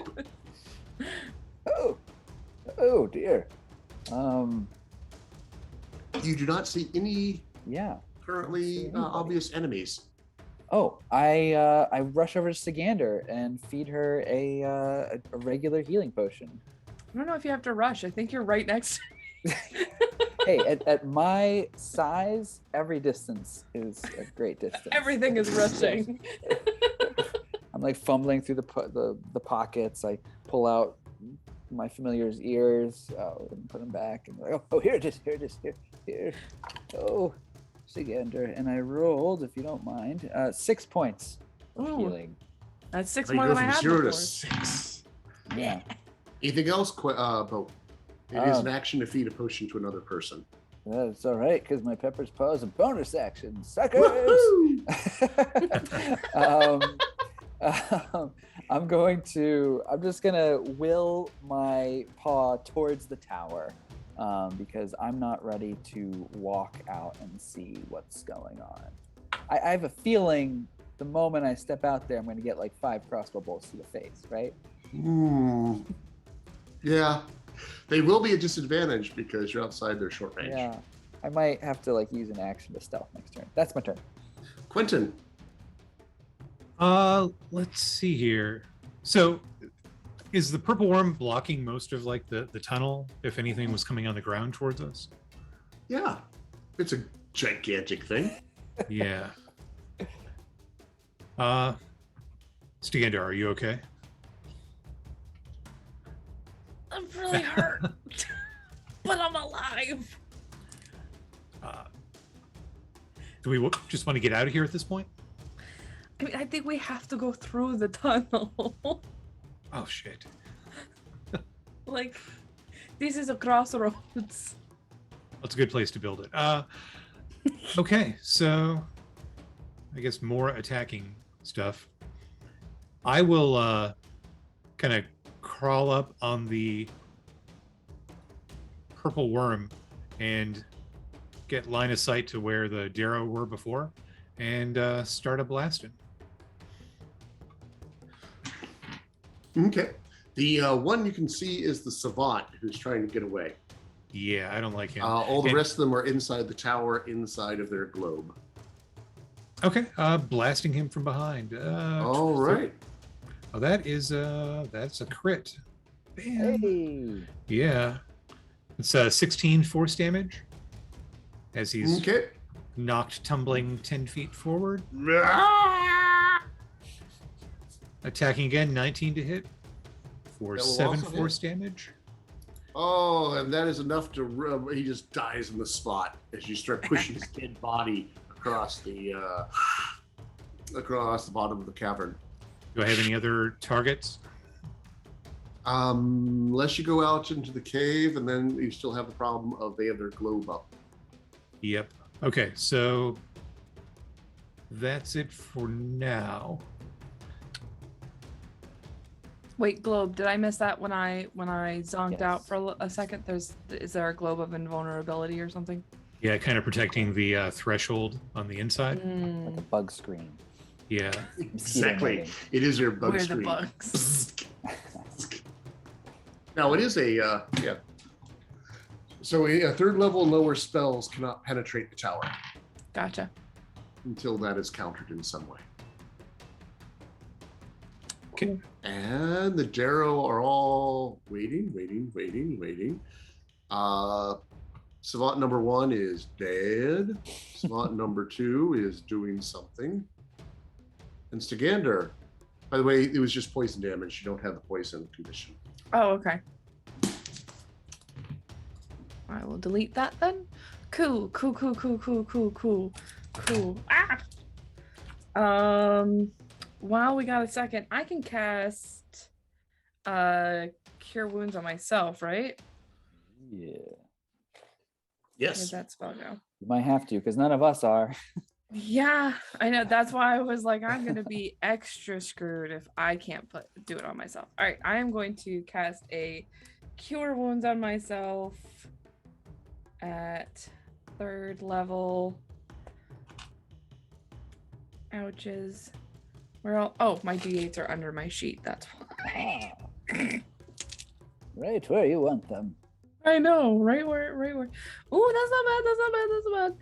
Oh dear. you do not see any Yeah. currently anybody. obvious enemies. Oh, I rush over to Stagander and feed her a regular healing potion. I don't know if you have to rush. I think you're right next to Hey, at my size, every distance is a great distance. Everything is rushing. I'm like fumbling through the pockets. I pull out my familiar's ears and put them back. And like, oh, here it is. Oh, Stagander. And I rolled, if you don't mind, 6 points of Ooh. healing. That's 6 So you more go than I from had 0 to before. 6. Yeah. Anything else, Bo? It is an action to feed a potion to another person. That's all right, because my Pepper's Paw is a bonus action. Suckers! Woohoo! I'm just gonna will my paw towards the tower because I'm not ready to walk out and see what's going on. I have a feeling the moment I step out there, I'm gonna get like 5 crossbow bolts to the face, right? Yeah. They will be a disadvantage because you're outside their short range. Yeah. I might have to like use an action to stealth next turn. That's my turn. Quentin. Let's see here. So is the purple worm blocking most of like the tunnel if anything was coming on the ground towards us? Yeah, it's a gigantic thing. Yeah. Stagander, are you okay? I'm really hurt, but I'm alive. Do we just want to get out of here at this point? I mean, I think we have to go through the tunnel. Oh shit. Like, this is a crossroads. That's a good place to build it. Okay, so I guess more attacking stuff. I will kind of crawl up on the purple worm and get line of sight to where the Darrow were before and start a blasting. Okay. The one you can see is the Savant who's trying to get away. Yeah, I don't like him. All the rest of them are inside the tower, inside of their globe. Okay, blasting him from behind. All right. Oh, that's a crit. Bam. Hey. Yeah. It's 16 force damage as he's Okay. knocked tumbling 10 feet forward. Attacking again, 19 to hit for That will 7 also force damage. Oh, and that is enough to he just dies in the spot as you start pushing his dead body across the bottom of the cavern. Do I have any other targets? Unless you go out into the cave, and then you still have the problem of they have their globe up. Yep. Okay, so that's it for now. Wait, globe, did I miss that when I zonked out Yes. for a second? Is there a globe of invulnerability or something? Yeah, kind of protecting the threshold on the inside. Like a bug screen. Yeah. Exactly. netting. It is your bug Where are the screen. bugs? Now it is a yeah. So a third level and lower spells cannot penetrate the tower Gotcha. until that is countered in some way. Okay. And the Darrow are all waiting. Savant number 1 is dead. Savant number 2 is doing something. And Stagander, by the way, it was just poison damage. You don't have the poison condition. Oh, okay. I will delete that then. Cool. Ah! While we got a second, I can cast Cure Wounds on myself, right? Yeah. Where'd Yes. that spell go? You might have to, because none of us are. Yeah, I know. That's why I was like, I'm gonna be extra screwed if I can't do it on myself. All right, I am going to cast a Cure Wounds on myself at 3rd level. Ouches. Where all? Oh, my d8s are under my sheet. That's why. Right where you want them. I know, right where. Ooh, that's not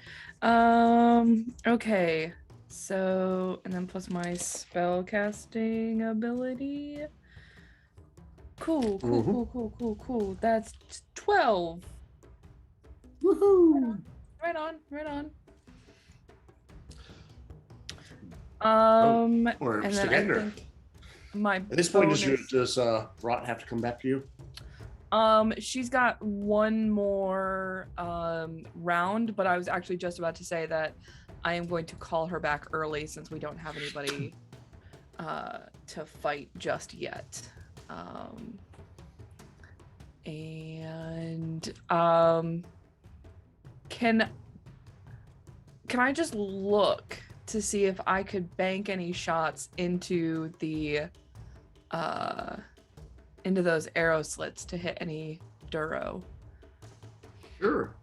bad. Okay. So, and then plus my spell casting ability. Cool. That's 12. Woohoo! Right on. Or and then I Stagander. think my At this point, bonus- does Rot have to come back to you? She's got one more round, but I was actually just about to say that I am going to call her back early since we don't have anybody to fight just yet. Can I just look to see if I could bank any shots into the into those arrow slits to hit any Duro? Sure.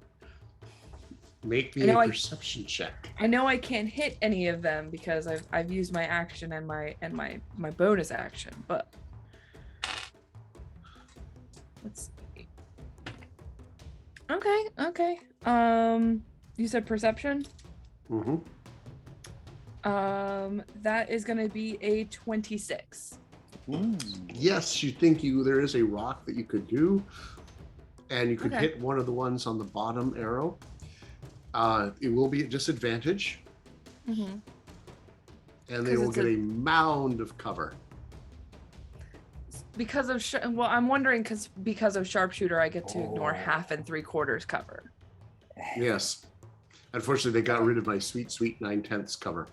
Make me a perception check. I know I can't hit any of them because I've used my action and my bonus action, but let's see. Okay. You said perception? Mm-hmm. That is gonna be a 26. Yes, you think there is a rock that you could do, and you could Okay. hit one of the ones on the bottom arrow. It will be at disadvantage, Mhm. and they 'Cause will it's get a- a mound of cover. Because of well, I'm wondering because of sharpshooter, I get to ignore Oh. 1/2 and 3/4 cover. Yes. Unfortunately, they got rid of my sweet 9/10 cover.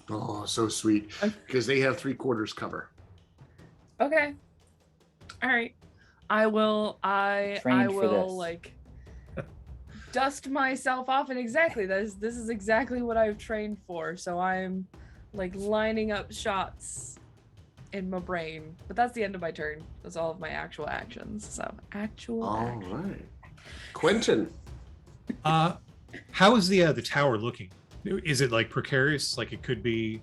Oh, so sweet. Because they have 3/4 cover. Okay. All right. I will. I Trained for will this. like dust myself off, and exactly this is exactly what I've trained for. So I'm like lining up shots in my brain. But that's the end of my turn. That's all of my actual actions. So actual. All action. right. Quentin. How is the tower looking? Is it like precarious? Like it could be.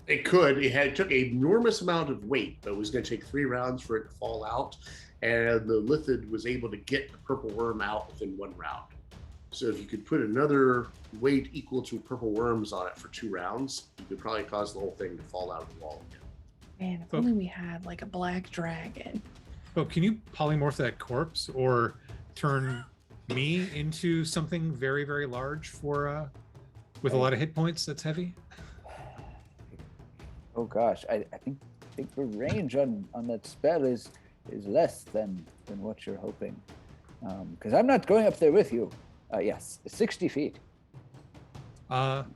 It could. It took an enormous amount of weight, but it was going to take 3 rounds for it to fall out. And the Lithid was able to get the purple worm out within 1 round. So if you could put another weight equal to purple worms on it for 2 rounds, you could probably cause the whole thing to fall out of the wall again. Man, if only we had like a black dragon. Oh, can you polymorph that corpse or turn me into something very, very large for with a lot of hit points that's heavy? Oh gosh, I think the range on that spell is less than what you're hoping. Because I'm not going up there with you. Yes, 60 feet. Can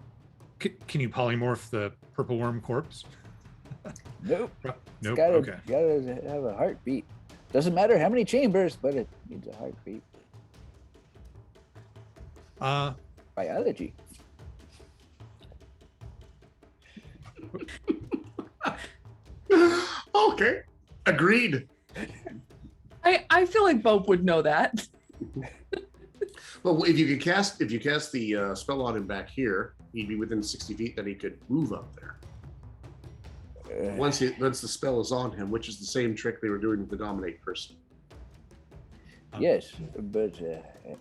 you polymorph the purple worm corpse? Nope. Nope. Gotta, Okay. gotta have a heartbeat. Doesn't matter how many chambers, but it needs a heartbeat. Biology. Okay. Agreed. I feel like Bope would know that. Well, if you cast the spell on him back here, he'd be within 60 feet. Then he could move up there. Once the spell is on him, which is the same trick they were doing with the dominate person. Yes, but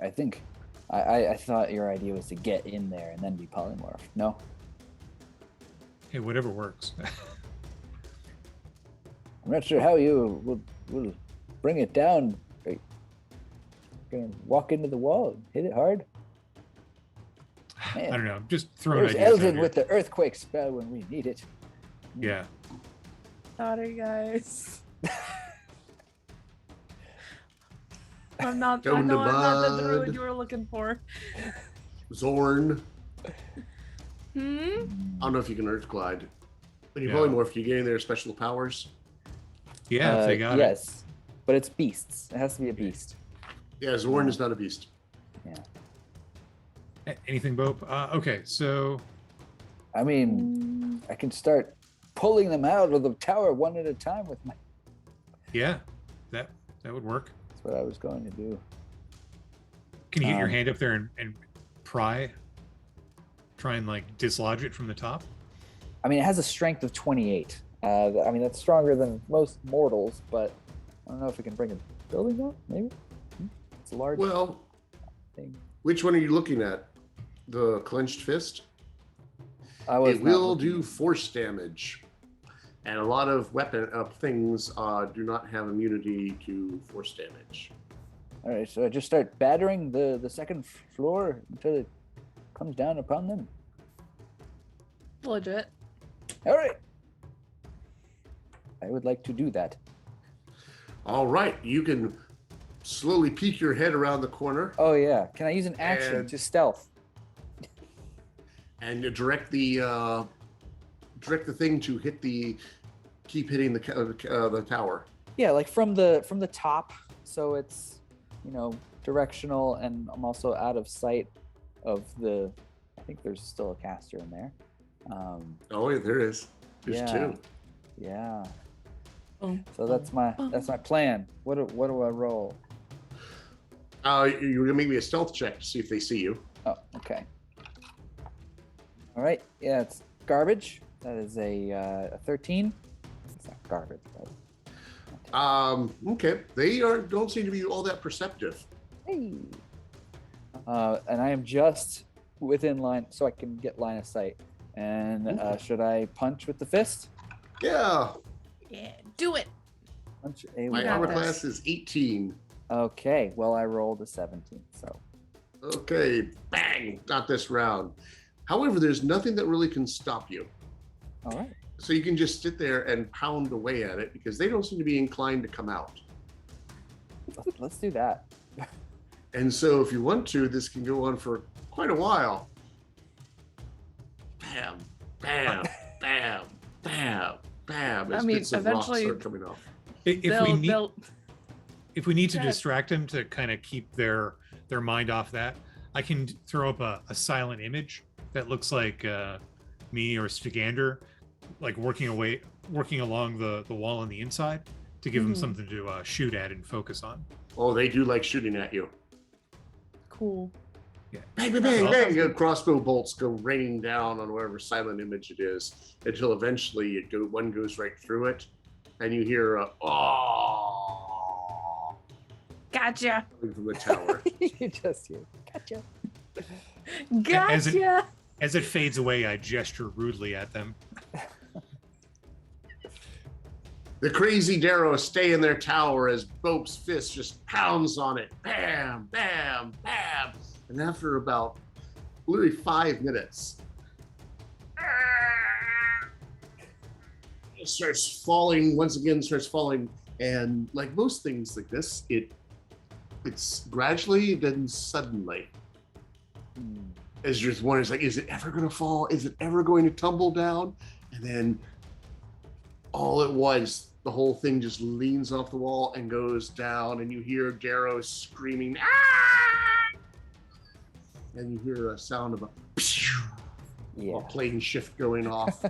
I think I thought your idea was to get in there and then be polymorphed. No. Hey, whatever works. I'm not sure how you will bring it down. Are you gonna walk into the wall and hit it hard? I don't know. I'm just throwing There's ideas out Eldon here. with the earthquake spell when we need it. Yeah. Sorry, guys. I'm not. I Don't know I'm not the bud. druid you were looking for. Zorn. Hmm. I don't know if you can Earth Glide. When you Yeah. polymorph, you gain their special powers. Yeah, if they got it. Yes, but it's beasts. It has to be a beast. Yeah, Zorn is not a beast. Anything, Bope? Okay, so I mean, I can start pulling them out of the tower one at a time with my. yeah, that would work. That's what I was going to do. Can you get your Um, hand up there and pry? Try and like dislodge it from the top? I mean, it has a strength of 28. I mean, that's stronger than most mortals, but I don't know if it can bring a building up. Maybe it's a large Well, thing. which one are you looking at? The clenched fist? I was It not will looking do at- force damage. And a lot of things do not have immunity to force damage. All right, so I just start battering the second floor until it comes down upon them. Legit. All right. I would like to do that. All right, you can slowly peek your head around the corner Oh yeah. Can I use an action And- to stealth? and you direct the thing to keep hitting the tower. Yeah, like from the top, so it's directional, and I'm also out of sight of the. I think there's still a caster in there. Oh, yeah, there is. There's Yeah. 2. Yeah. Boom, So that's my plan. What do I roll? You're gonna make me a stealth check to see if they see you. Oh, okay. All right. Yeah, it's garbage. That is a 13. It's not garbage. But... Okay, they don't seem to be all that perceptive. Hey. And I am just within line, so I can get line of sight. And should I punch with the fist? Yeah. Yeah. Do it. My got armor this. class is 18. Okay, well, I rolled a 17, so. Okay, bang, not this round. However, there's nothing that really can stop you. All right. So you can just sit there and pound away at it because they don't seem to be inclined to come out. Let's do that. And so if you want to, this can go on for quite a while. Bam, bam, bam, bam, bam. I As mean, bits of eventually rocks start coming off. If we need to Go ahead. distract them to kind of keep their mind off that, I can throw up a silent image that looks like me or Stagander, like working along the wall on the inside to give them something to shoot at and focus on. Oh, they do like shooting at you. Cool. Yeah. Bang, bang, bang, bang. And crossbow bolts go raining down on whatever silent image it is until eventually one goes right through it, and you hear a "oh" Gotcha. coming from the tower. You just hear, gotcha. Gotcha. As it fades away, I gesture rudely at them. The crazy Darrow stay in their tower as Bope's fist just pounds on it. Bam, bam, bam. And after about literally 5 minutes, it starts falling, once again starts falling. And like most things like this, it's gradually, then suddenly. As you're just wondering, it's like, is it ever going to fall? Is it ever going to tumble down? And then all at once, the whole thing just leans off the wall and goes down, and you hear Darrow screaming, "Ah!" And you hear a sound of a plane shift going off.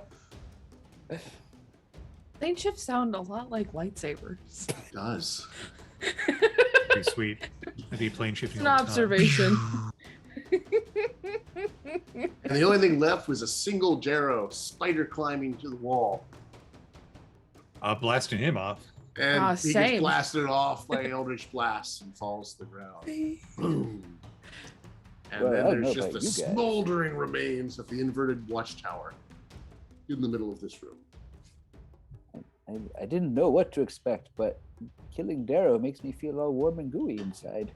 Plane shift sound a lot like lightsabers. It does. Pretty sweet. I'd be plane shifting. An all the time. observation. And the only thing left was a single Darrow spider climbing to the wall. Blasting him off. And he same. gets blasted off by Eldritch Blast and falls to the ground. Boom. And Well, I then don't know there's just about the you guys. smoldering remains of the inverted watchtower in the middle of this room. I didn't know what to expect, but killing Darrow makes me feel all warm and gooey inside.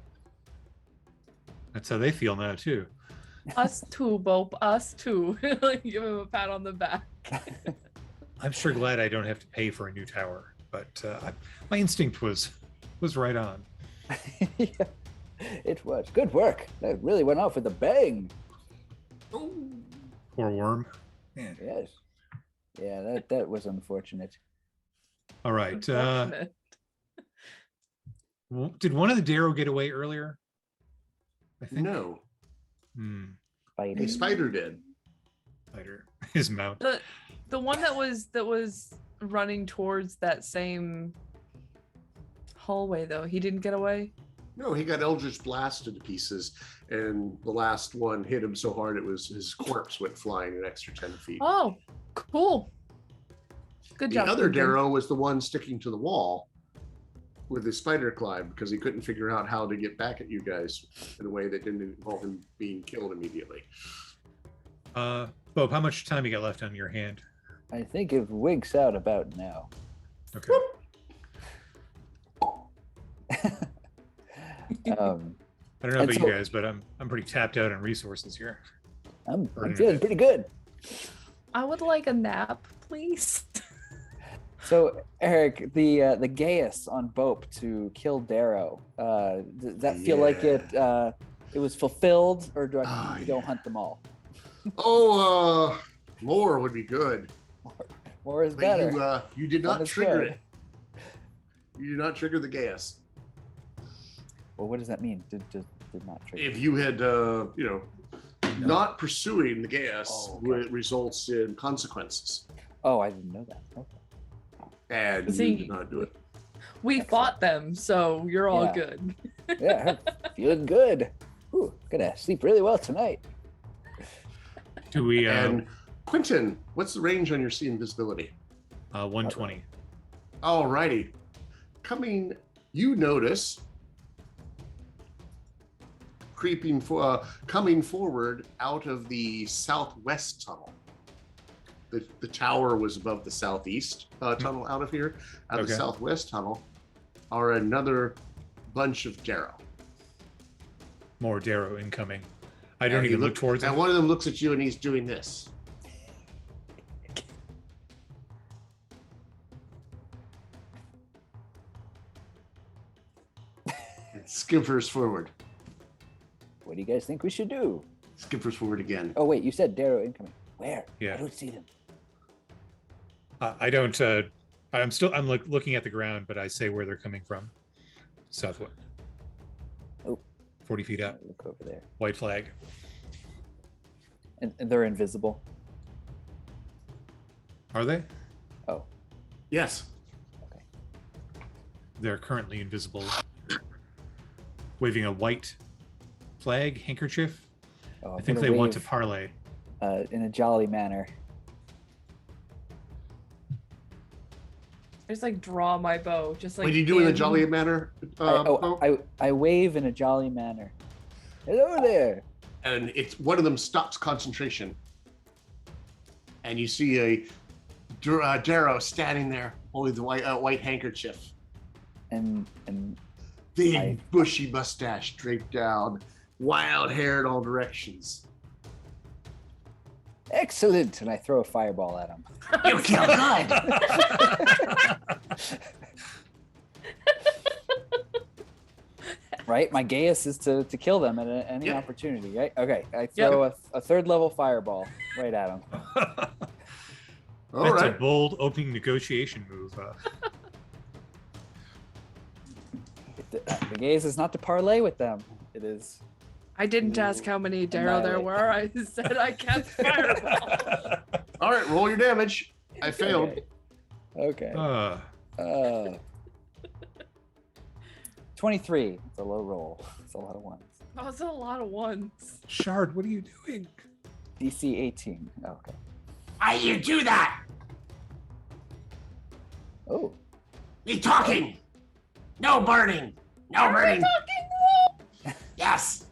That's how they feel now too. Us too, Bope. Us too. Give him a pat on the back. I'm sure glad I don't have to pay for a new tower, but my instinct was right on. Yeah, it was. Good work. That really went off with a bang. Poor worm. Man. Yes. Yeah, that was unfortunate. All right. Unfortunate. Did one of the Darrow get away earlier? I think. No. Fighting. The spider did. Spider. His mount. The one that was running towards that same hallway though, he didn't get away. No, he got Eldritch blasted to pieces, and the last one hit him so hard his corpse went flying an extra 10 feet. Oh, cool. Good The job. other Lincoln. Darrow was the one sticking to the wall with his spider climb because he couldn't figure out how to get back at you guys in a way that didn't involve him being killed immediately. Bob, how much time you got left on your hand? I think it winks out about now. Okay. I don't know and about so- you guys, but I'm pretty tapped out on resources here. I'm feeling pretty good. I would like a nap, please. So, Eric, the gaius on Bope to kill Darrow, does that feel like it was fulfilled, or do I need to go hunt them all? Oh, more would be good. More is But better. you did Fun not is trigger good. it. You did not trigger the gas. Well, what does that mean? Did not trigger? If you had, not pursuing the gas results in consequences. Oh, I didn't know that. Okay. And See, you did not do it. We fought them, so you're all Yeah. good. Yeah, feeling good. Ooh, gonna sleep really well tonight. Do we? And Quentin, what's the range on your sea invisibility? 120. Alrighty. You notice coming forward out of the southwest tunnel the tower was above the southeast tunnel out of here. Out of the Okay. southwest tunnel are another bunch of Darrow. More Darrow incoming. I don't And even you look towards And him. one of them looks at you and he's doing this. And skippers forward. What do you guys think we should do? Skippers forward again. Oh wait, you said Darrow incoming. Where? Yeah. I don't see them. I don't. I'm like looking at the ground, but I say where they're coming from. Southwest. Oh. 40 feet out. Look over there. White flag. And they're invisible. Are they? Oh, Yes. They're currently invisible. Waving a white flag, handkerchief. oh I I'm think gonna they want to wave, parlay. in a jolly manner. I just like draw my bow, just like. What do you do in a in- jolly manner? I wave in a jolly manner. Hello there. And it's one of them stops concentration. And you see a Darrow standing there holding the white handkerchief. And Big bushy mustache draped down, wild hair in all directions. excellent. And I throw a fireball at him. You kill good. Right? My gaius is to kill them at any Yeah. opportunity, right? Okay. I throw a third level fireball right at him. All That's right. a bold opening negotiation move. The gaze is not to parlay with them. It is. I didn't ask how many Darrow there Annihilate. were. I said I cast fireball. All right, roll your damage. I failed. Okay. Uh, 23. It's a low roll. It's a lot of ones. That was a lot of ones. Shard, what are you doing? DC 18. Okay. Why you do that? Oh. Me talking. No burning. No burning. Yes.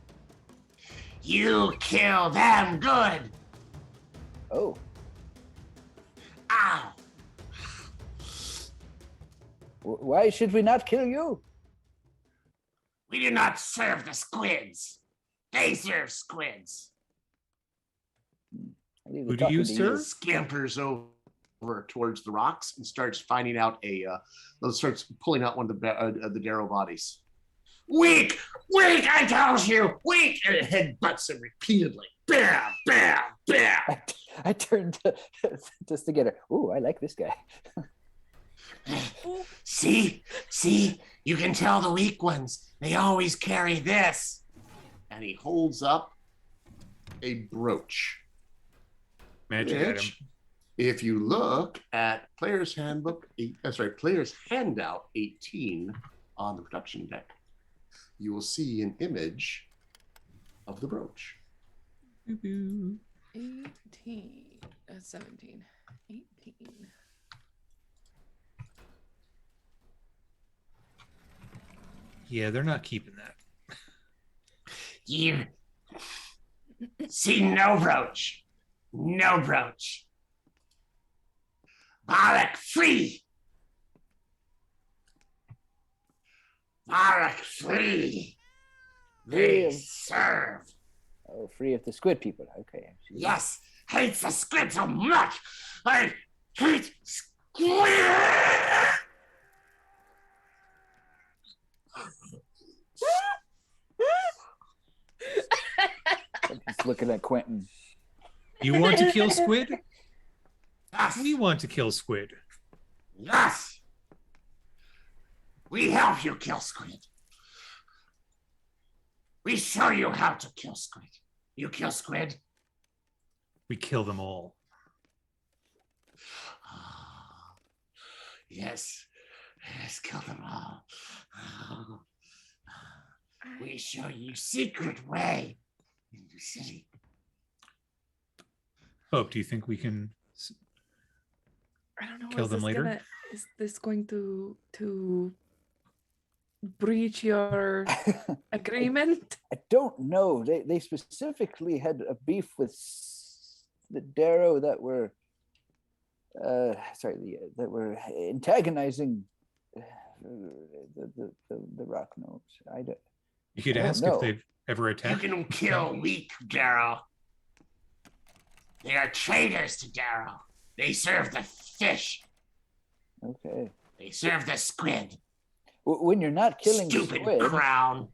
You kill them good. Oh. Ow. Why should we not kill you? We do not serve the squids. They serve squids. I leave the Who do you talking to serve? Scampers over towards the rocks and starts finding out starts pulling out one of the Darrow bodies. Weak, weak! I tell you, weak! And it headbutts him repeatedly. Bam, bam, bam. I turned to Stagander. Ooh, I like this guy. See, you can tell the weak ones. They always carry this. And he holds up a brooch. Magic item. Which, if you look at Player's Handbook, Player's Handout 18 on the production deck, you will see an image of the brooch. 18, 17, 18. Yeah, they're not keeping that. You see no brooch. No brooch. Barak free. Barak free. They serve. Oh, free of the squid people. Okay. I see. Yes, hates the squid so much. I hate squid. I'm just looking at Quentin. You want to kill squid? Yes, We want to kill squid. yes. We help you kill squid. We show you how to kill squid. You kill squid. We kill them all. Yes, kill them all. We show you secret way in the city. Hope, do you think we can? I don't know. Kill is them this later? Is this going to breach your agreement? I don't know. They specifically had a beef with the Darrow that were that were antagonizing the rock gnomes. You could I don't ask know. if they've ever You attacked. can kill weak Darrow. They are traitors to Darrow. They serve the fish. Okay. They serve the squid. When you're not killing Stupid squid, crown.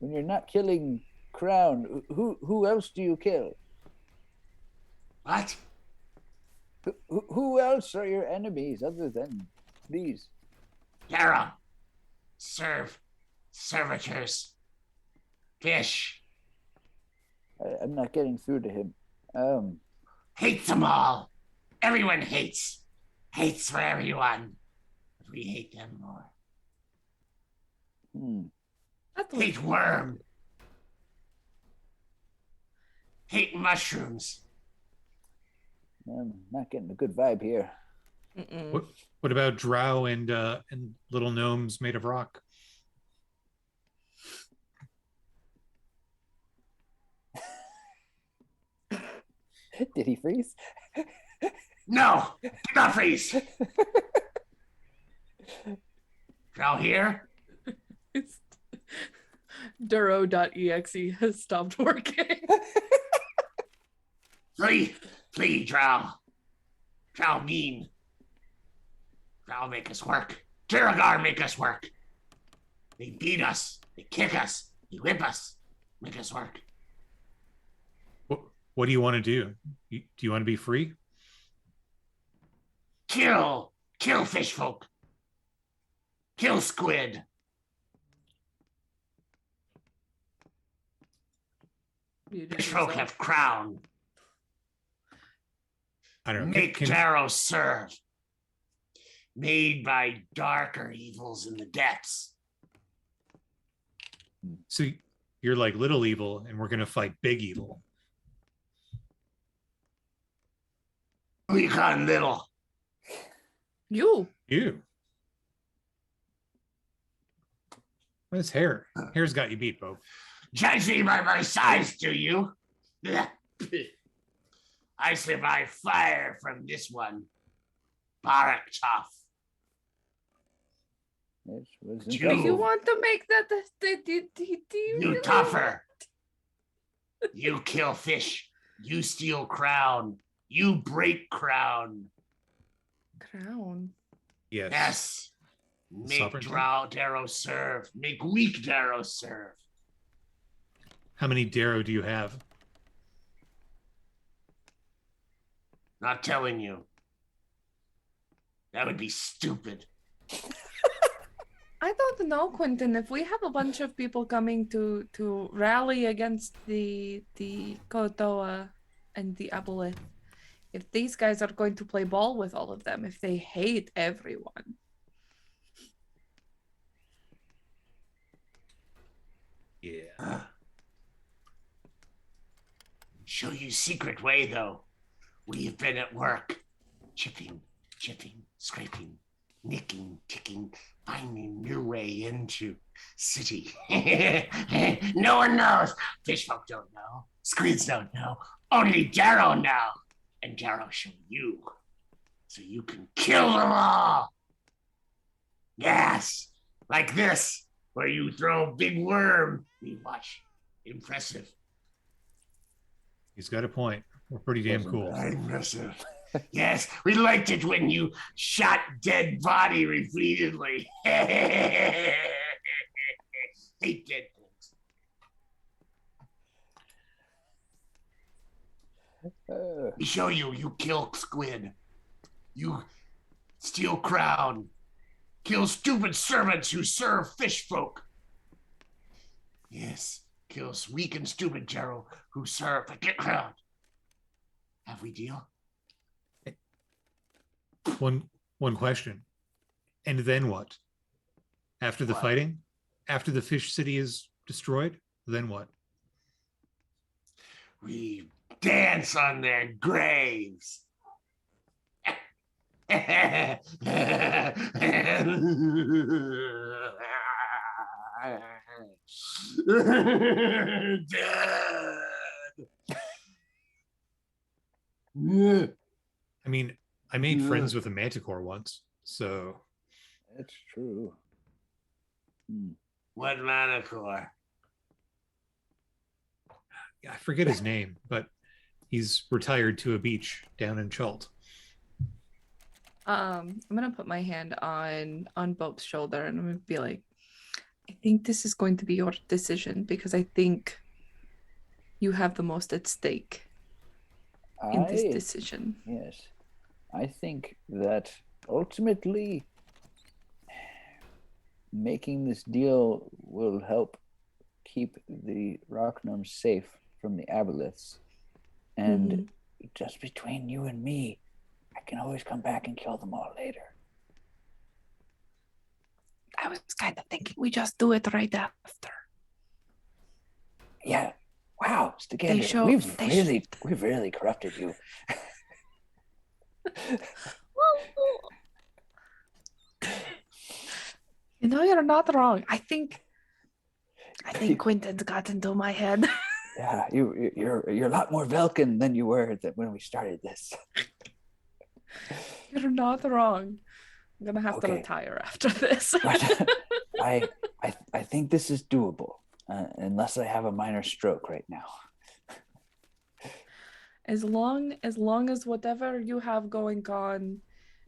when you're not killing crown, who else do you kill? What? Who else are your enemies other than these? Darrow. Serve. Servitors. Fish. I'm not getting through to him. Hates them all. Everyone hates. Hates for everyone. But we hate them more. Hate worm. Hate mushrooms. I'm not getting a good vibe here. What about drow and little gnomes made of rock? Did he freeze? No, do not freeze. Drow here. Duro.exe has stopped working. Flee, Drow. Drow mean. Drow make us work. Tiragar make us work. They beat us. They kick us. They whip us. Make us work. What do you want to do? Do you want to be free? Kill fish folk. Kill squid. Fish folk have crown. I don't know. Make Darrow serve. Made by darker evils in the depths. So you're like little evil, and we're gonna fight big evil. Who you calling little? You. What's hair? Hair's got you beat, Bo. Judge me by my size, do you? I survive fire from this one. Barak tough. You want to make that? You tougher. You kill fish. You steal crown. You break crown. Crown. Yes. Make Darrow serve. Make weak Darrow serve. How many Darrow do you have? Not telling you. That would be stupid. I don't know, Quentin. If we have a bunch of people coming to rally against the Kuo-toan and the Aboleth, if these guys are going to play ball with all of them, if they hate everyone. Yeah. Show you secret way, though. We've been at work. Chipping, scraping, nicking, ticking, finding new way into city. No one knows. Fish folk don't know. Squids don't know. Only Darrow now. And Darrow show you. So you can kill them all. Yes. Like this, where you throw a big worm. You watch. Impressive. He's got a point. We're pretty damn cool. Impressive. Yes, we liked it when you shot dead body repeatedly. Hate dead things. We show you, you kill squid. You steal crown. Kill stupid servants who serve fish folk. Yes, kills weak and stupid Darrow who serve the get crown. Have we deal? One question. And then what? After the fighting? After the fish city is destroyed? Then what? We dance on their graves. I mean, I made friends with a manticore once, so That's true. What Manicore? I forget his name, but he's retired to a beach down in Chult. I'm gonna put my hand on Bope's shoulder and I'm gonna be like, I think this is going to be your decision because I think you have the most at stake in this decision. Yes. I think that ultimately making this deal will help keep the rock gnomes safe from the aboleths. And just between you and me, I can always come back and kill them all later. I was kind of thinking we just do it right after. Yeah. Wow, Stagander, we've really corrupted you. You know, you're not wrong. I think Quentin's got into my head. Yeah, you're a lot more Velkyn than you were when we started this. You're not wrong. I'm gonna have to retire after this. But I think this is doable, unless I have a minor stroke right now. As long as whatever you have going on,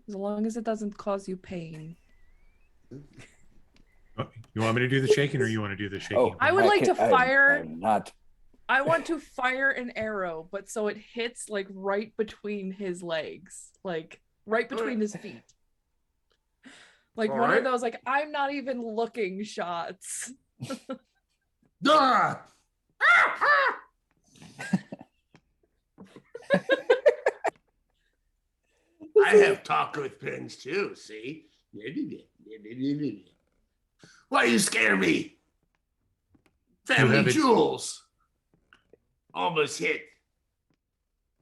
as long as it doesn't cause you pain. You want me to do the shaking, or you want to do the shaking? I would like to fire. I'm not. I want to fire an arrow, but so it hits like right between his legs, like right between his feet. Like All one right. of those, like, I'm not even looking shots. Ah! I have talk with pins too, see? Why you scare me? Family jewels. Almost hit.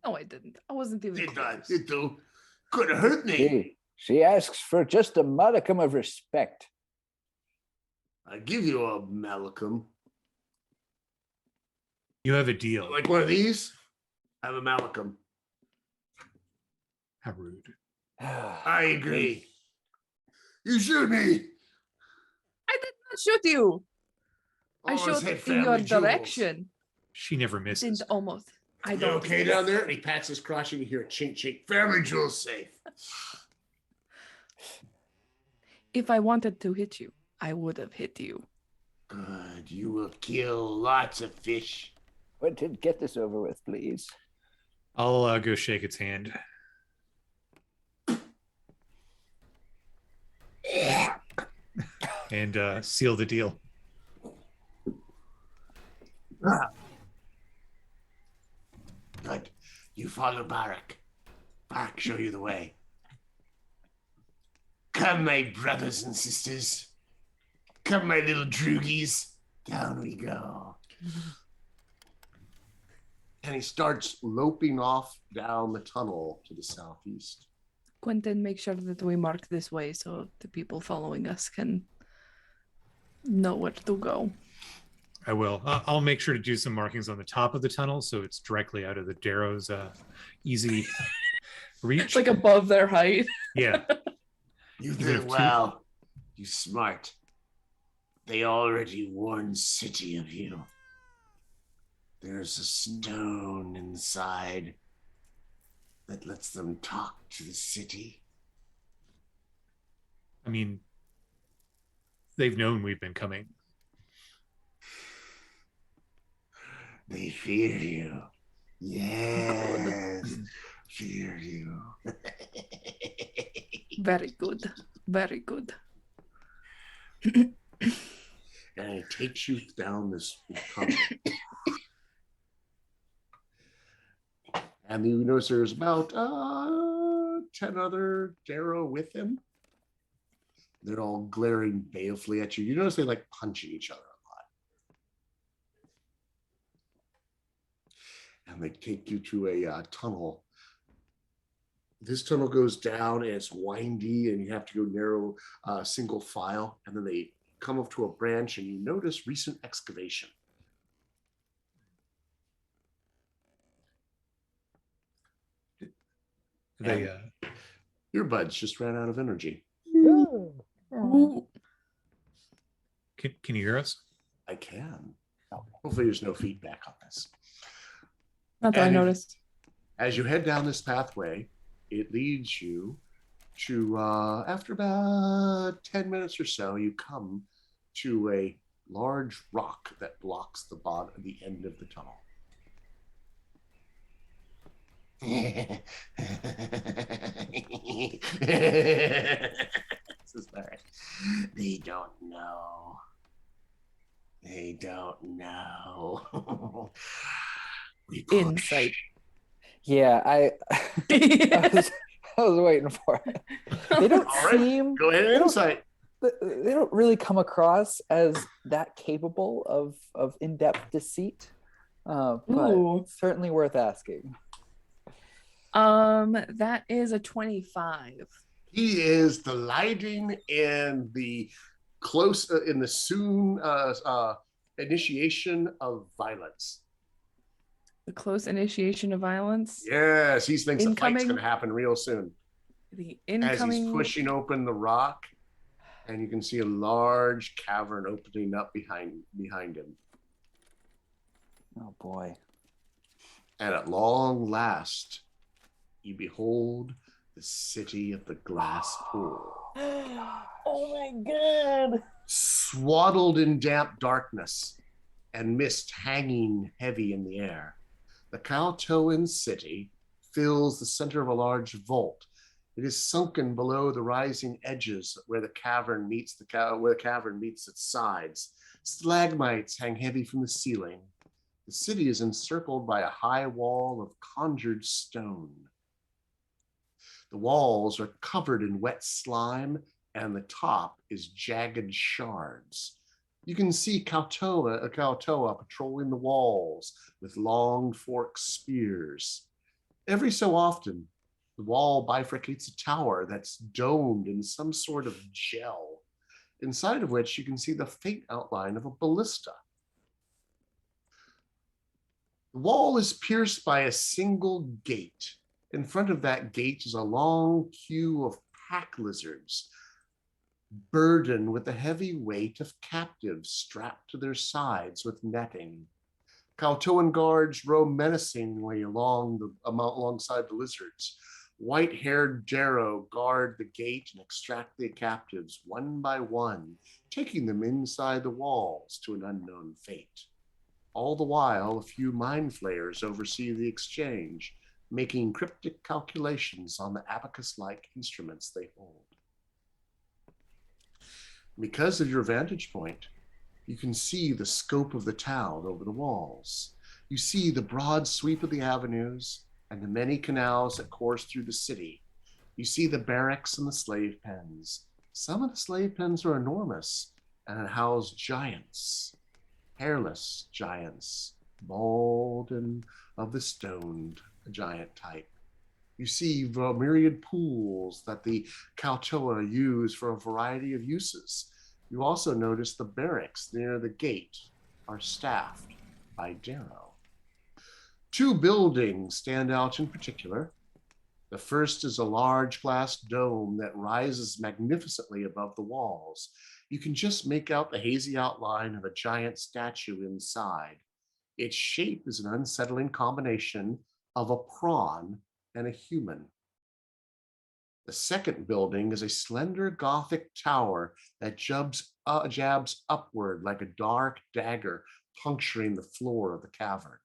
No, I didn't. I wasn't even close. It could have hurt me. She asks for just a modicum of respect. I give you a malacum. You have a deal. Like one of these? I have a malacum. How rude. I agree. You shoot me. I did not shoot you. I Almost shot hit in your family jewels. direction. She never misses. Didn't almost. I You don't. okay down there? And he pats his crotch and you hear a chink chink. Family jewels safe. If I wanted to hit you, I would have hit you. Good. You will kill lots of fish. Quentin, get this over with, please. I'll go shake its hand. And seal the deal. Good. You follow Barak. Barak, show you the way. Come, my brothers and sisters. Come, my little droogies. Down we go. And he starts loping off down the tunnel to the southeast. Quentin, make sure that we mark this way so the people following us can know where to go. I will. I'll make sure to do some markings on the top of the tunnel so it's directly out of the Darrow's easy reach. It's like above their height. Yeah. You did well. You smart. They already warned City of you. There's a stone inside that lets them talk to the city. I mean, they've known we've been coming. They fear you. Yes. Fear you. Very good. Very good. And it takes you down this tunnel. And you notice there's about 10 other Darrow with him. They're all glaring balefully at you. You notice they like punching each other a lot. And they take you to a tunnel. This tunnel goes down and it's windy and you have to go narrow single file. And then they come up to a branch and you notice recent excavation. Your buds just ran out of energy. Ooh. Can you hear us? I can. Hopefully there's no feedback on this. Not that I And noticed. as you head down this pathway, it leads you to, after about 10 minutes or so, you come to a large rock that blocks the bottom, the end of the tunnel. This is all right. They don't know. They don't know. We push. Insight. Yeah, I was waiting for it. They don't All right, seem. go ahead and insight. They don't really come across as that capable of in-depth deceit, but Ooh. certainly worth asking. That is a 25. He is delighting in the close, in the soon initiation of violence. The close initiation of violence. Yes, he thinks a fight's Incoming. going to happen real soon. The As he's incoming. pushing open the rock, and you can see a large cavern opening up behind him. Oh boy. And at long last, you behold the city of the glass pool. Oh my god. Swaddled in damp darkness and mist hanging heavy in the air, the Kuo-toan city fills the center of a large vault. It is sunken below the rising edges where the cavern meets its sides. Stalagmites hang heavy from the ceiling. The city is encircled by a high wall of conjured stone. The walls are covered in wet slime, and the top is jagged shards. You can see Kuo-toa patrolling the walls with long forked spears. Every so often, the wall bifurcates a tower that's domed in some sort of gel, inside of which you can see the faint outline of a ballista. The wall is pierced by a single gate. In front of that gate is a long queue of pack lizards, burdened with the heavy weight of captives strapped to their sides with netting. Kuo-toan guards roam menacingly alongside the lizards. White-haired Darrow guard the gate and extract the captives one by one, taking them inside the walls to an unknown fate. All the while, a few mind flayers oversee the exchange, making cryptic calculations on the abacus-like instruments they hold. Because of your vantage point, you can see the scope of the town over the walls. You see the broad sweep of the avenues and the many canals that course through the city. You see the barracks and the slave pens. Some of the slave pens are enormous and house giants, hairless giants, bald and of the stoned giant type. You see the myriad pools that the Kuo-toa use for a variety of uses. You also notice the barracks near the gate are staffed by Darrow. Two buildings stand out in particular. The first is a large glass dome that rises magnificently above the walls. You can just make out the hazy outline of a giant statue inside. Its shape is an unsettling combination of a prawn and a human. The second building is a slender Gothic tower that jabs upward like a dark dagger, puncturing the floor of the cavern.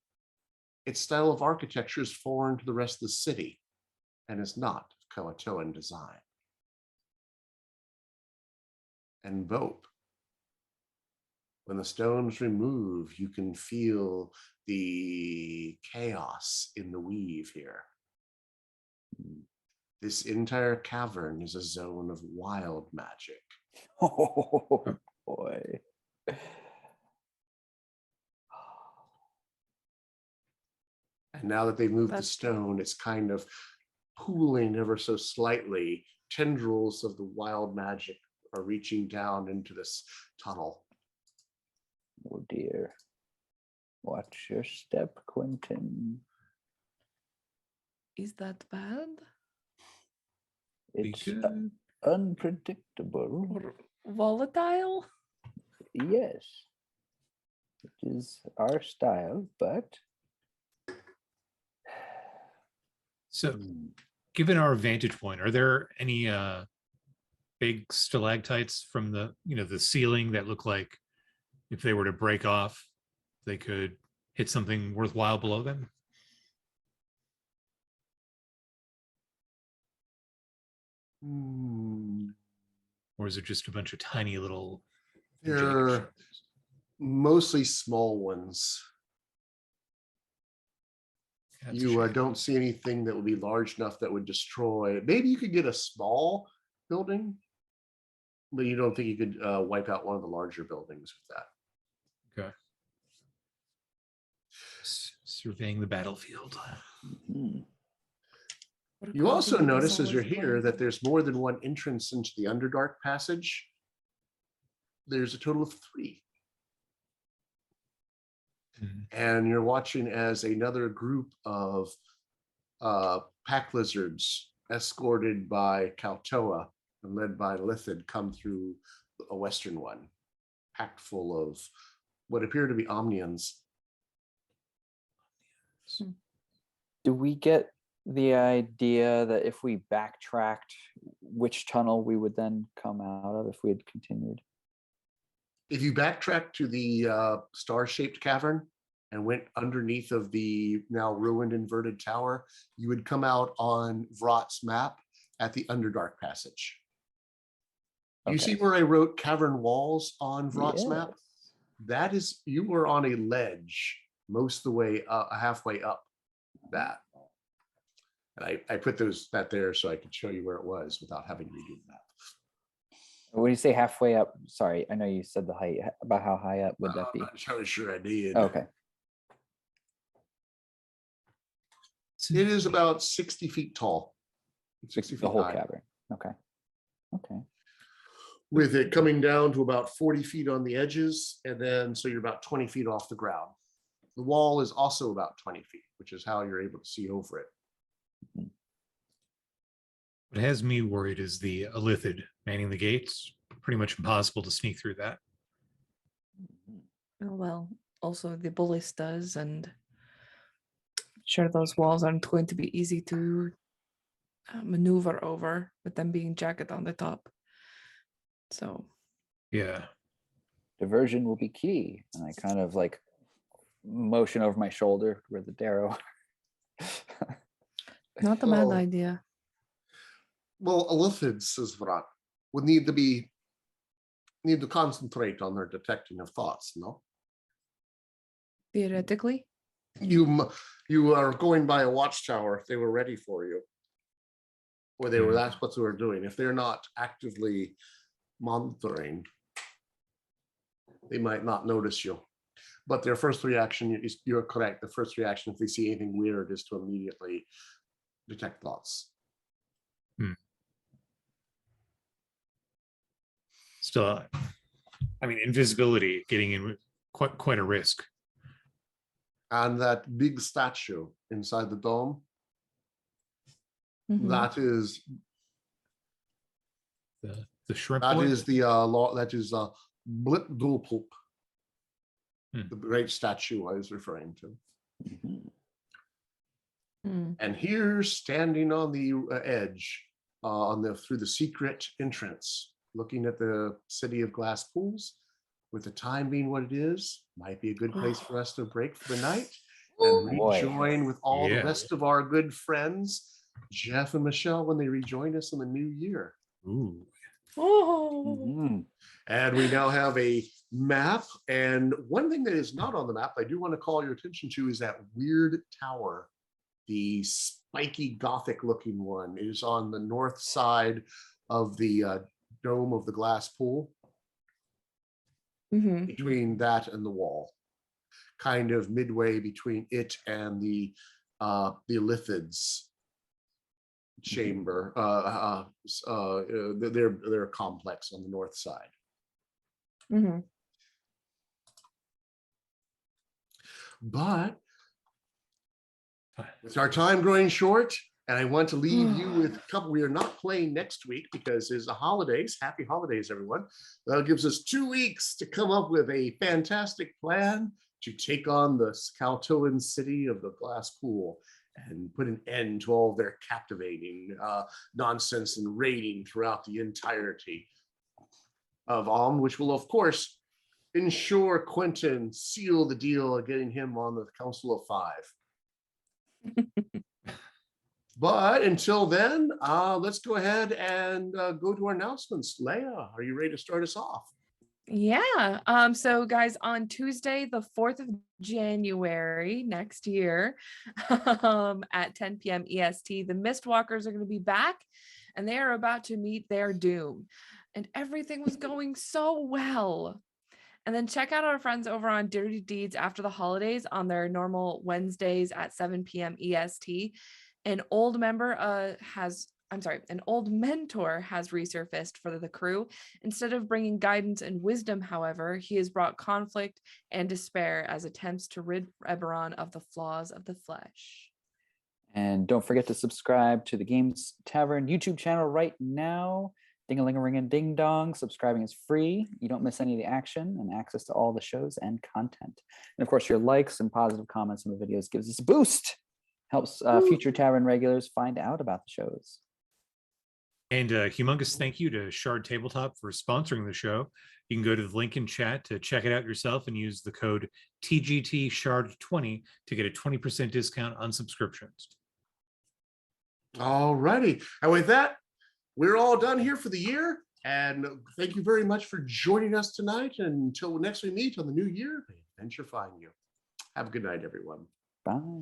Its style of architecture is foreign to the rest of the city and is not Kuo-toan design. And Vope, when the stones remove, you can feel the chaos in the weave here. This entire cavern is a zone of wild magic. Oh boy. And now that they've moved the stone, it's kind of pooling ever so slightly. Tendrils of the wild magic are reaching down into this tunnel. Oh dear. Watch your step, Quentin. Is that bad? It's good. unpredictable. Volatile. Yes, it is our style, but So, given our vantage point, are there any big stalactites from the the ceiling that look like if they were to break off, they could hit something worthwhile below them? Or is it just a bunch of tiny little angelic They're shards? mostly small ones. That's a You shame. don't see anything that would be large enough that would destroy. Maybe you could get a small building, but you don't think you could wipe out one of the larger buildings with that. Okay. Surveying the battlefield. What a You also quality notice this as all you're is here like. that there's more than one entrance into the Underdark passage. There's a total of 3. And you're watching as another group of pack lizards escorted by Kuo-toan and led by Lithid come through a western one, packed full of what appear to be omnians. Do we get the idea that if we backtracked, which tunnel we would then come out of if we had continued? If you backtrack to the star-shaped cavern and went underneath of the now ruined inverted tower, you would come out on Vrot's map at the Underdark passage. You see where I wrote cavern walls on Vrot's map? That is, you were on a ledge most of the way up, halfway up that. And I put that there so I could show you where it was without having to redo the map. When you say halfway up, sorry, I know you said the height. About how high up would that be? I'm not sure I did. Okay. It is about 60 feet tall. 60 feet The whole high. cavern. Okay. Okay. With it coming down to about 40 feet on the edges, and then so you're about 20 feet off the ground. The wall is also about 20 feet, which is how you're able to see over it. What has me worried is the Elithid manning the gates. Pretty much impossible to sneak through that. Oh, well, also the ballistas, and sure those walls aren't going to be easy to maneuver over with them being jagged on the top. So yeah, diversion will be key. And I kind of like motion over my shoulder where the darrow. not a bad idea. Well, Elithid, says Vrot, would need to concentrate on their detecting of thoughts, no? Theoretically, you are going by a watchtower if they were ready for you. Or they were, that's what they were doing. If they're not actively monitoring, they might not notice you. But their first reaction is, you're correct, the first reaction if they see anything weird is to immediately detect thoughts. Still, I mean, invisibility getting in quite a risk. And that big statue inside the dome, that is the shrimp. That boy? is the law. That is Blip Dulpulp, the great statue I was referring to. And here, standing on the edge, through the secret entrance, looking at the city of glass pools, with the time being what it is, might be a good place for us to break for the night and rejoin with all the rest of our good friends, Jeff and Michelle, when they rejoin us in the new year. Ooh. And we now have a map. And one thing that is not on the map, I do want to call your attention to, is that weird tower. The spiky Gothic looking one is on the north side of the dome of the glass pool. Between that and the wall, kind of midway between it and the Elithid's chamber, their complex on the north side. But with our time growing short, And I want to leave you with a couple. We are not playing next week because it's the holidays. Happy holidays, everyone. That gives us 2 weeks to come up with a fantastic plan to take on the Kuo-toan city of the glass pool and put an end to all of their captivating nonsense and raiding throughout the entirety of Alm, which will, of course, ensure Quentin seal the deal of getting him on the Council of Five. But until then, let's go ahead and go to our announcements. Leia, are you ready to start us off? Yeah. So guys, on Tuesday, the 4th of January next year, at 10 p.m. EST, the Mistwalkers are going to be back and they are about to meet their doom. And everything was going so well. And then check out our friends over on Dirty Deeds After the Holidays on their normal Wednesdays at 7 p.m. EST. An old mentor has resurfaced for the crew. Instead of bringing guidance and wisdom, however, he has brought conflict and despair as attempts to rid Eberron of the flaws of the flesh. And don't forget to subscribe to the Games Tavern YouTube channel right now. Ding-a-ling-a-ring-a-ding-dong. Subscribing is free. You don't miss any of the action and access to all the shows and content. And of course, your likes and positive comments on the videos gives us a boost. Helps future Tavern regulars find out about the shows. And a humongous thank you to Shard Tabletop for sponsoring the show. You can go to the link in chat to check it out yourself and use the code TGTShard20 to get a 20% discount on subscriptions. All righty. And with that, we're all done here for the year. And thank you very much for joining us tonight. And until next we meet on the new year, may adventure find you. Have a good night, everyone. Bye.